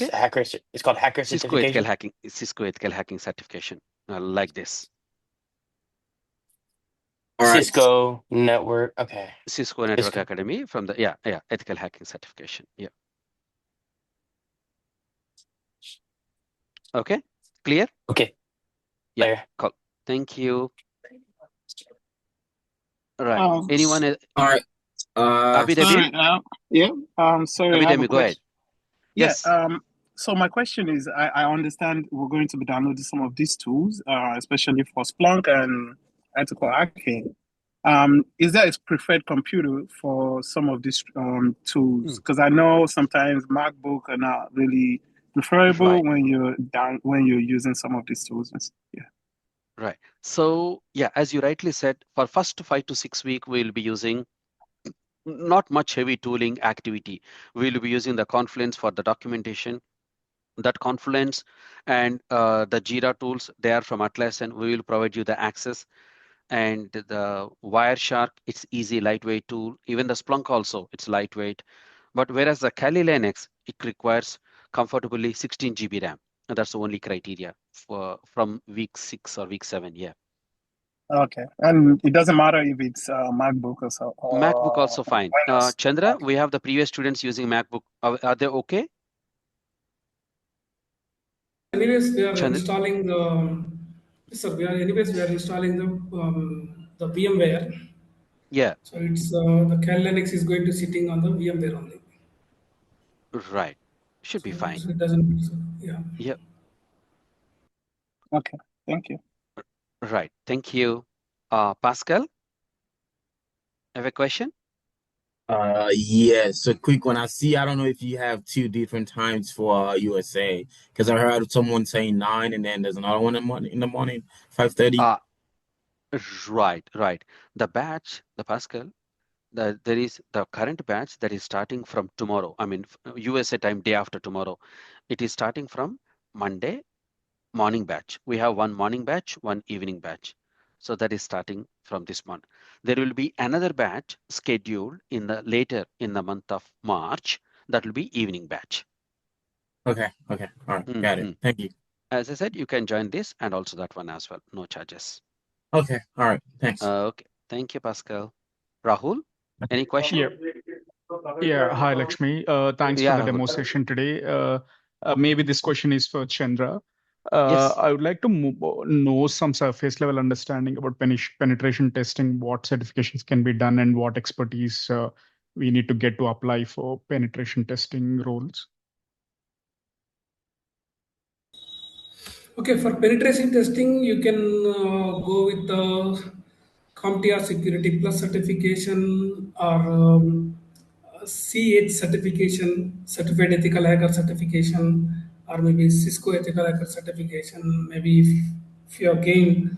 It's called hacker Cisco ethical certification. Cisco ethical hacking certification. Like this. all right. Cisco Network. Okay. Cisco Network Cisco. Academy from the ethical hacking certification. Yeah. Okay. Clear? Okay. Yeah. There. Cool. Thank you. Right. Um, Anyone? All right. all Abhidemi? right. Yeah. Sorry, I have a Abhidemi, go ahead. question. Yeah. Yes. So my question is, I understand we're going to be downloading some of these tools, especially for Splunk and ethical hacking. Is there a preferred computer for some of these tools? Because I know sometimes MacBook are not really preferable Right. when you're using some of these tools. Yeah. Right. So yeah, as you rightly said, for first 5 to 6 weeks, we'll be using not much heavy tooling activity. We'll be using the Confluence for the documentation. That Confluence and the Jira tools, they are from Atlas, and we will provide you the access. And the Wireshark, it's easy, lightweight tool. Even the Splunk also, it's lightweight. But whereas the Kali Linux, it requires comfortably 16 GB RAM. And that's the only criteria from week 6 or week 7. Yeah. Okay, and it doesn't matter if it's MacBook or so MacBook or also fine. Windows. Chandra, we have the previous students using MacBook. Are they okay? Anyways, we are Chandra? installing the. So we are installing the VMware. Yeah. So it's the Cal Linux is going to sitting on the VMware only. Right. Should be fine. So it doesn't. Yeah. Yep. Okay. Thank you. Right. Thank you. Pascal, have a question? Yeah, so quick one. I don't know if you have two different times for USA, because I heard someone saying 9 and then there's another one in the morning, 5:30. Right. The batch, the Pascal, there is the current batch that is starting from tomorrow. I mean, USA time, day after tomorrow. It is starting from Monday morning batch. We have one morning batch, one evening batch. So that is starting from this month. There will be another batch scheduled later in the month of March. That will be evening batch. Okay. All right. Got it. Thank you. As I said, you can join this and also that one as well. No charges. Okay. All right. Thanks. Okay. Thank you, Pascal. Rahul, any question? Yeah. Hi, Lakshmi. Thanks for the demo session today. Maybe this question is for Chandra. Yes. I would like to know some surface level understanding about penetration testing, what certifications can be done, and what expertise we need to get to apply for penetration testing roles. Okay, for penetration testing, you can go with the CompTIA Security Plus certification or CH certification, Certified Ethical Hacker certification, or maybe Cisco Ethical Hacker certification. Maybe if you have gained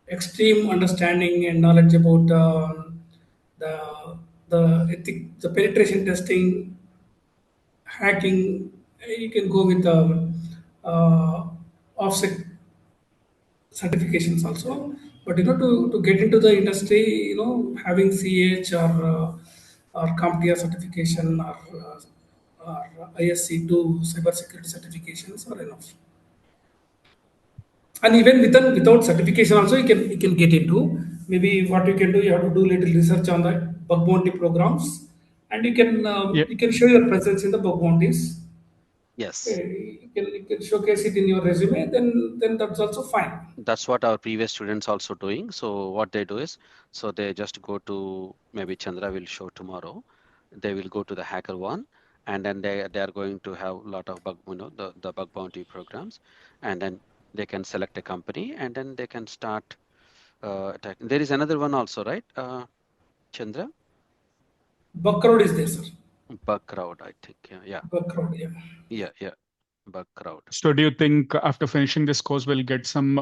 extreme understanding and knowledge about the the penetration testing, hacking, you can go with offset certifications also. But to get into the industry, having CH or CompTIA certification or ISC2 cybersecurity certifications are enough. And even without certification also, you can get into. Maybe what you can do, you have to do little research on the bug bounty programs, and you can show your presence in the bug bounties. Yes. You can showcase it in your resume, then that's also fine. That's what our previous students also doing. So what they do is, so they just go to, maybe Chandra will show tomorrow. They will go to the hacker one, and then they are going to have a lot of the bug bounty programs, and then they can select a company, and then they can start attacking. There is another one also, right, Chandra? Bug crowd is there, sir. Bug crowd, I think. Yeah. Bug crowd, yeah. Yeah. bug crowd. So do you think after finishing this course, we'll get some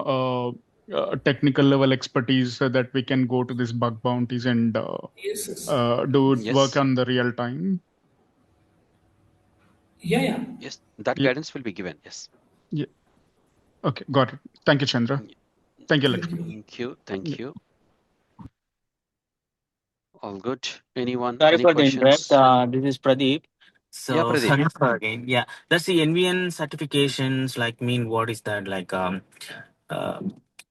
technical level expertise so that we can go to these bug bounties and Yes, yes. do work Yes. on the real time? Yeah, yeah. Yes, that Yeah. guidance will be given. Yes. Yeah. Okay, got it. Thank you, Chandra. Thank you, Lakshmi. Thank you. Yeah. Thank you. All good. Anyone? Sorry Any for the interrupt. questions? This is Pradeep. Yeah, So Pradeep. sorry for again. Yeah, that's the NVN certifications. Like, mean what is that? Like uh,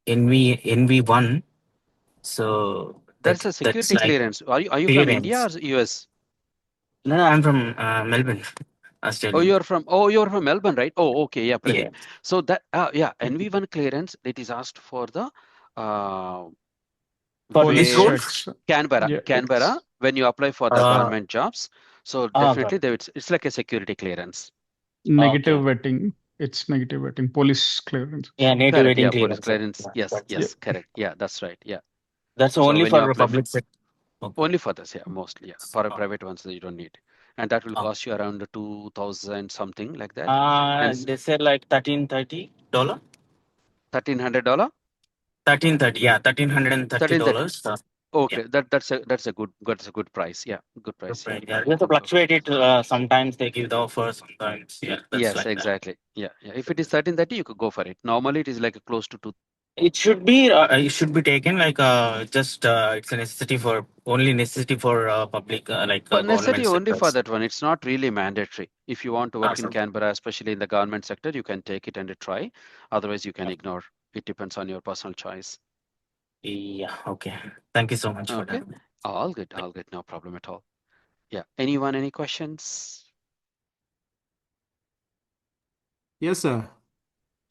NV1. So That's a that's security like clearance. Are you from India clearance. or US? No, I'm from Melbourne, Oh, Australia. you're from Melbourne, right? Oh, okay. Yeah, Yeah. Pradeep. So that yeah, NV1 clearance, it is asked for the uh For this Police where role. checks. Canberra, Yeah, Canberra, when you apply for the Uh, government jobs. So got definitely it. it's like a security clearance. negative Okay. vetting. It's negative vetting. Police clearance. Yeah, native Correct. waiting Yeah, police clearance. clearance. Yes, That's Yeah. yes, correct. Yeah, that's right. Yeah. that's So only when you for apply public sector. Okay. only for this, yeah, mostly, yeah. For a private ones, you don't need. And that will Oh. cost you around 2,000 something like that. And They said like $1,330. $1,300? $1,330. Yeah, $1,330. $1,330. Yeah. Okay, that's a good price. Yeah, good price. Yeah. Right. Yeah. You have to Okay. fluctuate it. Sometimes they give the offer. Sometimes, yeah, that's Yes, like that. exactly. Yeah, yeah. If it is 1330, you could go for it. Normally, it is like close to 2. It should be taken like just it's a necessity for only necessity for public like But government necessity only for sectors. that one. It's not really mandatory. If you want to work in Awesome. Canberra, especially in the government sector, you can take it and try. Otherwise, you can ignore. It depends on your personal choice. Yeah. Okay. Thank you so much for Okay. that. All good. All good. No problem at all. Yeah. Anyone, any questions? Yes, sir.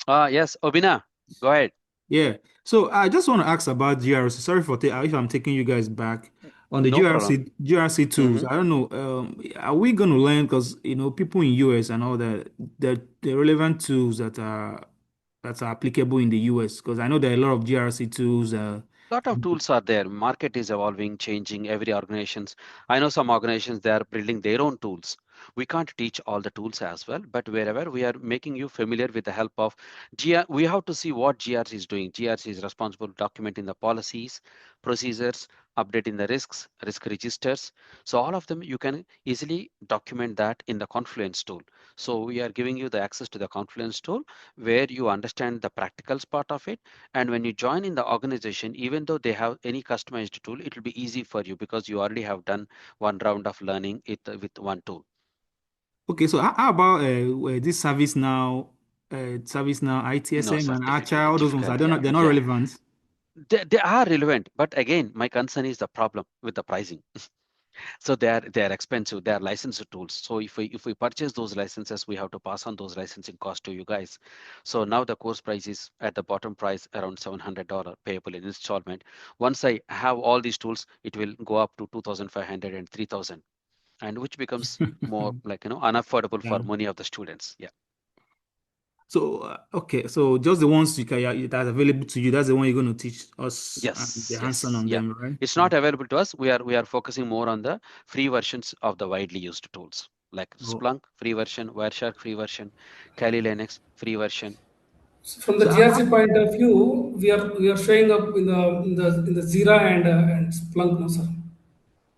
Yes. Obina, go ahead. Yeah. So I just want to ask about GRC. Sorry for if I'm taking you guys back on the No problem. GRC tools. Mm-hmm. I don't know. Are we going to learn because people in US and all that the relevant tools that are applicable in the US? Because I know there are a lot of GRC tools. Lot of tools are there. Market is evolving, changing. Every organizations. I know some organizations, they are building their own tools. We can't teach all the tools as well, but wherever we are making you familiar with the help of we have to see what GRC is doing. GRC is responsible for documenting the policies, procedures, updating the risks, risk registers. So all of them, you can easily document that in the Confluence tool. So we are giving you the access to the Confluence tool where you understand the practicals part of it. And when you join in the organization, even though they have any customized tool, it will be easy for you because you already have done one round of learning it with one tool. Okay, so how about this service now, No, ITSM sir, and Archer, all those ones? difficult. Yeah, They're not yeah. relevant. They are relevant, but again, my concern is the problem with the pricing. So they are expensive. They are licensed tools. So if we purchase those licenses, we have to pass on those licensing costs to you guys. So now the course price is at the bottom price around $700 payable in installment. Once I have all these tools, it will go up to 2,500 and 3,000, and which becomes more like unaffordable for Yeah. many of the students. Yeah. So okay, so just the ones that's available to you, that's the one you're going to teach us and the Yes. hands-on Yes. on Yeah. them, right? It's not available to us. We are focusing more on the free versions of the widely used tools like Oh. Splunk free version, Wireshark free version, Kali Linux free version. So from the So GRC point of view, we are showing up in the Zira and Splunk, no, sir.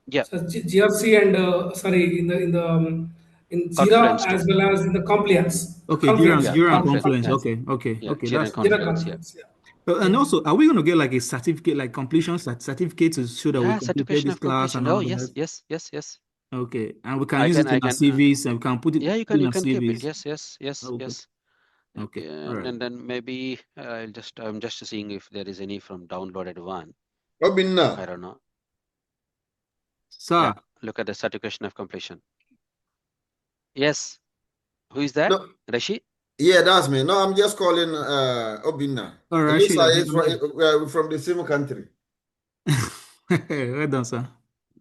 Yeah. So GRC and sorry in Jira Confluence tool. as well as in the compliance, okay, confluence, Jira and Confluence. Confluence. confluence, Yeah. Okay, Jira and that's Jira Confluence. Yeah. confluence. Yeah, and yeah. also, are we going to get like a certificate, like completion certificate to show that we Yeah. completed Certification this of class completion. and Oh all yes. that? Yes. Yes. Yes. Okay, and we can I use can. it in I our can. CVs and we can put Yeah. You it can. in You our can keep it. CVs. Yes. Yes. Yes. Okay, Yes. okay, all right. And then maybe I'm just seeing if there is any from downloaded one. Obinna. I don't know. Sir. Yeah. Look at the certification of completion. Yes. Who is that? No, Rashid? yeah, that's me. No, I'm just calling Obinna. All It right, looks Rashid, like I'm here. we're from the same country. Well done, sir.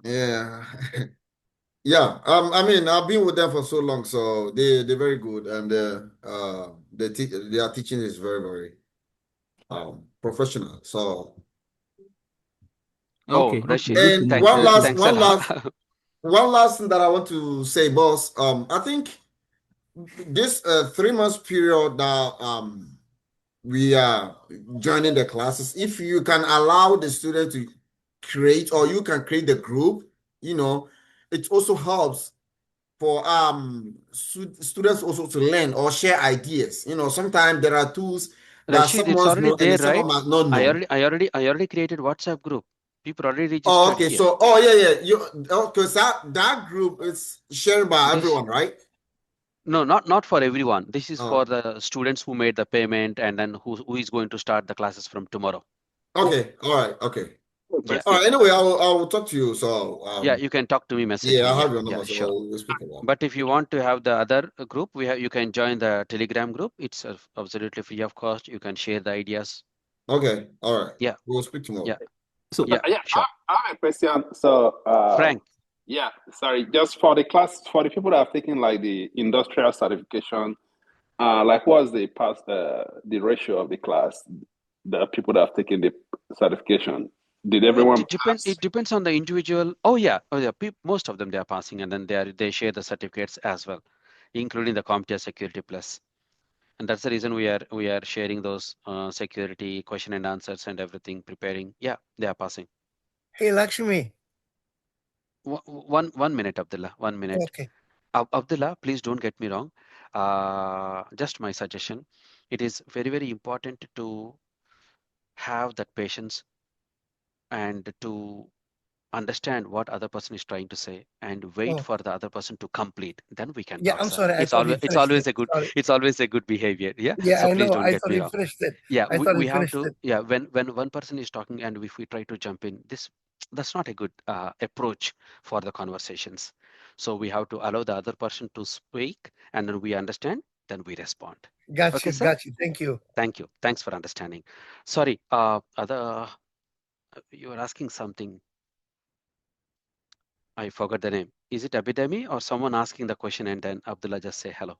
Yeah. Yeah. I mean, I've been with them for so long, so they're very good, and their teaching is very, very professional. So Oh, Okay, Rashid. good to and know. Thanks. Okay. Thanks a lot. one last thing that I want to say, boss. I think this 3 months period that we are joining the classes, if you can allow the student to create, or you can create the group, it also helps for students also to learn or share ideas. Sometimes there are tools that Rashid, it's someone already know and there, someone right? might not know. I already created WhatsApp group. People already Oh, registered okay. here. So, oh yeah. Because that group is shared by This everyone, right? No, not for everyone. This is for Oh, the students who made the payment and then who is going to start the classes from tomorrow. okay. All right. Okay. Yeah. All right. Anyway, I will talk to you. So, Yeah, you can talk to me, message yeah, me. I Yeah, have your yeah, number, so sure. we'll speak about it. But if you want to have the other group, you can join the Telegram group. It's absolutely free of cost. You can share the ideas. Okay. All right. Yeah, We'll speak tomorrow. yeah, So yeah, Yeah, sure. I have a question. So, Frank, yeah, sorry, just for the class, for the people that have taken like the industrial certification, like what's the ratio of the class, the people that have taken the certification? Did everyone pass? it depends on the individual. Oh yeah, most of them they are passing, and then they share the certificates as well, including the CompTIA Security Plus. And that's the reason we are sharing those security question and answers and everything, preparing. Yeah, they are passing. Hey, Lakshmi. One minute, Abdullah. 1 minute. Okay. Abdullah, please don't get me wrong. Just my suggestion. It is very, very important to have that patience and to understand what other person is trying to say and wait Oh, for the other person to complete. Then we can yeah. talk, I'm sir. sorry. I It's thought always you finished it. Sorry. it's always a good behavior. Yeah. Yeah, So I please know. don't I get thought me you wrong. finished it. Yeah, I thought we you have finished to. it. Yeah, when one person is talking and if we try to jump in, that's not a good approach for the conversations. So we have to allow the other person to speak, and then we understand, then we respond. Got Okay, you. sir. Got you. Thank you. Thank you. Thanks for understanding. Sorry. You were asking something. I forgot the name. Is it Abidemi or someone asking the question and then Abdullah just say hello?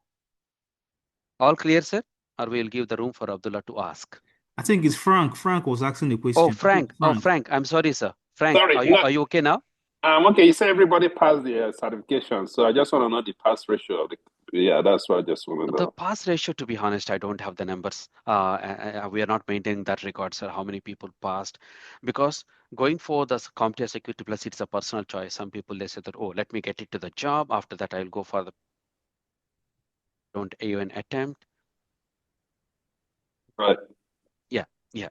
All clear, sir? Or we'll give the room for Abdullah to ask. I think it's Frank. Frank was asking the Oh, question. Frank. Oh, Frank. Frank. I'm sorry, sir. Frank, Sorry, are you okay now? okay. You said everybody passed the certification, so I just want to know the pass ratio of the. Yeah, that's what I just want to The know. pass ratio, to be honest, I don't have the numbers. We are not maintaining that record, sir, how many people passed. Because going for the CompTIA Security Plus, it's a personal choice. Some people, they say that, oh, let me get it to the job. After that, I'll go for the, don't even attempt. Right. Yeah, yeah.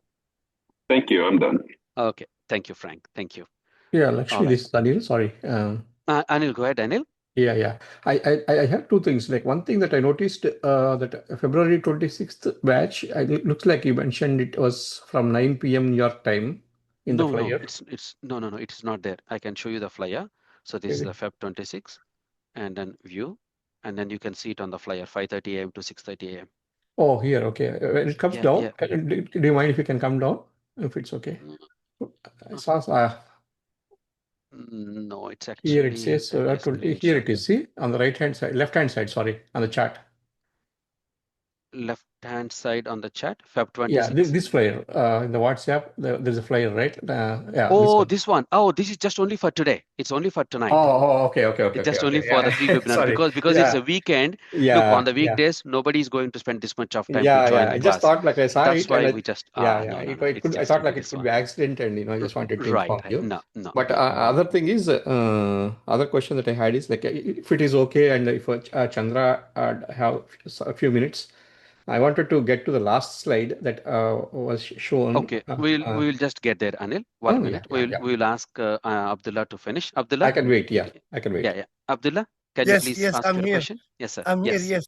Thank you. I'm done. Okay. Thank you, Frank. Thank you. Yeah, All Lakshmi, right. this is Anil. Sorry. Anil, go ahead, Anil. Yeah. I have two things. Like one thing that I noticed that February 26th batch, it looks like you mentioned it was from 9 p.m. New York time in the No, flyer. it's no, it's not there. I can show you the flyer. So this is the Feb 26, and then view, and then you can see it on the flyer, 5:30 a.m. to 6:30 a.m. Oh, here, okay. When it comes Yeah, down, yeah. do you mind if you can come down? If it's okay. I saw, No, it's here it actually, says let me 20. Here it screenshot. is. See, on the right hand side, left hand side, sorry, on the chat. Left-hand side on the chat, Feb Yeah, 26. this flyer in the WhatsApp, there's a flyer, right? Yeah, this Oh, one. this one. Oh, this is just only for today. It's only for tonight. Okay. It's just only for the Yeah, free webinar sorry. because it's Yeah, a weekend. Look, on yeah, the yeah. weekdays, nobody is going to spend this much of time to join the I just class. thought like I saw That's it and why we just no, it it's could. I just thought only like it this could one. be accident, and I just wanted to inform Right. you. No. But other thing is, other question that I had is like if it is okay, and if Chandra have a few minutes, I wanted to get to the last slide that was shown. Okay, we'll just get there, Anil. 1 Yeah. minute. We'll ask Abdullah to finish. Abdullah, I can wait. Yeah, I can wait. yeah. Abdullah, can you Yes, please yes, ask I'm your here. question? Yes, sir. I'm here. Yes. Yes.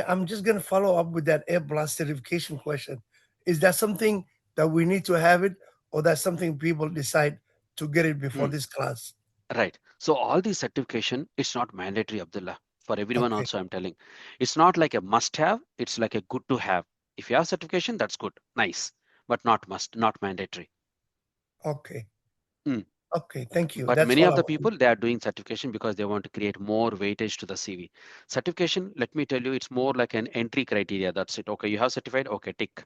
I'm just going to follow up with that air blast certification question. Is that something that we need to have it, or that's something people decide to get it before this class? Right. So all these certification, it's not mandatory, Abdullah. For everyone Okay. also, I'm telling. It's not like a must-have. It's like a good to have. If you have certification, that's good, nice, but not must, not mandatory. Okay. Mm. Okay. Thank you. But That's many all of I the want. people, they are doing certification because they want to create more weightage to the CV. Certification, let me tell you, it's more like an entry criteria. That's it. Okay, you have certified. Okay, tick.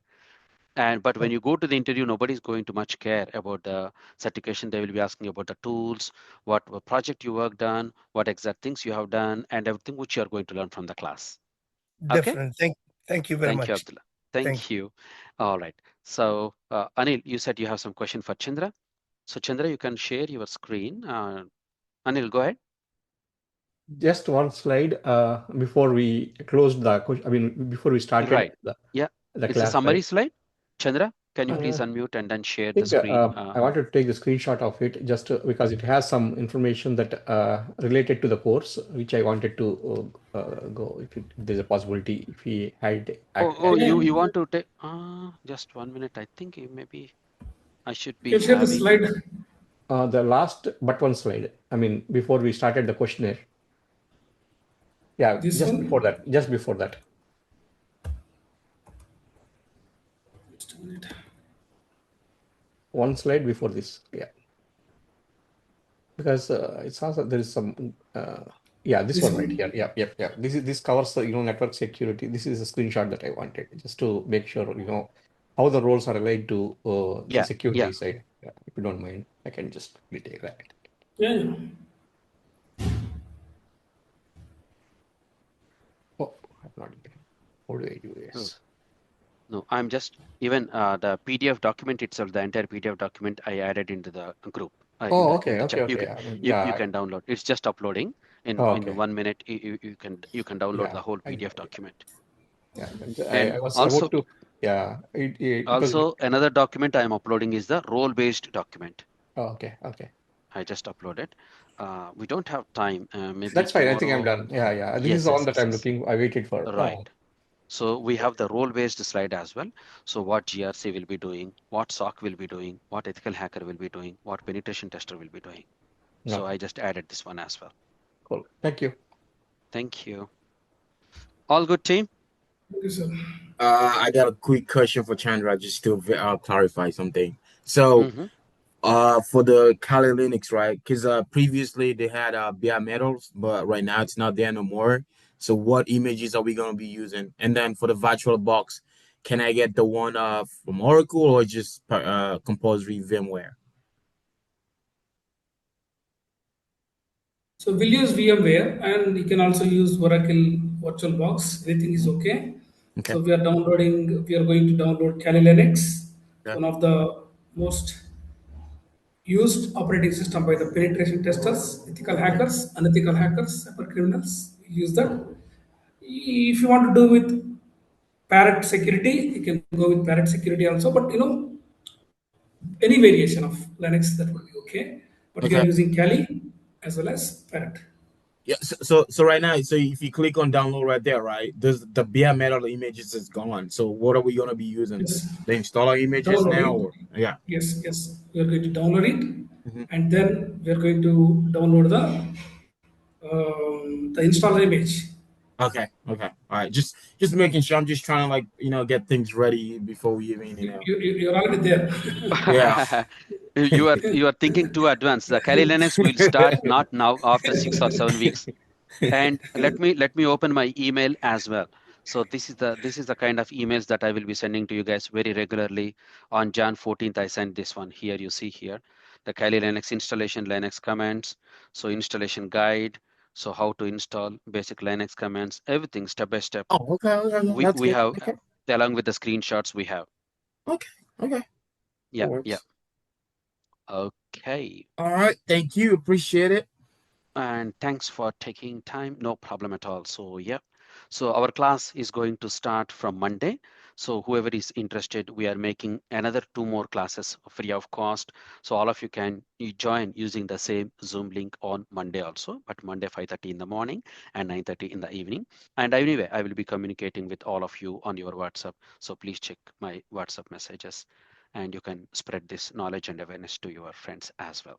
But when you go to the interview, nobody's going to much care about the certification. They will be asking about the tools, what project you worked on, what exact things you have done, and everything which you are going to learn from the class. Okay. Different. Thank you very Thank you, much. Abdullah. Thank you. All right. So, Anil, you said you have some question for Chandra. So, Chandra, you can share your screen. Anil, go ahead. Just one slide before we closed the question. I mean, before we started Right. the Yeah. It's a class, summary right? slide. Chandra, can you please I unmute and then share the think screen? I wanted to take the screenshot of it just because it has some information that related to the course, which I wanted to go if there's a possibility if we had You want to take? Just 1 minute. I think maybe I should You be can share the having. slide. the last but one slide. I mean, before we started the questionnaire. Yeah, This just before one. that. Just before that. Just a minute. One slide before this. Yeah. Because it sounds like there is some. Yeah, this one right here. Yeah, yeah, yeah. This covers the network security. This is a screenshot that I wanted just to make sure how the roles are aligned to the security side. Yeah, if you don't mind, I can just retake that. Yeah. Oh, I'm not even. How do I do this? No, I'm just even the PDF document itself, the entire PDF document I added into the group. Oh, In okay, the okay, chat. okay. I mean, You can download. It's just uploading in Oh, in okay. 1 minute. You can download the whole PDF document. Yeah, And I was also, about to. Yeah, it was. also another document I am uploading is the role-based document. Oh, okay, okay. I just uploaded. We don't have time. Maybe That's fine. I think I'm tomorrow. done. Yeah, yeah. This is Yes, the yes, one that yes, I'm yes. looking. I waited for. Right. So we have the role-based slide as well. So what GRC will be doing, what SOC will be doing, what ethical hacker will be doing, what penetration tester will be doing. So Okay. I just added this one as well. Cool. Thank you. Thank you. All good, team? Thank you, sir. I got a quick question for Chandra, just to clarify something. So, for the Kali Linux, right? Because previously they had bare metals, but right now it's not there no more. So, what images are we gonna be using? And then for the virtual box, can I get the one from Oracle or just compulsory VMware? So we'll use VMware, and you can also use Oracle VirtualBox. Everything is okay. Okay. So we are downloading. We are going to download Kali Linux, one of the most used operating system by the penetration testers, ethical hackers, unethical hackers, cyber criminals. We use that. If you want to do with Parrot security, you can go with Parrot security also. But any variation of Linux that will be okay. But we are Okay. using Kali as well as Parrot. Yeah, so right now, so if you click on download right there, right, there's the bare metal images is gone. So what are we gonna be using? Yes. The installer images Download now, it. or yeah? Yes. We are going to download it, Mm-hmm. and then we are going to download the installer image. Okay. All right. Just making sure. I'm just trying to get things ready before we even You're already there. Yeah. You are thinking too advanced. The Kali Linux will start not now, after 6 or 7 weeks. And let me open my email as well. So this is the kind of emails that I will be sending to you guys very regularly. On Jan 14th, I sent this one here. You see here, the Kali Linux installation, Linux commands. So installation guide. So how to install basic Linux commands, everything step by step. Oh, okay. That's We good. have Okay. along with the screenshots we have. Okay. Yeah. Works. Okay. All right. Thank you. Appreciate it. And thanks for taking time. No problem at all. So yeah. So our class is going to start from Monday. So whoever is interested, we are making another 2 more classes free of cost. So all of you can join using the same Zoom link on Monday also, but Monday 5:30 in the morning and 9:30 in the evening. And anyway, I will be communicating with all of you on your WhatsApp. So please check my WhatsApp messages and you can spread this knowledge and awareness to your friends as well.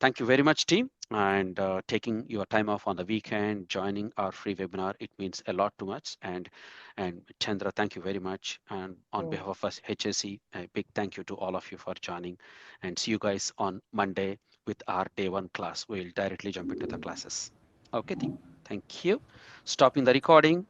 Thank you very much, team, and taking your time off on the weekend, joining our free webinar. It means a lot to us. And Chandra, thank you very much. And on behalf of us, HSE, a big thank you to all of you for joining. And see you guys on Monday with our day 1 class. We'll directly jump into the classes. Okay, team. Thank you. Stopping the recording.